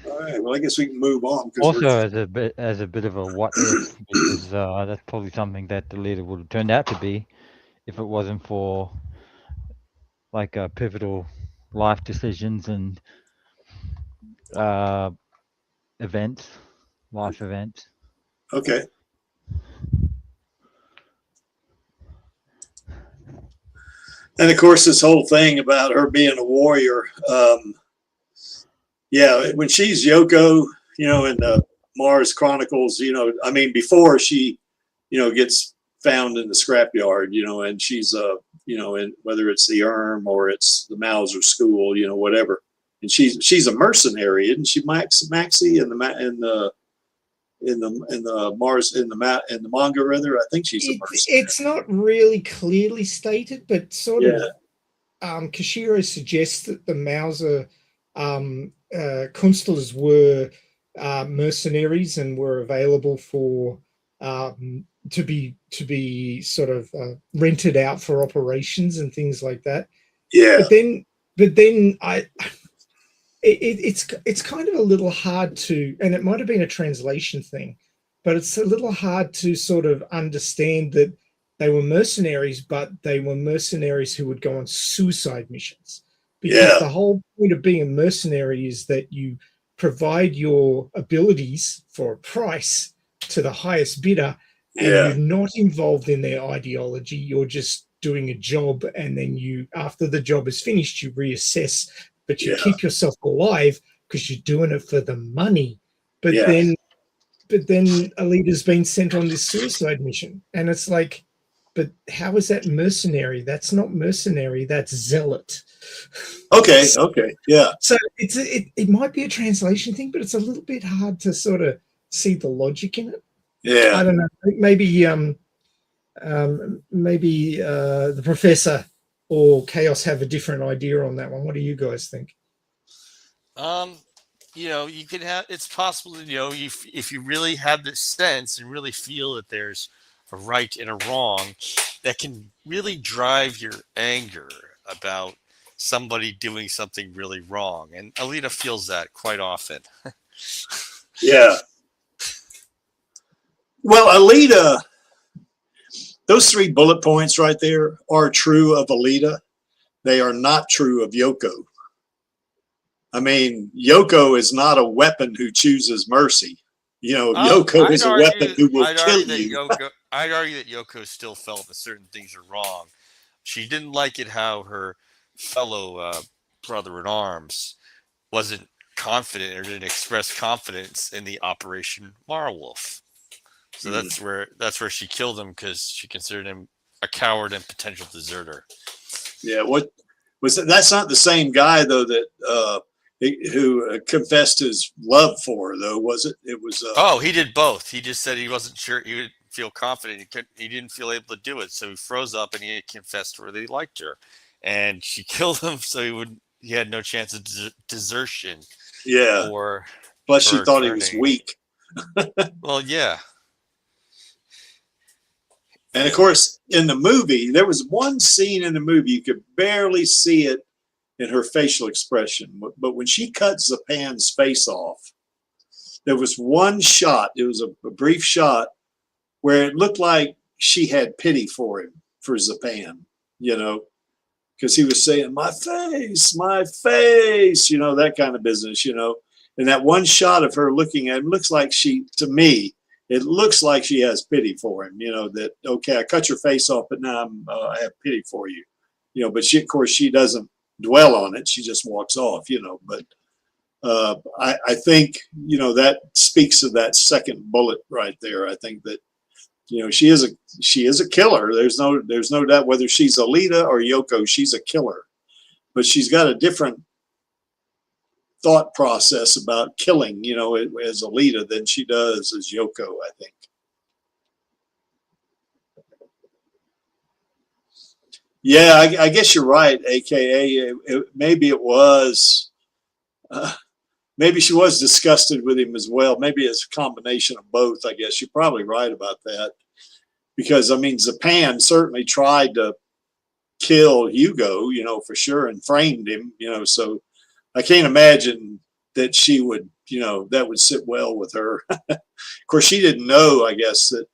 all right. Well, I guess we can move on. Also, as a bit of a what if, because that's probably something that the leader would have turned out to be, if it wasn't for like pivotal life decisions and life events. Okay. And of course, this whole thing about her being a warrior. When she's Yoko, in the Mars Chronicles, before she, gets found in the scrapyard, and she's, in whether it's the or it's the Mauser school, whatever. And she's a mercenary, isn't she, Maxie, in the manga, rather? I think she's a mercenary. It's not really clearly stated, but sort of Kishiro suggests that the Mauser Künstlers were mercenaries and were available for to be sort of rented out for operations and things like that. Yeah. But then it's kind of a little hard to, and it might have been a translation thing, but it's a little hard to sort of understand that they were mercenaries, but they were mercenaries who would go on suicide missions. Because the whole point of being a mercenary is that you provide your abilities for a price to the highest bidder, and you're not involved in their ideology. You're just doing a job, and then after the job is finished, you reassess, but you keep yourself alive because you're doing it for the money. But then Alita's been sent on this suicide mission, and it's like, but how is that mercenary? That's not mercenary. That's zealot. Okay. Yeah. So it might be a translation thing, but it's a little bit hard to sort of see the logic in it. Yeah. I don't know. Maybe the professor or Chaos have a different idea on that one. What do you guys think? You can have. It's possible, if you really have this sense and really feel that there's a right and a wrong, that can really drive your anger about somebody doing something really wrong. And Alita feels that quite often. Yeah. Well, Alita, those 3 bullet points right there are true of Alita. They are not true of Yoko. I mean, Yoko is not a weapon who chooses mercy. Yoko is a weapon who will kill you. I'd argue that Yoko still felt that certain things are wrong. She didn't like it how her fellow brother in arms wasn't confident or didn't express confidence in the Operation Marwolf. So that's where she killed him, because she considered him a coward and potential deserter. Yeah, what was that? That's not the same guy though that who confessed his love for her, though, was it? It was. He did both. He just said he wasn't sure. He didn't feel confident. He didn't feel able to do it, so he froze up and he confessed to her that he liked her, and she killed him. So he had no chance of desertion. Yeah. Plus, she thought he was weak. Well, yeah. And of course, in the movie, there was one scene in the movie you could barely see it in her facial expression, but when she cuts Zapan's face off, there was one shot. It was a brief shot where it looked like she had pity for him, for Zapan, because he was saying, my face, that kind of business, and that one shot of her looking at him looks like it looks like she has pity for him, that, okay, I cut your face off, but now I have pity for you, but of course, she doesn't dwell on it. She just walks off, but I think, that speaks of that second bullet right there. I think that, she is a killer. There's no doubt whether she's Alita or Yoko, she's a killer, but she's got a different thought process about killing, as Alita than she does as Yoko, I think. Yeah, I guess you're right, AKA. Maybe it was, maybe she was disgusted with him as well. Maybe it's a combination of both, I guess. You're probably right about that. Because, I mean, Zapan certainly tried to kill Hugo, for sure, and framed him, so I can't imagine that she would, that would sit well with her. Of course, she didn't know, I guess, that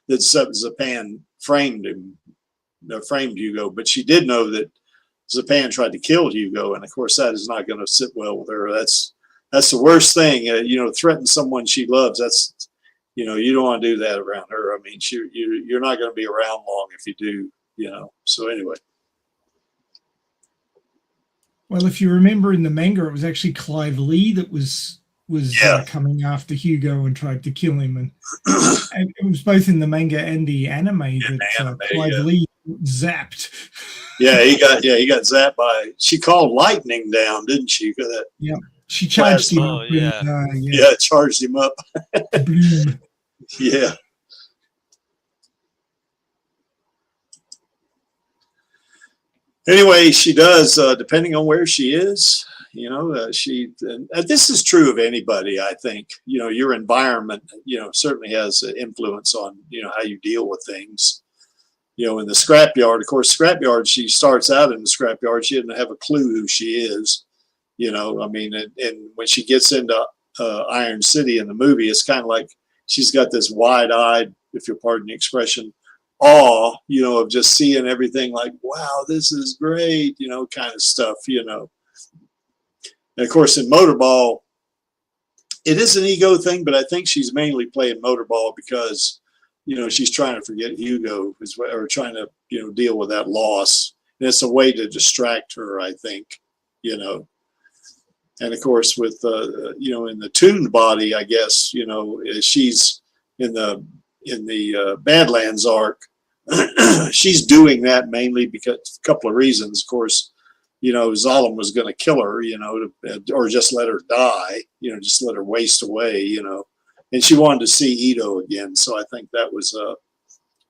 that Zapan framed Hugo, but she did know that Zapan tried to kill Hugo, and of course, that is not going to sit well with her. That's the worst thing, threaten someone she loves. That's, you don't want to do that around her. I mean, you're not going to be around long if you do, So anyway. Well, if you remember in the manga, it was actually Clive Lee that was coming after Hugo and tried to kill him, and it was both in the manga and the anime that Clive Lee zapped. Yeah, he got zapped by. She called lightning down, didn't she? Yeah, she charged him up. Charged him up. Bloom. Yeah. Anyway, she does, depending on where she is, You know, this is true of anybody. I think, you know, your environment, you know, certainly has an influence on, you know, how you deal with things. You know, in the scrapyard, of course, scrapyard, she starts out in the scrapyard. She doesn't have a clue who she is. You know, I mean, and when she gets into Iron City in the movie, it's kind of like she's got this wide-eyed, if you'll pardon the expression, awe, you know, of just seeing everything like, wow, this is great, you know, kind of stuff, you know. And of course, in Motorball, it is an ego thing, but I think she's mainly playing Motorball because, you know, she's trying to forget Hugo, or trying to, you know, deal with that loss. And it's a way to distract her, I think, you know. And of course, with, you know, in the Toon Body, I guess, you know, she's in the Badlands arc, she's doing that mainly because a couple of reasons. Of course, you know, Zalem was going to kill her, you know, or just let her die, you know, just let her waste away, you know. And she wanted to see Ito again. So I think that was,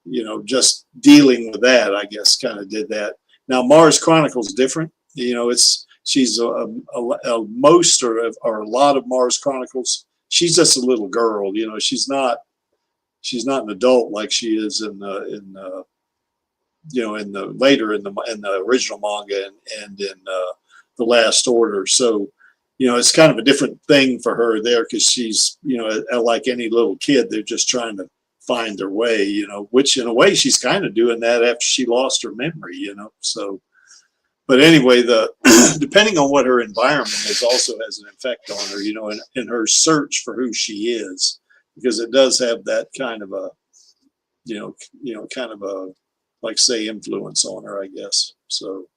you know, just dealing with that, I guess, kind of did that. Now, Mars Chronicles is different. You know, she's most or a lot of Mars Chronicles. She's just a little girl, you know. She's not an adult like she is in you know, in the later in the original manga and in the Last Order. So, you know, it's kind of a different thing for her there because she's, you know, like any little kid, they're just trying to find their way, you know, which in a way she's kind of doing that after she lost her memory, you know. So, but anyway, depending on what her environment is also has an effect on her, you know, in her search for who she is, because it does have that kind of a, you know, kind of a, like say, influence on her, I guess. So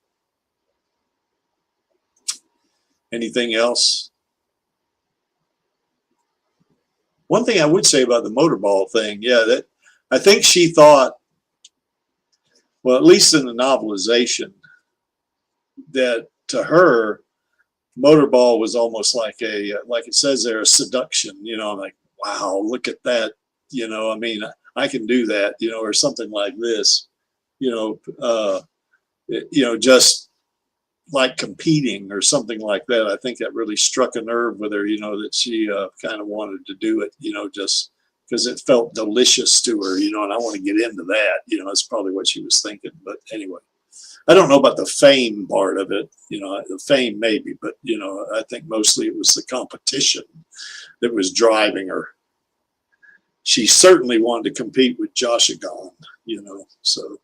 anything else? One thing I would say about the Motorball thing, yeah, that I think she thought, well, at least in the novelization, that to her, Motorball was almost like like it says there, a seduction, you know, like, wow, look at that, you know, I mean, I can do that, you know, or something like this, you know, just like competing or something like that. I think that really struck a nerve with her, you know, that she kind of wanted to do it, you know, just because it felt delicious to her, you know, and I want to get into that, you know, that's probably what she was thinking. But anyway, I don't know about the fame part of it, you know, the fame maybe, but, you know, I think mostly it was the competition that was driving her. She certainly wanted to compete with Joshigon, you know, so.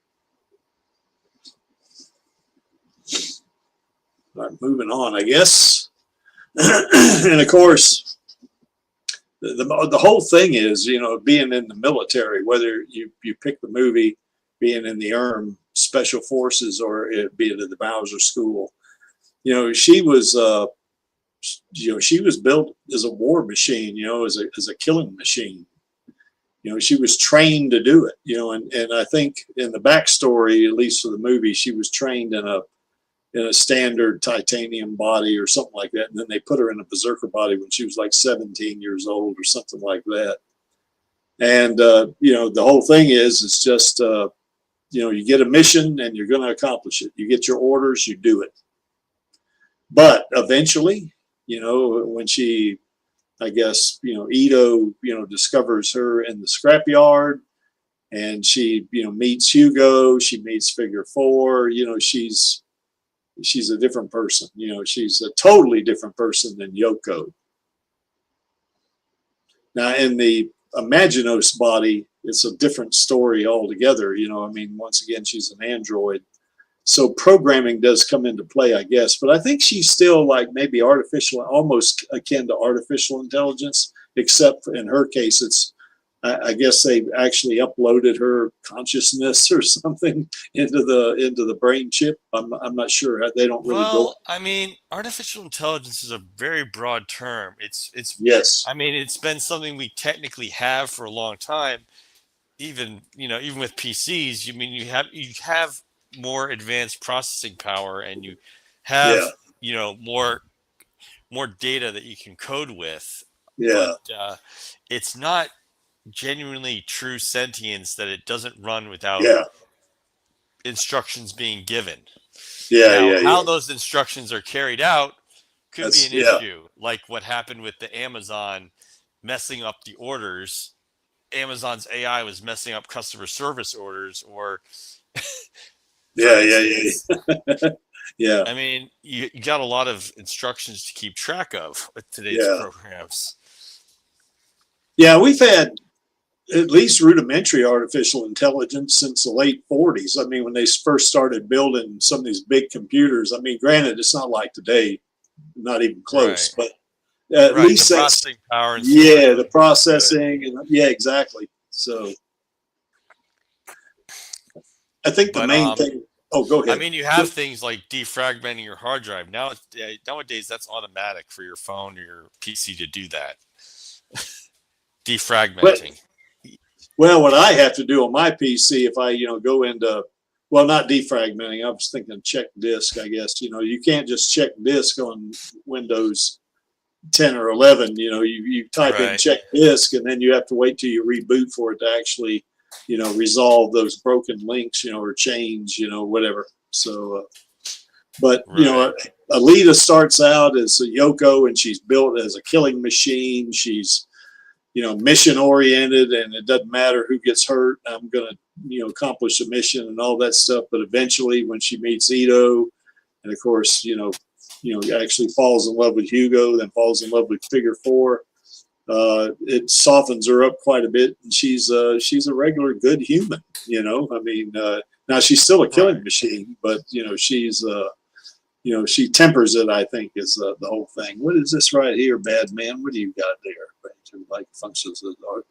All right, moving on, I guess. And of course, the whole thing is, you know, being in the military, whether you pick the movie, being in the Special Forces or it being in the Bowser School, you know, she was built as a war machine, you know, as a killing machine. You know, she was trained to do it, you know, and I think in the backstory, at least for the movie, she was trained in a standard titanium body or something like that. And then they put her in a berserker body when she was like 17 years old or something like that. And, you know, the whole thing is, it's just, you know, you get a mission and you're going to accomplish it. You get your orders, you do it. But eventually, you know, when she, I guess, you know, Ito, you know, discovers her in the scrapyard and she, you know, meets Hugo, she meets Figure 4, you know, she's a different person, you know, she's a totally different person than Yoko. Now in the Imaginos body, it's a different story altogether, you know, I mean, once again, she's an android. So programming does come into play, I guess, but I think she's still like maybe artificial, almost akin to artificial intelligence, except in her case, it's, I guess they actually uploaded her consciousness or something into the brain chip. I'm not sure. They don't really go. Well, I mean, artificial intelligence is a very broad term. It's yes. I mean, it's been something we technically have for a long time. Even, you know, even with PCs, you mean you have more advanced processing power and you have, Yeah. you know, more data that you can code with. Yeah. But it's not genuinely true sentience that it doesn't run without instructions being given. Yeah, now, yeah, how yeah. those instructions are carried out, Could be an issue, like what happened with the Amazon messing up the orders. Amazon's AI was messing up customer service orders, or yeah. I mean, you got a lot of instructions to keep track of with today's programs. Yeah, we've had at least rudimentary artificial intelligence since the late 40s. I mean, when they first started building some of these big computers, I mean, granted, it's not like today, not even close, but at least the processing power. And the processing, and exactly. So I think the main thing. Oh, go ahead. I mean, you have things like defragmenting your hard drive. Nowadays, that's automatic for your phone or your PC to do that. Defragmenting. Well, what I have to do on my PC, if I, go into, well, not defragmenting, I was thinking check disk, I guess. You can't just check disk on Windows 10 or 11. You type in check disk, and then you have to wait till you reboot for it to actually, resolve those broken links, or change, whatever. So, but, Alita starts out as a Yoko, and she's built as a killing machine. She's, mission oriented, and it doesn't matter who gets hurt. I'm going to, accomplish the mission and all that stuff. But eventually when she meets Ito, and of course, actually falls in love with Hugo, then falls in love with Figure 4, it softens her up quite a bit. And she's a regular good human, I mean, now she's still a killing machine, but, she's, she tempers it, I think, is the whole thing. What is this right here, bad man? What do you got there? Like functions of our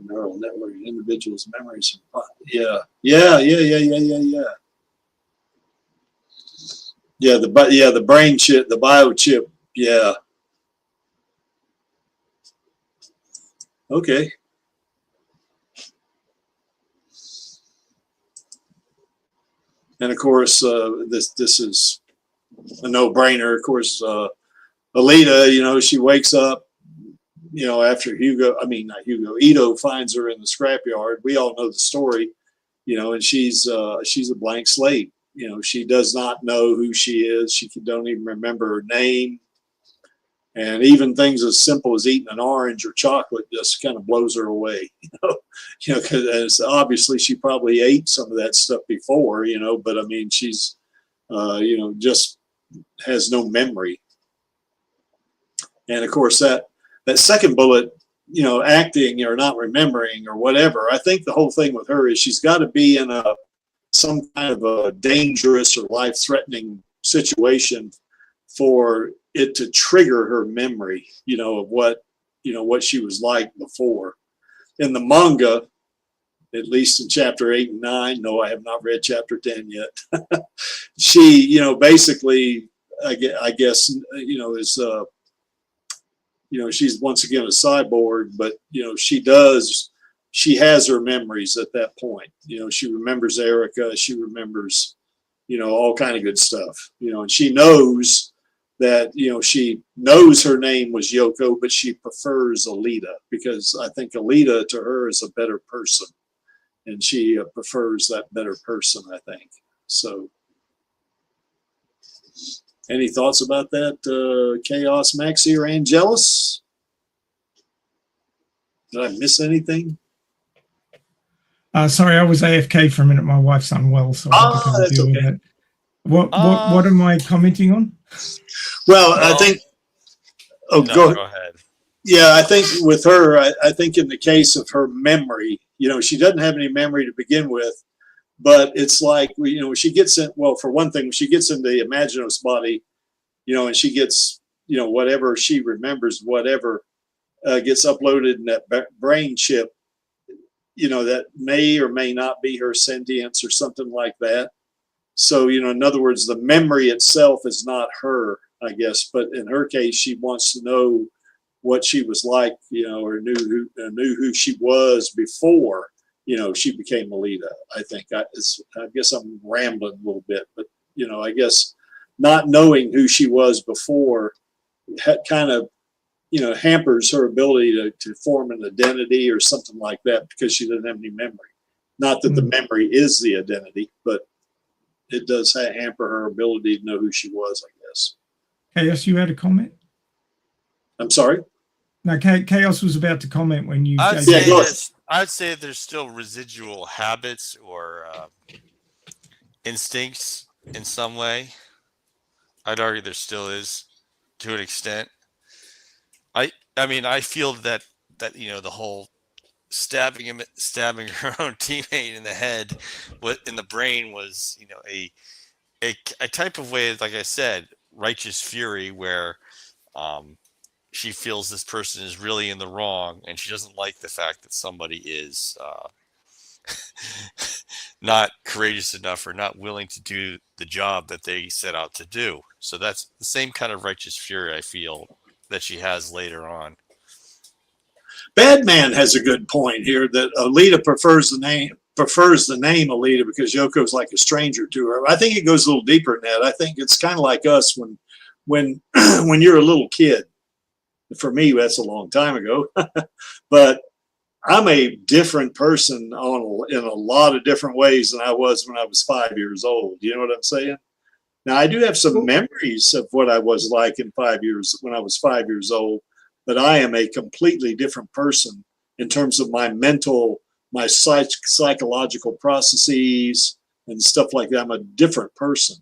neural network, individuals' memories. Yeah, the brain chip, the biochip. Yeah. Okay. And of course, this is a no-brainer. Of course, Alita, she wakes up, after Ito finds her in the scrapyard. We all know the story, and she's a blank slate. She does not know who she is. She don't even remember her name. And even things as simple as eating an orange or chocolate just kind of blows her away, because obviously she probably ate some of that stuff before, but I mean, she's, just has no memory. And of course that second bullet, acting or not remembering or whatever, I think the whole thing with her is she's got to be in some kind of a dangerous or life-threatening situation for it to trigger her memory, of what she was like before. In the manga, at least in chapter 8 and 9, no, I have not read chapter 10 yet. She, basically, I guess, is, she's once again a cyborg, but, she has her memories at that point. She remembers Erica, she remembers, all kind of good stuff, and she knows that, she knows her name was Yoko, but she prefers Alita because I think Alita to her is a better person, and she prefers that better person, I think. So any thoughts about that, Chaos, Maxie, or Angelus? Did I miss anything? Sorry, I was AFK for a minute. My wife's unwell, so I had to come deal with that. What am I commenting on? Well, I think. Oh, go ahead. Yeah, I think with her, I think in the case of her memory, she doesn't have any memory to begin with, but it's like, she gets in. Well, for one thing, when she gets in the Imaginos body, and she gets, whatever she remembers, whatever gets uploaded in that brain chip, that may or may not be her sentience or something like that. So, in other words, the memory itself is not her, I guess, but in her case, she wants to know what she was like, or knew who she was before, she became Alita. I think I guess I'm rambling a little bit, but, I guess not knowing who she was before kind of, hampers her ability to form an identity or something like that because she doesn't have any memory. Not that the memory is the identity, but it does hamper her ability to know who she was, I guess. Chaos, you had a comment? I'm sorry. No, Chaos was about to comment when you. I'd gave say, go ahead. I'd say there's still residual habits or instincts in some way. I'd argue there still is, to an extent. I mean, I feel that the whole stabbing her own teammate in the head, in the brain, was a type of way, like I said, righteous fury, where she feels this person is really in the wrong, and she doesn't like the fact that somebody is not courageous enough or not willing to do the job that they set out to do. So that's the same kind of righteous fury I feel that she has later on. Badman has a good point here that Alita prefers the name Alita because Yoko's like a stranger to her. I think it goes a little deeper than that. I think it's kind of like us when you're a little kid. For me, that's a long time ago, but I'm a different person in a lot of different ways than I was when I was 5 years old. You know what I'm saying? Now, I do have some memories of what I was like when I was 5 years old, but I am a completely different person in terms of my mental, my psychological processes and stuff like that. I'm a different person,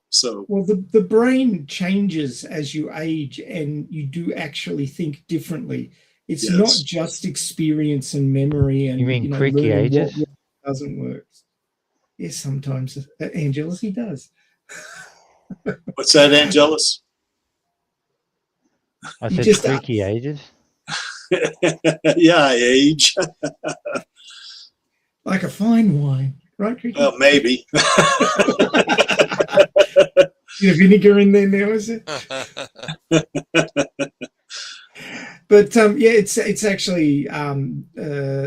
so. Well, the brain changes as you age, and you do actually think differently. It's not just experience and memory and you mean creaky ages? What doesn't work. Yes, sometimes, Angelus, he does. What's that, Angelus? I said freaky ages. Yeah, I age. Like a fine wine, right, Creaky? Well, maybe. You have vinegar in there now, is it? But it's actually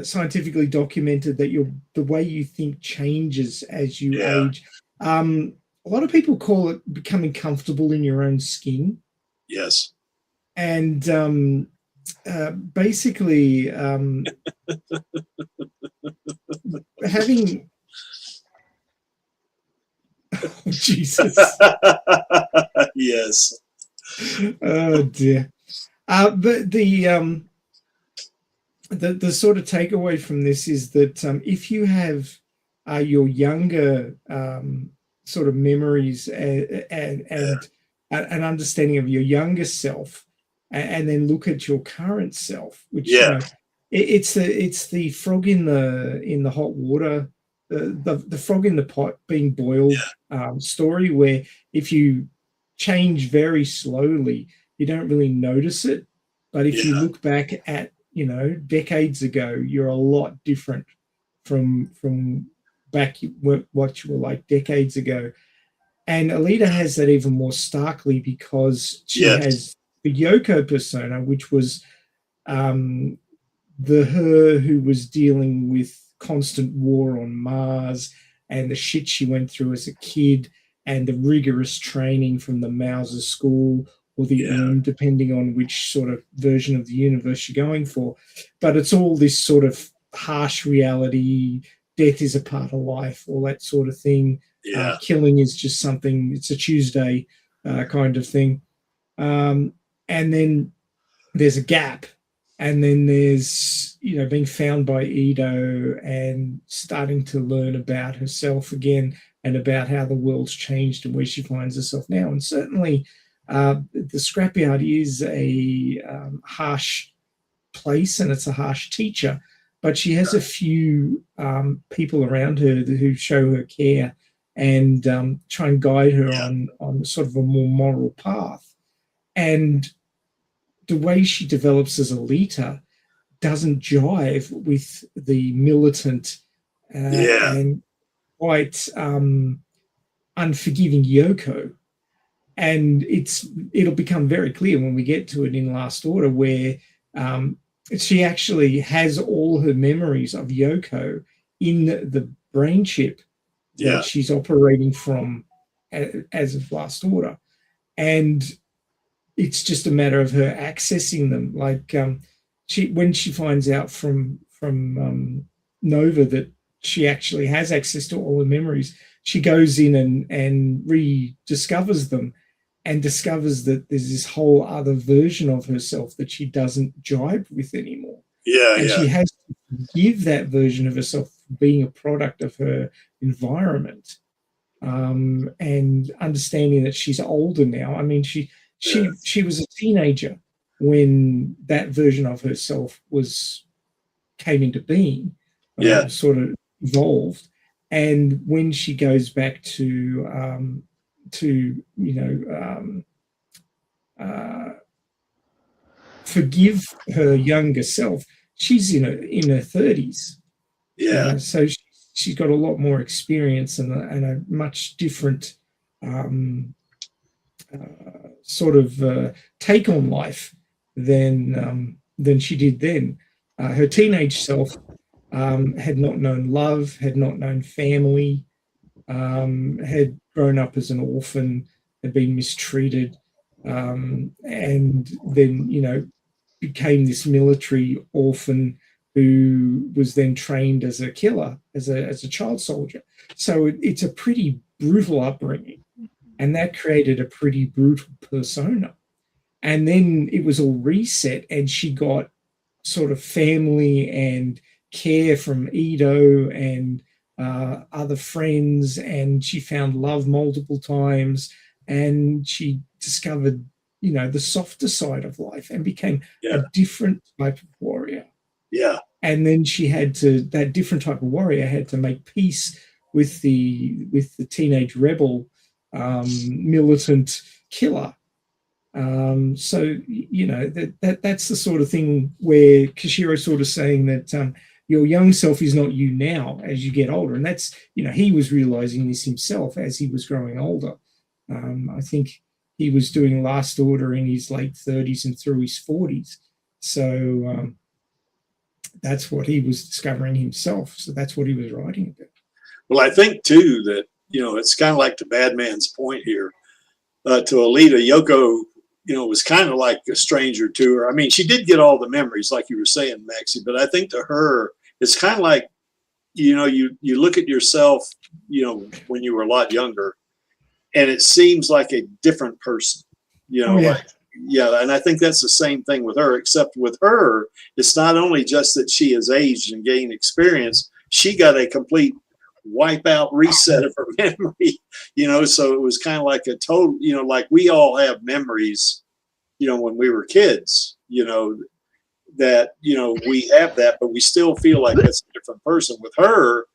scientifically documented that the way you think changes as you age. A lot of people call it becoming comfortable in your own skin. Yes. And basically having oh, Jesus. Yes. Oh dear. But the sort of takeaway from this is that if you have your younger sort of memories and an understanding of your younger self, and then look at your current self, which it's the frog in the hot water, the frog in the pot being boiled story, where if you change very slowly, you don't really notice it, but if you look back at decades ago, you're a lot different from back what you were like decades ago. And Alita has that even more starkly because she has the Yoko persona, which was her who was dealing with constant war on Mars and the shit she went through as a kid and the rigorous training from the Mauser school or the depending on which sort of version of the universe you're going for. But it's all this sort of harsh reality, death is a part of life, all that sort of thing. Killing is just something, it's a Tuesday kind of thing. And then there's a gap. And then there's, being found by Edo and starting to learn about herself again and about how the world's changed and where she finds herself now. And certainly the scrapyard is a harsh place and it's a harsh teacher, but she has a few people around her who show her care and try and guide her on sort of a more moral path. And the way she develops as Alita doesn't jive with the militant and quite unforgiving Yoko. And it'll become very clear when we get to it in Last Order, where she actually has all her memories of Yoko in the brain chip that she's operating from as of Last Order. And it's just a matter of her accessing them. Like when she finds out from Nova that she actually has access to all her memories, she goes in and rediscovers them. and discovers that there's this whole other version of herself that she doesn't jibe with anymore. Yeah, And yeah, she has to forgive that version of herself for being a product of her environment, and understanding that she's older now. I mean, she was a teenager when that version of herself came into being, sort of evolved. And when she goes back to forgive her younger self, she's in her 30s. yeah, So she's got a lot more experience and a much different sort of take on life than she did then. Her teenage self had not known love, had not known family, had grown up as an orphan, had been mistreated, and then became this military orphan who was then trained as a killer, as a child soldier. So it's a pretty brutal upbringing, and that created a pretty brutal persona. And then it was all reset, and she got sort of family and care from Edo and other friends, and she found love multiple times, and she discovered the softer side of life and became a different type of warrior. Yeah. And then that different type of warrior had to make peace with the teenage rebel, militant killer. So that's the sort of thing where Kishiro's sort of saying that your young self is not you now as you get older. And that's, he was realizing this himself as he was growing older. I think he was doing Last Order in his late 30s and through his 40s. So that's what he was discovering himself. So that's what he was writing about. Well, I think too that, it's kind of like the bad man's point here. To Alita, Yoko, was kind of like a stranger to her. I mean, she did get all the memories, like you were saying, Maxie, but I think to her, it's kind of like, you look at yourself, when you were a lot younger, and it seems like a different person, and I think that's the same thing with her, except with her, it's not only just that she has aged and gained experience, she got a complete wipe out reset of her memory, so it was kind of like a total, like we all have memories, when we were kids, that, we have that, but we still feel like that's a different person. With her,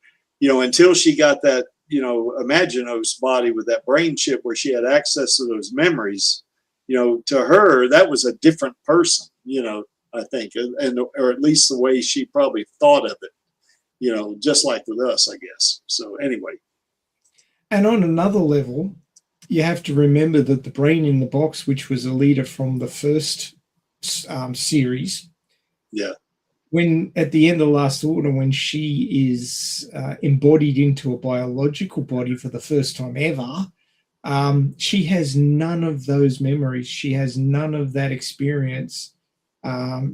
until she got that, Imaginos body with that brain chip where she had access to those memories, to her, that was a different person, I think, or at least the way she probably thought of it, just like with us, I guess. So anyway. And on another level, you have to remember that the brain in the box, which was Alita from the first series, when at the end of Last Order, when she is embodied into a biological body for the first time ever, she has none of those memories. She has none of that experience.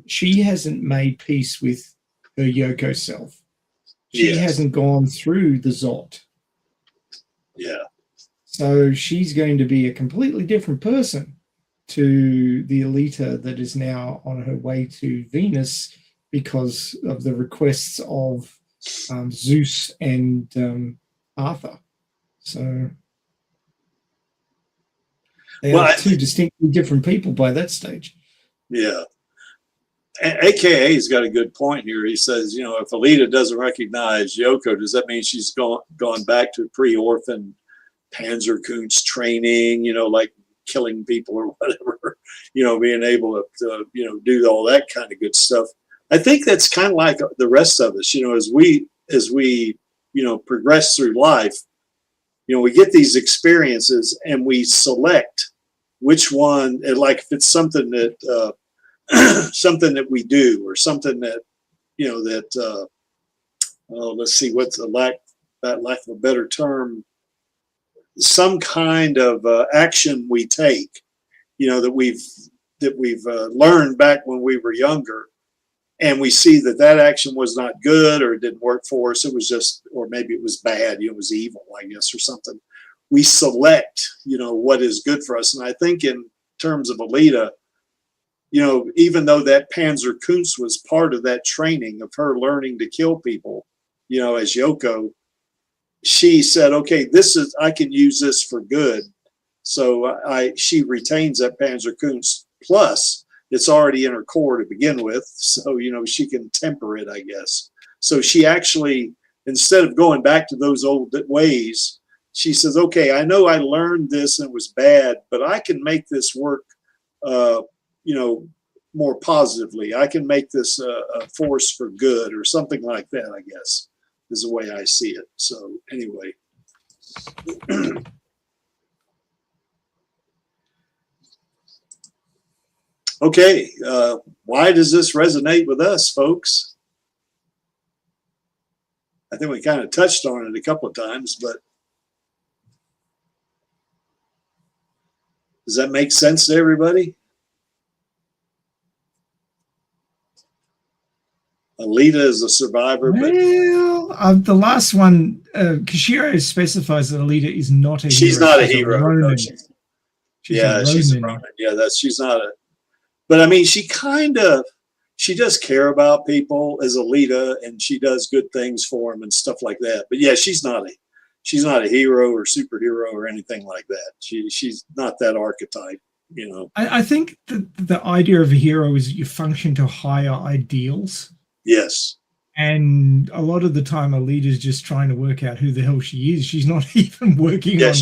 She hasn't made peace with her Yoko self. She hasn't gone through the Zot. Yeah. So she's going to be a completely different person to the Alita that is now on her way to Venus because of the requests of Zeus and Arthur. So they are two distinctly different people by that stage. Yeah. AKA's got a good point here. He says, if Alita doesn't recognize Yoko, does that mean she's gone back to pre-orphan Panzerkunst training, like killing people or whatever, being able to do all that kind of good stuff? I think that's kind of like the rest of us, as we progress through life, we get these experiences and we select which one, like if it's something that, something that we do or something that, let's see, what's the lack of a better term, some kind of action we take, that we've learned back when we were younger, and we see that action was not good or it didn't work for us. It was just, or maybe it was bad, it was evil, I guess, or something. we select, what is good for us. And I think in terms of Alita, even though that Panzerkunst was part of that training of her learning to kill people, as Yoko, she said, okay, I can use this for good. So she retains that Panzerkunst, plus it's already in her core to begin with. So, she can temper it, I guess. So she actually, instead of going back to those old ways, she says, okay, I know I learned this and it was bad, but I can make this work, more positively. I can make this a force for good or something like that, I guess, is the way I see it. So anyway. Okay, why does this resonate with us, folks? I think we kind of touched on it a couple of times, but does that make sense to everybody? Alita is a survivor, but the last one, Kishiro specifies that Alita is not a hero. She's not a hero. No, she's a Ronin. Yeah, she's not a. But I mean, she does care about people as Alita, and she does good things for them and stuff like that. But yeah, she's not a hero or superhero or anything like that. She's not that archetype, I think the idea of a hero is that you function to higher ideals. Yes. And a lot of the time, Alita's just trying to work out who the hell she is. She's not even working on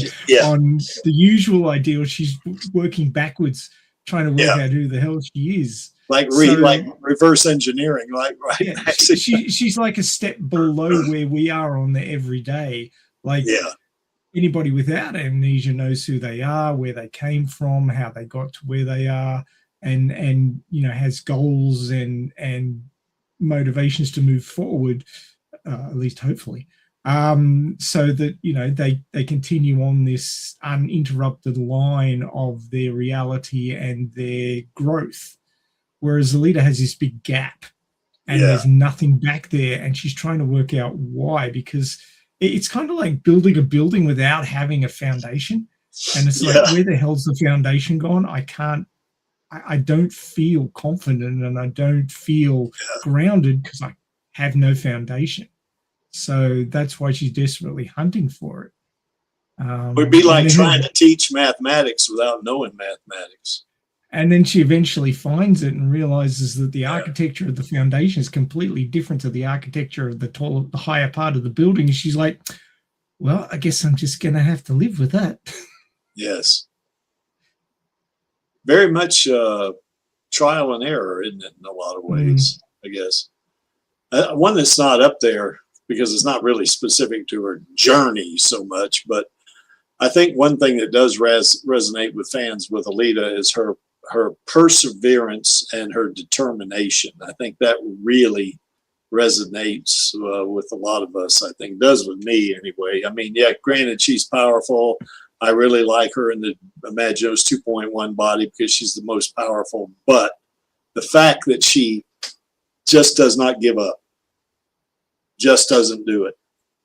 the usual ideal. She's working backwards, trying to work out who the hell she is. Like reverse engineering, right? Yeah, she's like a step below where we are on the everyday. Like anybody without amnesia knows who they are, where they came from, how they got to where they are, and has goals and motivations to move forward, at least hopefully, so that they continue on this uninterrupted line of their reality and their growth, whereas Alita has this big gap and there's nothing back there, and she's trying to work out why, because it's kind of like building a building without having a foundation, and it's like, where the hell's the foundation gone? I don't feel confident and I don't feel grounded because I have no foundation. So that's why she's desperately hunting for it. It would be like trying to teach mathematics without knowing mathematics. And then she eventually finds it and realizes that the architecture of the foundation is completely different to the architecture of the higher part of the building. And she's like, well, I guess I'm just going to have to live with that. Yes. Very much trial and error, isn't it, in a lot of ways, I guess. One that's not up there because it's not really specific to her journey so much, but I think one thing that does resonate with fans with Alita is her perseverance and her determination. I think that really resonates with a lot of us. I think does with me anyway. I mean, granted, she's powerful. I really like her in the Imaginos 2.1 body because she's the most powerful. But the fact that she just does not give up, just doesn't do it.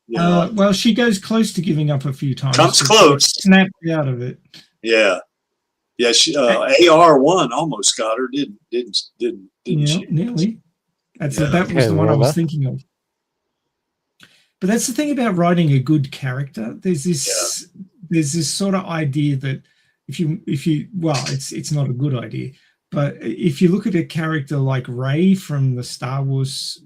Well, she goes close to giving up a few times. Comes close. Snapped out of it. Yeah. Yeah, she, AR1 almost got her, didn't she? Nearly. That was the one I was thinking of. But that's the thing about writing a good character. There's this sort of idea that if you it's not a good idea, but if you look at a character like Rey from the Star Wars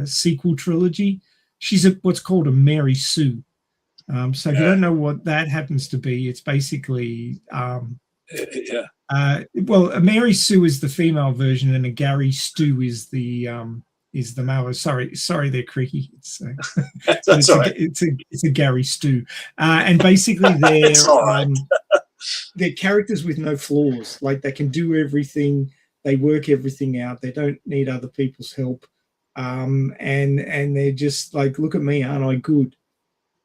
sequel trilogy, she's what's called a Mary Sue. So if you don't know what that happens to be, it's basically a Mary Sue is the female version, and a Gary Stu is the male. Sorry, they're creaky. It's a Gary Stu, and basically they're characters with no flaws. Like they can do everything, they work everything out. They don't need other people's help, and they're just like, look at me, aren't I good?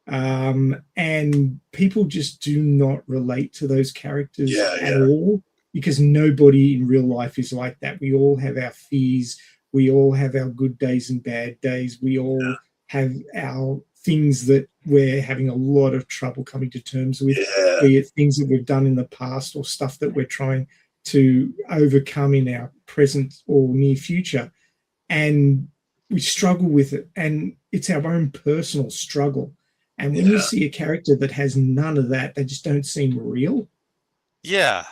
And people just do not relate to those characters at all, because nobody in real life is like that. We all have our fears. We all have our good days and bad days. We all have our things that we're having a lot of trouble coming to terms with, Yeah. be it things that we've done in the past or stuff that we're trying to overcome in our present or near future. And we struggle with it, and it's our own personal struggle. And when you see a character that has none of that, they just don't seem real. Yeah.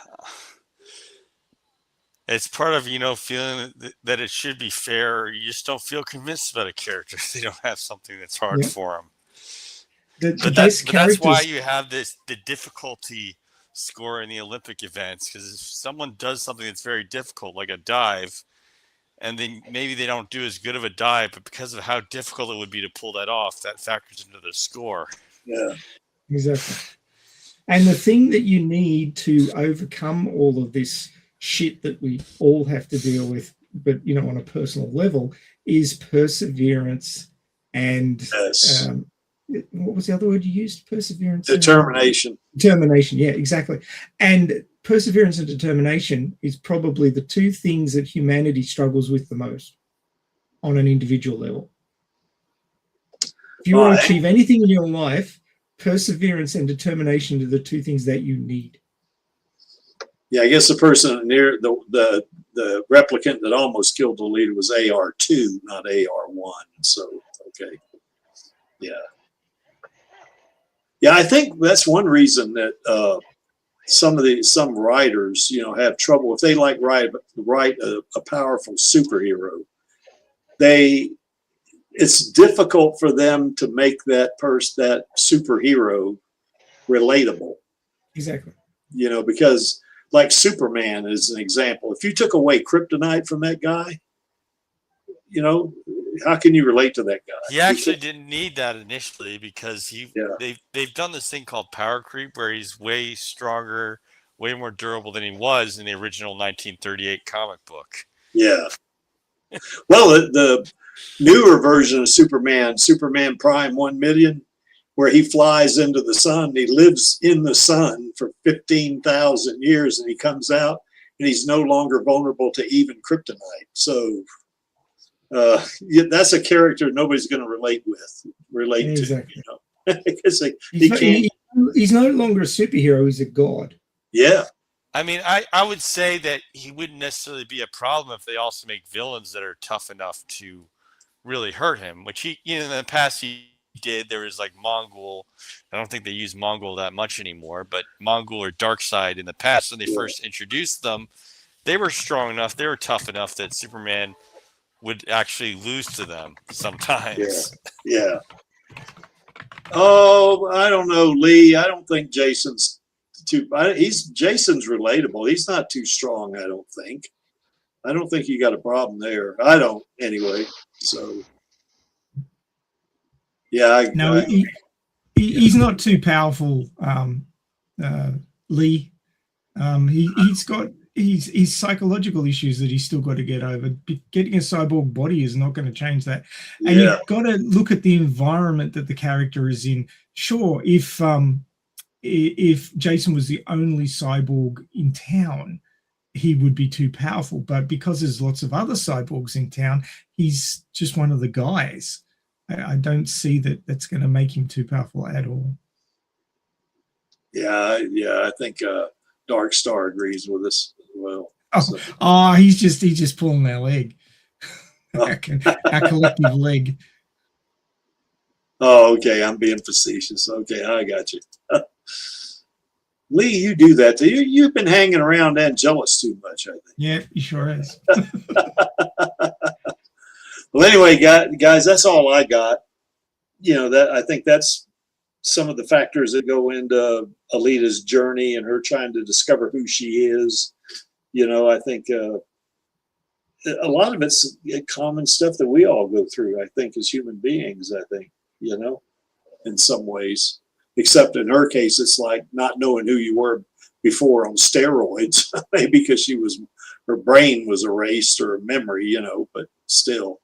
It's part of, feeling that it should be fair, or you just don't feel convinced about a character if they don't have something that's hard Yeah. for them. But that's why you have the difficulty score in the Olympic events, because if someone does something that's very difficult, like a dive, and then maybe they don't do as good of a dive, but because of how difficult it would be to pull that off, that factors into the score. Yeah. Exactly. And the thing that you need to overcome all of this shit that we all have to deal with, but on a personal level, is perseverance and what was the other word you used? Perseverance. Determination. Determination. Yeah, exactly. And perseverance and determination is probably the two things that humanity struggles with the most on an individual level. If you want to achieve anything in your life, perseverance and determination are the two things that you need. Yeah, I guess the person near the replicant that almost killed Alita was AR2, not AR1. So, okay. Yeah. Yeah, I think that's one reason that some writers, have trouble if they like write a powerful superhero. It's difficult for them to make that superhero relatable. Exactly. Because like Superman is an example. If you took away kryptonite from that guy, how can you relate to that guy? He actually didn't need that initially, because they've done this thing called power creep, where he's way stronger, way more durable than he was in the original 1938 comic book. Yeah. Well, the newer version of Superman Prime 1 Million, where he flies into the sun, he lives in the sun for 15,000 years, and he comes out and he's no longer vulnerable to even kryptonite. So that's a character nobody's going to relate exactly. to. Because he's no longer a superhero; he's a god. Yeah. I mean, I would say that he wouldn't necessarily be a problem if they also make villains that are tough enough to really hurt him, which he, in the past he did. There was like Mongol. I don't think they use Mongol that much anymore, but Mongol or Darkseid in the past, when they first introduced them, they were strong enough, they were tough enough that Superman would actually lose to them sometimes. Yeah. Oh, I don't know, Lee. I don't think Jason's Jason's relatable. He's not too strong, I don't think. I don't think you got a problem there. I don't, anyway. So, yeah. He's not too powerful, Lee. He's got his psychological issues that he's still got to get over. Getting a cyborg body is not going to change that. And you've got to look at the environment that the character is in. Sure, if Jason was the only cyborg in town, he would be too powerful. But because there's lots of other cyborgs in town, he's just one of the guys. I don't see that that's going to make him too powerful at all. Yeah. I think Dark Star agrees with us as well. He's just pulling our leg, our collective leg. Oh, okay. I'm being facetious. Okay, I got you. Lee, you do that. You've been hanging around Angelus too much, I think. Yeah, he sure is. Well, anyway, guys, that's all I got. That I think that's some of the factors that go into Alita's journey and her trying to discover who she is. I think a lot of it's common stuff that we all go through, I think, as human beings, I think, in some ways. Except in her case, it's like not knowing who you were before on steroids, maybe because her brain was erased or memory, but still.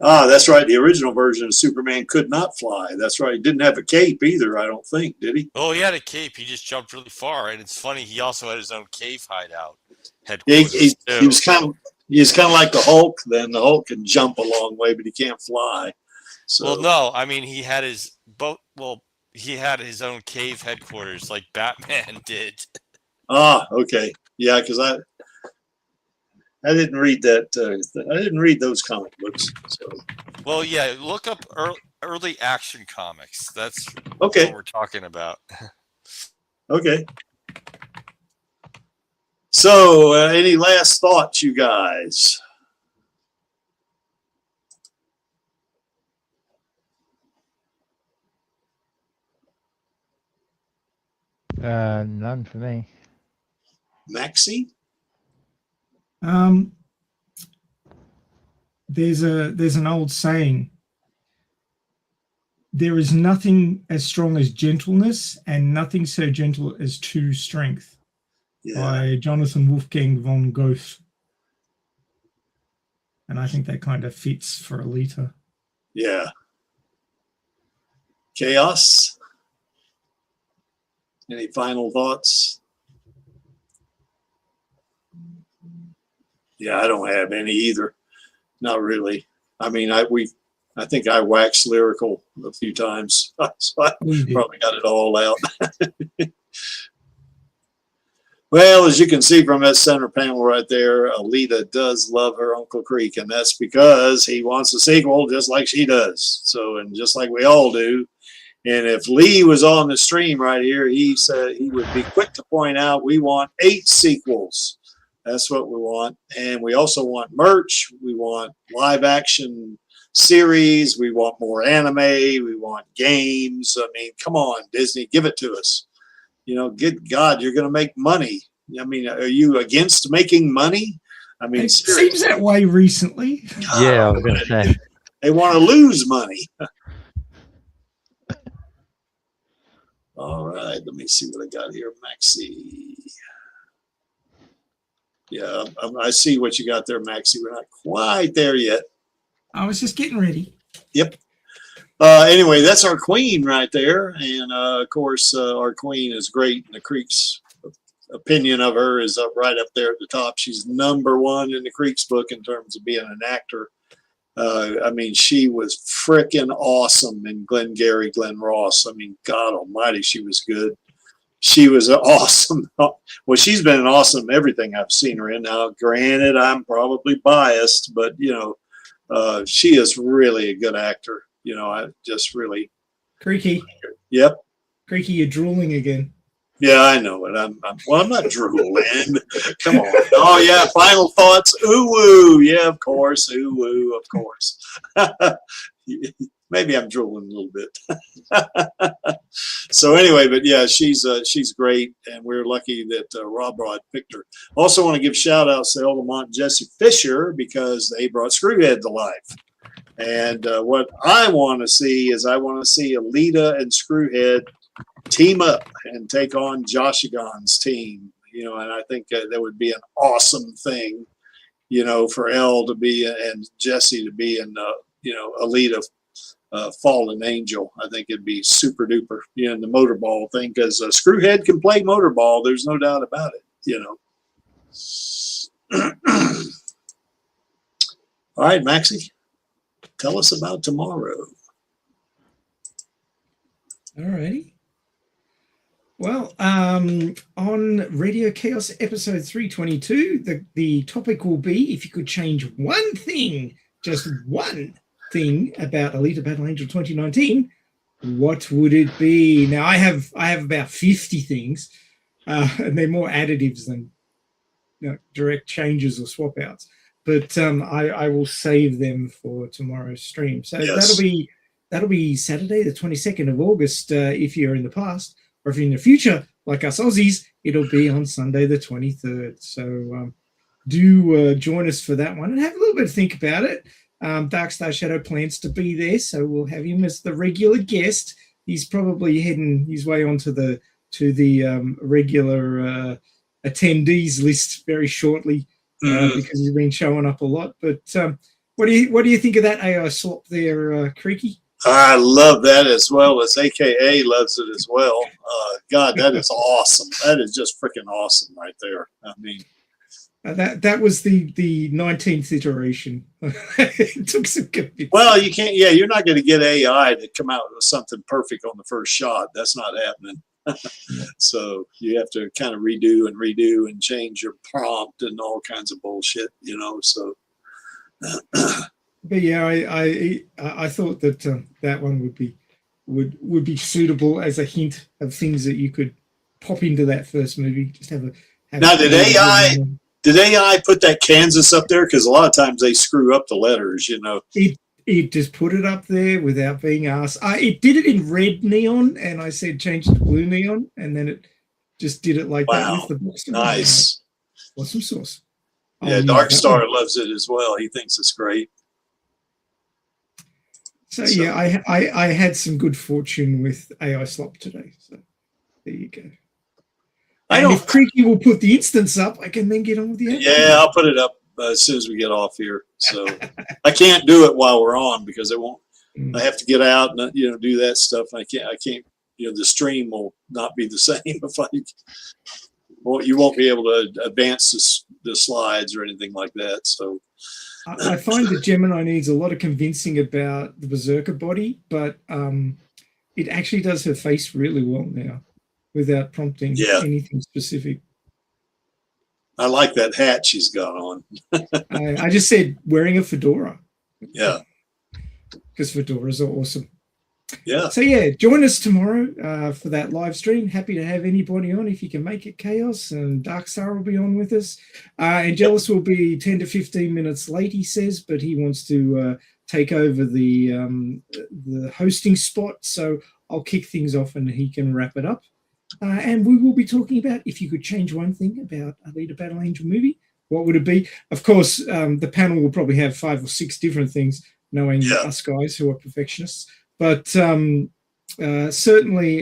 That's right. The original version of Superman could not fly. That's right. He didn't have a cape either, I don't think, did he? Oh, he had a cape. He just jumped really far. And it's funny, he also had his own cave hideout. He was kind of like the Hulk then. The Hulk can jump a long way, but he can't fly. So, Well, no, I mean he had his boat. Well, he had his own cave headquarters, like Batman did. okay, yeah, because I didn't read that. I didn't read those comic books. So, Well, yeah, look up early Action Comics. That's okay, what we're talking about. okay. So, any last thoughts, you guys? None for me. Maxie? There's an old saying. There is nothing as strong as gentleness, and nothing so gentle as true strength. Yeah. By Jonathan Wolfgang von Goethe. And I think that kind of fits for Alita. Yeah. Chaos? Any final thoughts? Yeah, I don't have any either. Not really. I mean, I think I waxed lyrical a few times, so I probably got it all out. Well, as you can see from that center panel right there, Alita does love her Uncle Creek, and that's because he wants a sequel just like she does. So, and just like we all do. And if Lee was on the stream right here, he said he would be quick to point out we want 8 sequels. That's what we want. And we also want merch. We want live action series. We want more anime. We want games. I mean, come on, Disney, give it to us. You know, good God, you're going to make money. I mean, are you against making money? I mean, it seems that way recently. Yeah, I was going to say. They want to lose money. All right, let me see what I got here, Maxie. Yeah, I see what you got there, Maxie. We're not quite there yet. I was just getting ready. Yep. Anyway, that's our queen right there. And, of course, our queen is great. And the Creek's opinion of her is up right up there at the top. She's #1 in the Creek's book in terms of being an actor. I mean, she was freaking awesome in Glengarry Glen Ross. I mean, God almighty, she was good. She was awesome. Well, she's been an awesome everything I've seen her in. Now, granted, I'm probably biased, but, you know, she is really a good actor. You know, I just really. Creaky. Yep. Creaky, you're drooling again. Yeah, I know it. I'm not drooling. Come on. Oh, yeah. Final thoughts. Ooh, woo. Yeah, of course. Ooh, woo. Of course. Maybe I'm drooling a little bit. So anyway, but yeah, she's great, and we're lucky that Rob Rod picked her. Also want to give shout outs to Eldamont and Jesse Fisher because they brought Screwhead to life. And what I want to see is I want to see Alita and Screwhead team up and take on Joshigon's team. You know, and I think that would be an awesome thing, you know, for Elle to be and Jesse to be in, you know, Alita Fallen Angel. I think it'd be super duper, you know, the motorball thing, because Screwhead can play motorball. There's no doubt about it, you know. All right, Maxie, tell us about tomorrow. All righty. Well, on Radio Chaos episode 322, the topic will be if you could change one thing, just one thing about Alita Battle Angel 2019, what would it be? Now, I have about 50 things, and they're more additives than, you know, direct changes or swap outs. But I will save them for tomorrow's stream. So yes. That'll be Saturday, the 22nd of August, if you're in the past. Or if you're in the future, like us Aussies, it'll be on Sunday the 23rd. So do join us for that one and have a little bit of think about it. Darkstar Shadow plans to be there, so we'll have him as the regular guest. He's probably heading his way onto the regular attendees list very shortly because he's been showing up a lot. But what do you think of that AI swap there, Creaky? I love that as well as AKA loves it as well. God, that is awesome. That is just freaking awesome right there. I mean, That was the 19th iteration. It took some convincing. Well, you can't. Yeah, you're not going to get AI to come out with something perfect on the first shot. That's not happening. So you have to kind of redo and change your prompt and all kinds of bullshit, you know. So, but yeah, I thought that that one would be suitable as a hint of things that you could pop into that first movie. Just have now, did AI put that Kansas up there? Because a lot of times they screw up the letters, you know. It just put it up there without being asked. It did it in red neon, and I said change it to blue neon, and then it just did it like that with the box. Nice. Awesome sauce. Yeah, Dark Star loves it as well. He thinks it's great. So yeah, I had some good fortune with AI Slop today. So there you go. And if Creaky will put the instance up, I can then get on with the other. Yeah, I'll put it up as soon as we get off here. So I can't do it while we're on because it won't. I have to get out and do that stuff. I can't. The stream will not be the same if I. Well, you won't be able to advance the slides or anything like that. So I find that Gemini needs a lot of convincing about the Berserker body, but it actually does her face really well now without prompting anything specific. I like that hat she's got on. I just said wearing a fedora. Yeah. Because fedoras are awesome. Yeah. So yeah, join us tomorrow for that live stream. Happy to have anybody on if you can make it. Chaos and Darkstar will be on with us. Angelus will be 10 to 15 minutes late, he says, but he wants to take over the hosting spot. So I'll kick things off and he can wrap it up. And we will be talking about if you could change one thing about Alita Battle Angel movie, what would it be? Of course, the panel will probably have 5 or 6 different things, knowing us guys who are perfectionists. But certainly,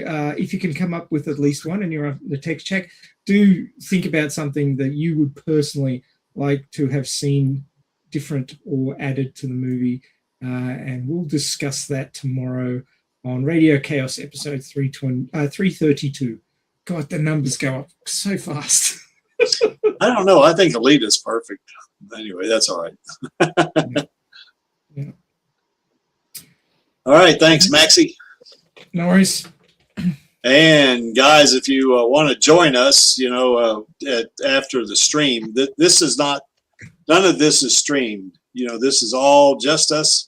if you can come up with at least one and you're on the text chat, do think about something that you would personally like to have seen different or added to the movie. And we'll discuss that tomorrow on Radio Chaos episode 332. God, the numbers go up so fast. I don't know. I think Alita's perfect. Anyway, that's all right. Yeah. All right. Thanks, Maxie. No worries. And guys, if you want to join us, after the stream, this is not, none of this is streamed. This is all just us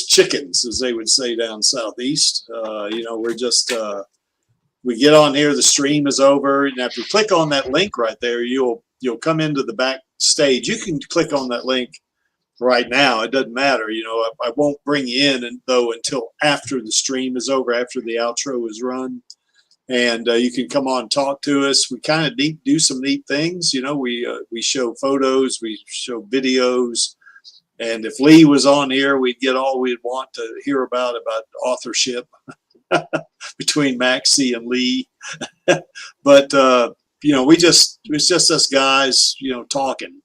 chickens, as they would say down southeast. We're just, we get on here, the stream is over. And if you click on that link right there, you'll come into the backstage. You can click on that link right now. It doesn't matter. I won't bring you in until after the stream is over, after the outro is run. And you can come on and talk to us. We kind of do some neat things. We show photos, we show videos. And if Lee was on here, we'd get all we'd want to hear about authorship between Maxie and Lee. But, it's just us guys, talking.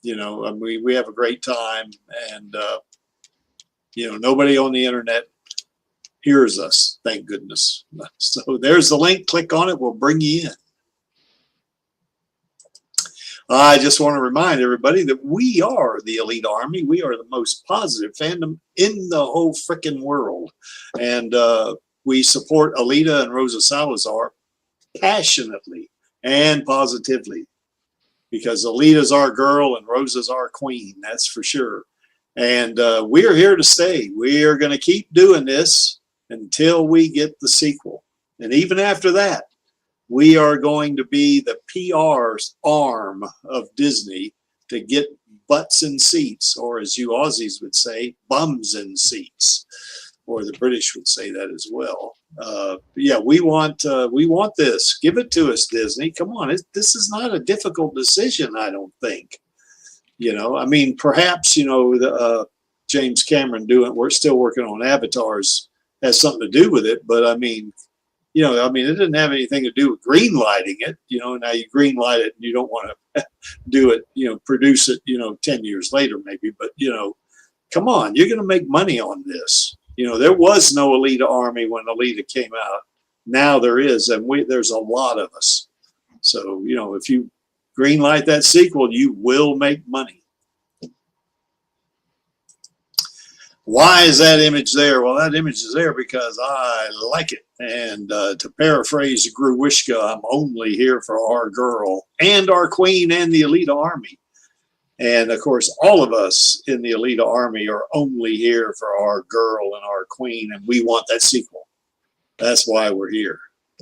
We have a great time, and nobody on the internet hears us, thank goodness. So there's the link. Click on it. We'll bring you in. I just want to remind everybody that we are the Elite Army. We are the most positive fandom in the whole frickin' world, and we support Alita and Rosa Salazar passionately and positively. Because Alita's our girl and Rosa's our queen, that's for sure. And we're here to stay. We are going to keep doing this until we get the sequel. And even after that, we are going to be the PR arm of Disney to get butts in seats, or as you Aussies would say, bums in seats, or the British would say that as well. We want this. Give it to us, Disney. Come on, this is not a difficult decision, I don't think. Perhaps James Cameron we're still working on avatars has something to do with it, but it didn't have anything to do with green lighting it. Now you green light it and you don't want to do it, produce it, 10 years later maybe, but come on, you're going to make money on this. There was no Alita Army when Alita came out. Now there is, and there's a lot of us. So, if you greenlight that sequel, you will make money. Why is that image there? Well, that image is there because I like it. And to paraphrase Gruwishka, I'm only here for our girl and our queen and the Alita Army. And of course, all of us in the Alita Army are only here for our girl and our queen, and we want that sequel. That's why we're here.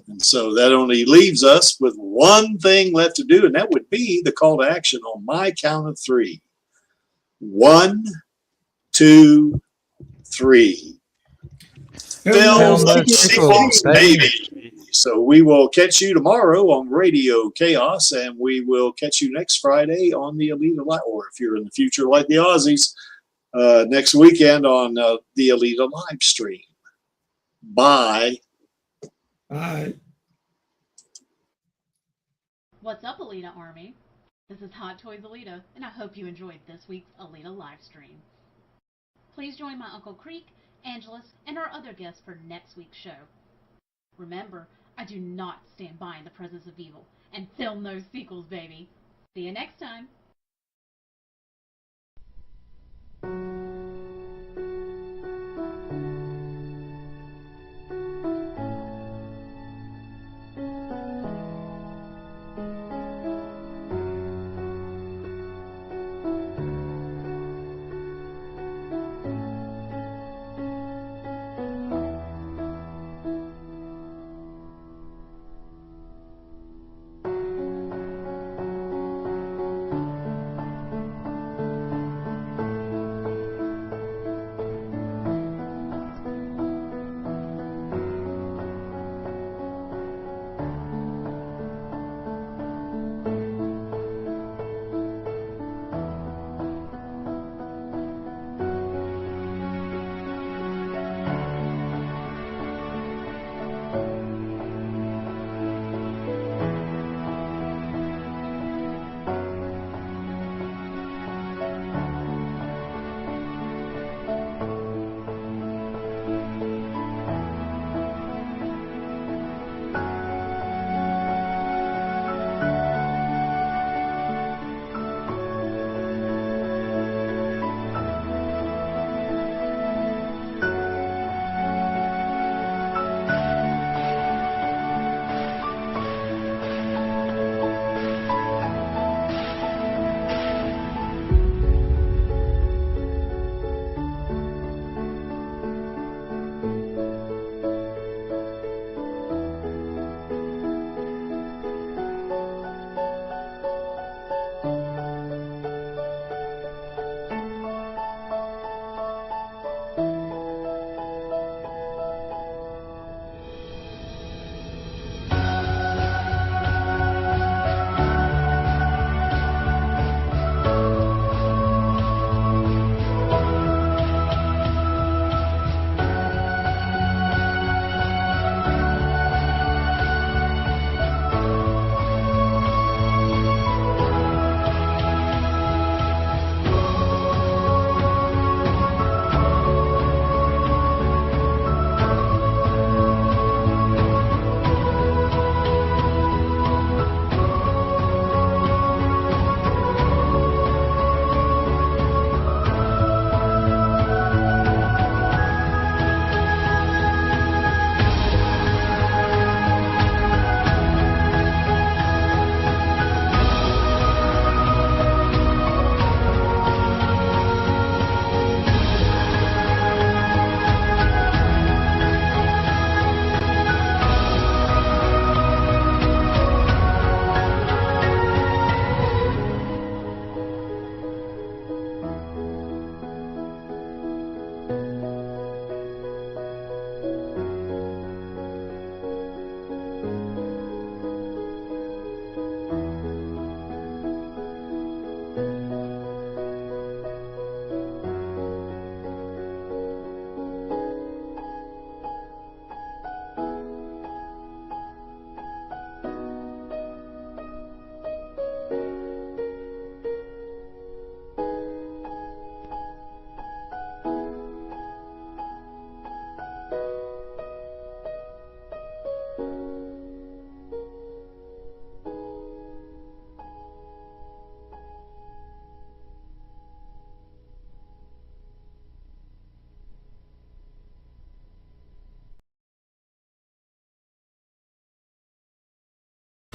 And so that only leaves us with one thing left to do, and that would be the call to action on my count of 3. 1, 2, 3. Film the sequels, sequels, baby. baby. So we will catch you tomorrow on Radio Chaos, and we will catch you next Friday on the Alita Live, or if you're in the future like the Aussies, next weekend on the Alita Livestream. Bye. Bye. What's up, Alita Army? This is Hot Toys Alita, and I hope you enjoyed this week's Alita Livestream. Please join my Uncle Creek, Angelus, and our other guests for next week's show. Remember, I do not stand by in the presence of evil, and film those sequels, baby. See you next time.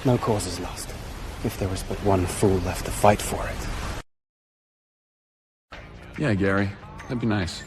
No cause is lost. If there was but one fool left to fight for it. Yeah, Gary, that'd be nice.